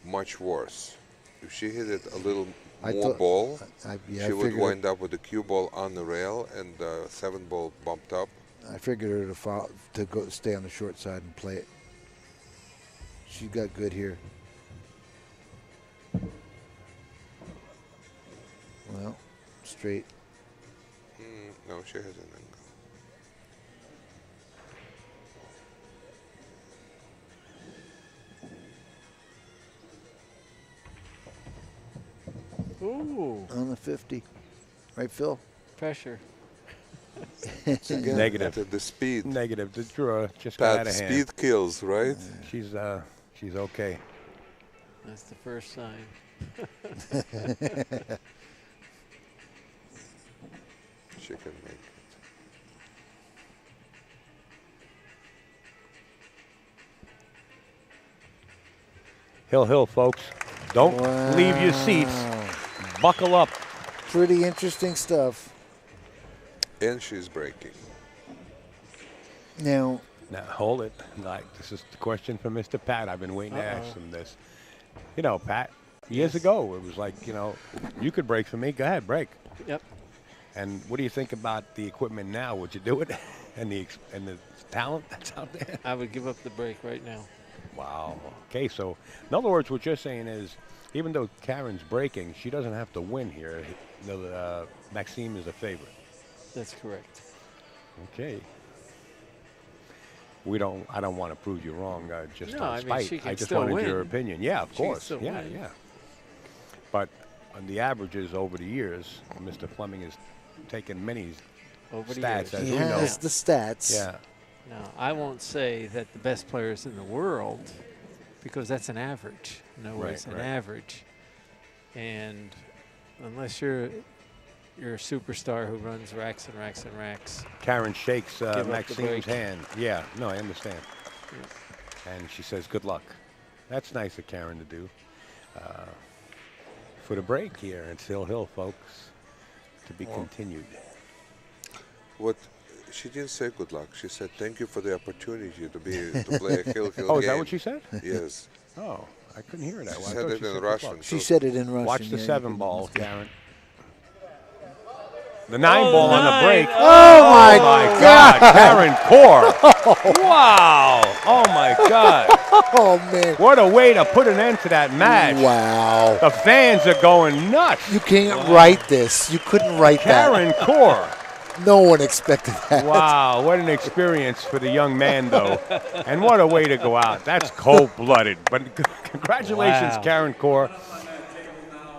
much worse. If she hit it a little I more thought- ball, I she would figured. wind up with the cue ball on the rail and the 7 ball bumped up. I figured her to go stay on the short side and play it. She got good here. Well, straight. No, she has an angle. Ooh, On the 50. Right, Phil? pressure. It's again Negative. the speed. Negative. The draw just got Pat, out of hand. speed kills, right? She's okay. That's the first sign. She can make it. Hill, folks. Don't leave your seats. Buckle up. Pretty interesting stuff. And she's breaking. Now, Now, hold it. Like, this is the question for Mr. Pat. I've been waiting to ask him this. You know, Pat, years ago, it was like, you know, you could break for me. Go ahead, break. Yep. And what do you think about the equipment now? Would you do it? and the talent that's out there? I would give up the break right now. Wow. Okay, so in other words, what you're saying is, even though Karen's breaking, she doesn't have to win here. Maxime is a favorite. That's correct. Okay. I don't want to prove you wrong. Just No, on I mean, spite. she can I just still wanted your win. opinion. Yeah, of She can course. still Yeah, win. yeah. But on the averages over the years, Mr. Fleming has taken many Over the stats, years. as he you know. has the stats. Yeah. Now, I won't say that the best players in the world, because that's an average. No, Right, it's an right. average. And unless you're a superstar who runs racks and racks and racks, Karen shakes up the Maxime's break. hand. Yeah, no, I understand. And she says, good luck. That's nice of Karen to do. For the break here, it's Hill, folks, to be continued. What she didn't say good luck. She said thank you for the opportunity to play a Hill game. Oh, is that what she said? Yes. Oh, I couldn't hear that. She Well, I said thought it in said good Russian. luck. She said it in Russian. Watch the yeah, 7 you ball, couldn't- Karen. The 9 ball on the break. Oh, my God, Karen Corr. Wow. Oh, my God. Oh, man. What a way to put an end to that match. Wow. The fans are going nuts. You can't write this. You couldn't write Karen Corr. that. No one expected that. Wow, what an experience for the young man, though. And what a way to go out. That's cold-blooded. But congratulations, Wow. Karen Corr.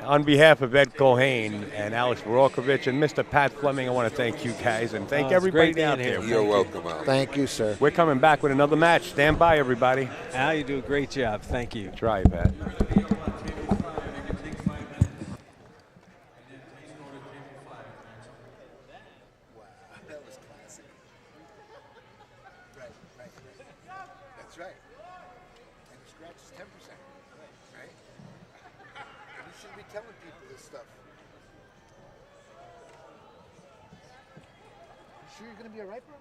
On behalf of Ed Cohane and Alex Borokhovich and Mr. Pat Fleming, I want to thank you guys and thank it's everybody great out being there. here. You're welcome, Al. Thank you, sir. We're coming back with another match. Stand by, everybody. Al, you do a great job. Thank you. Try, Pat. telling people this stuff. You sure you're gonna be alright, bro?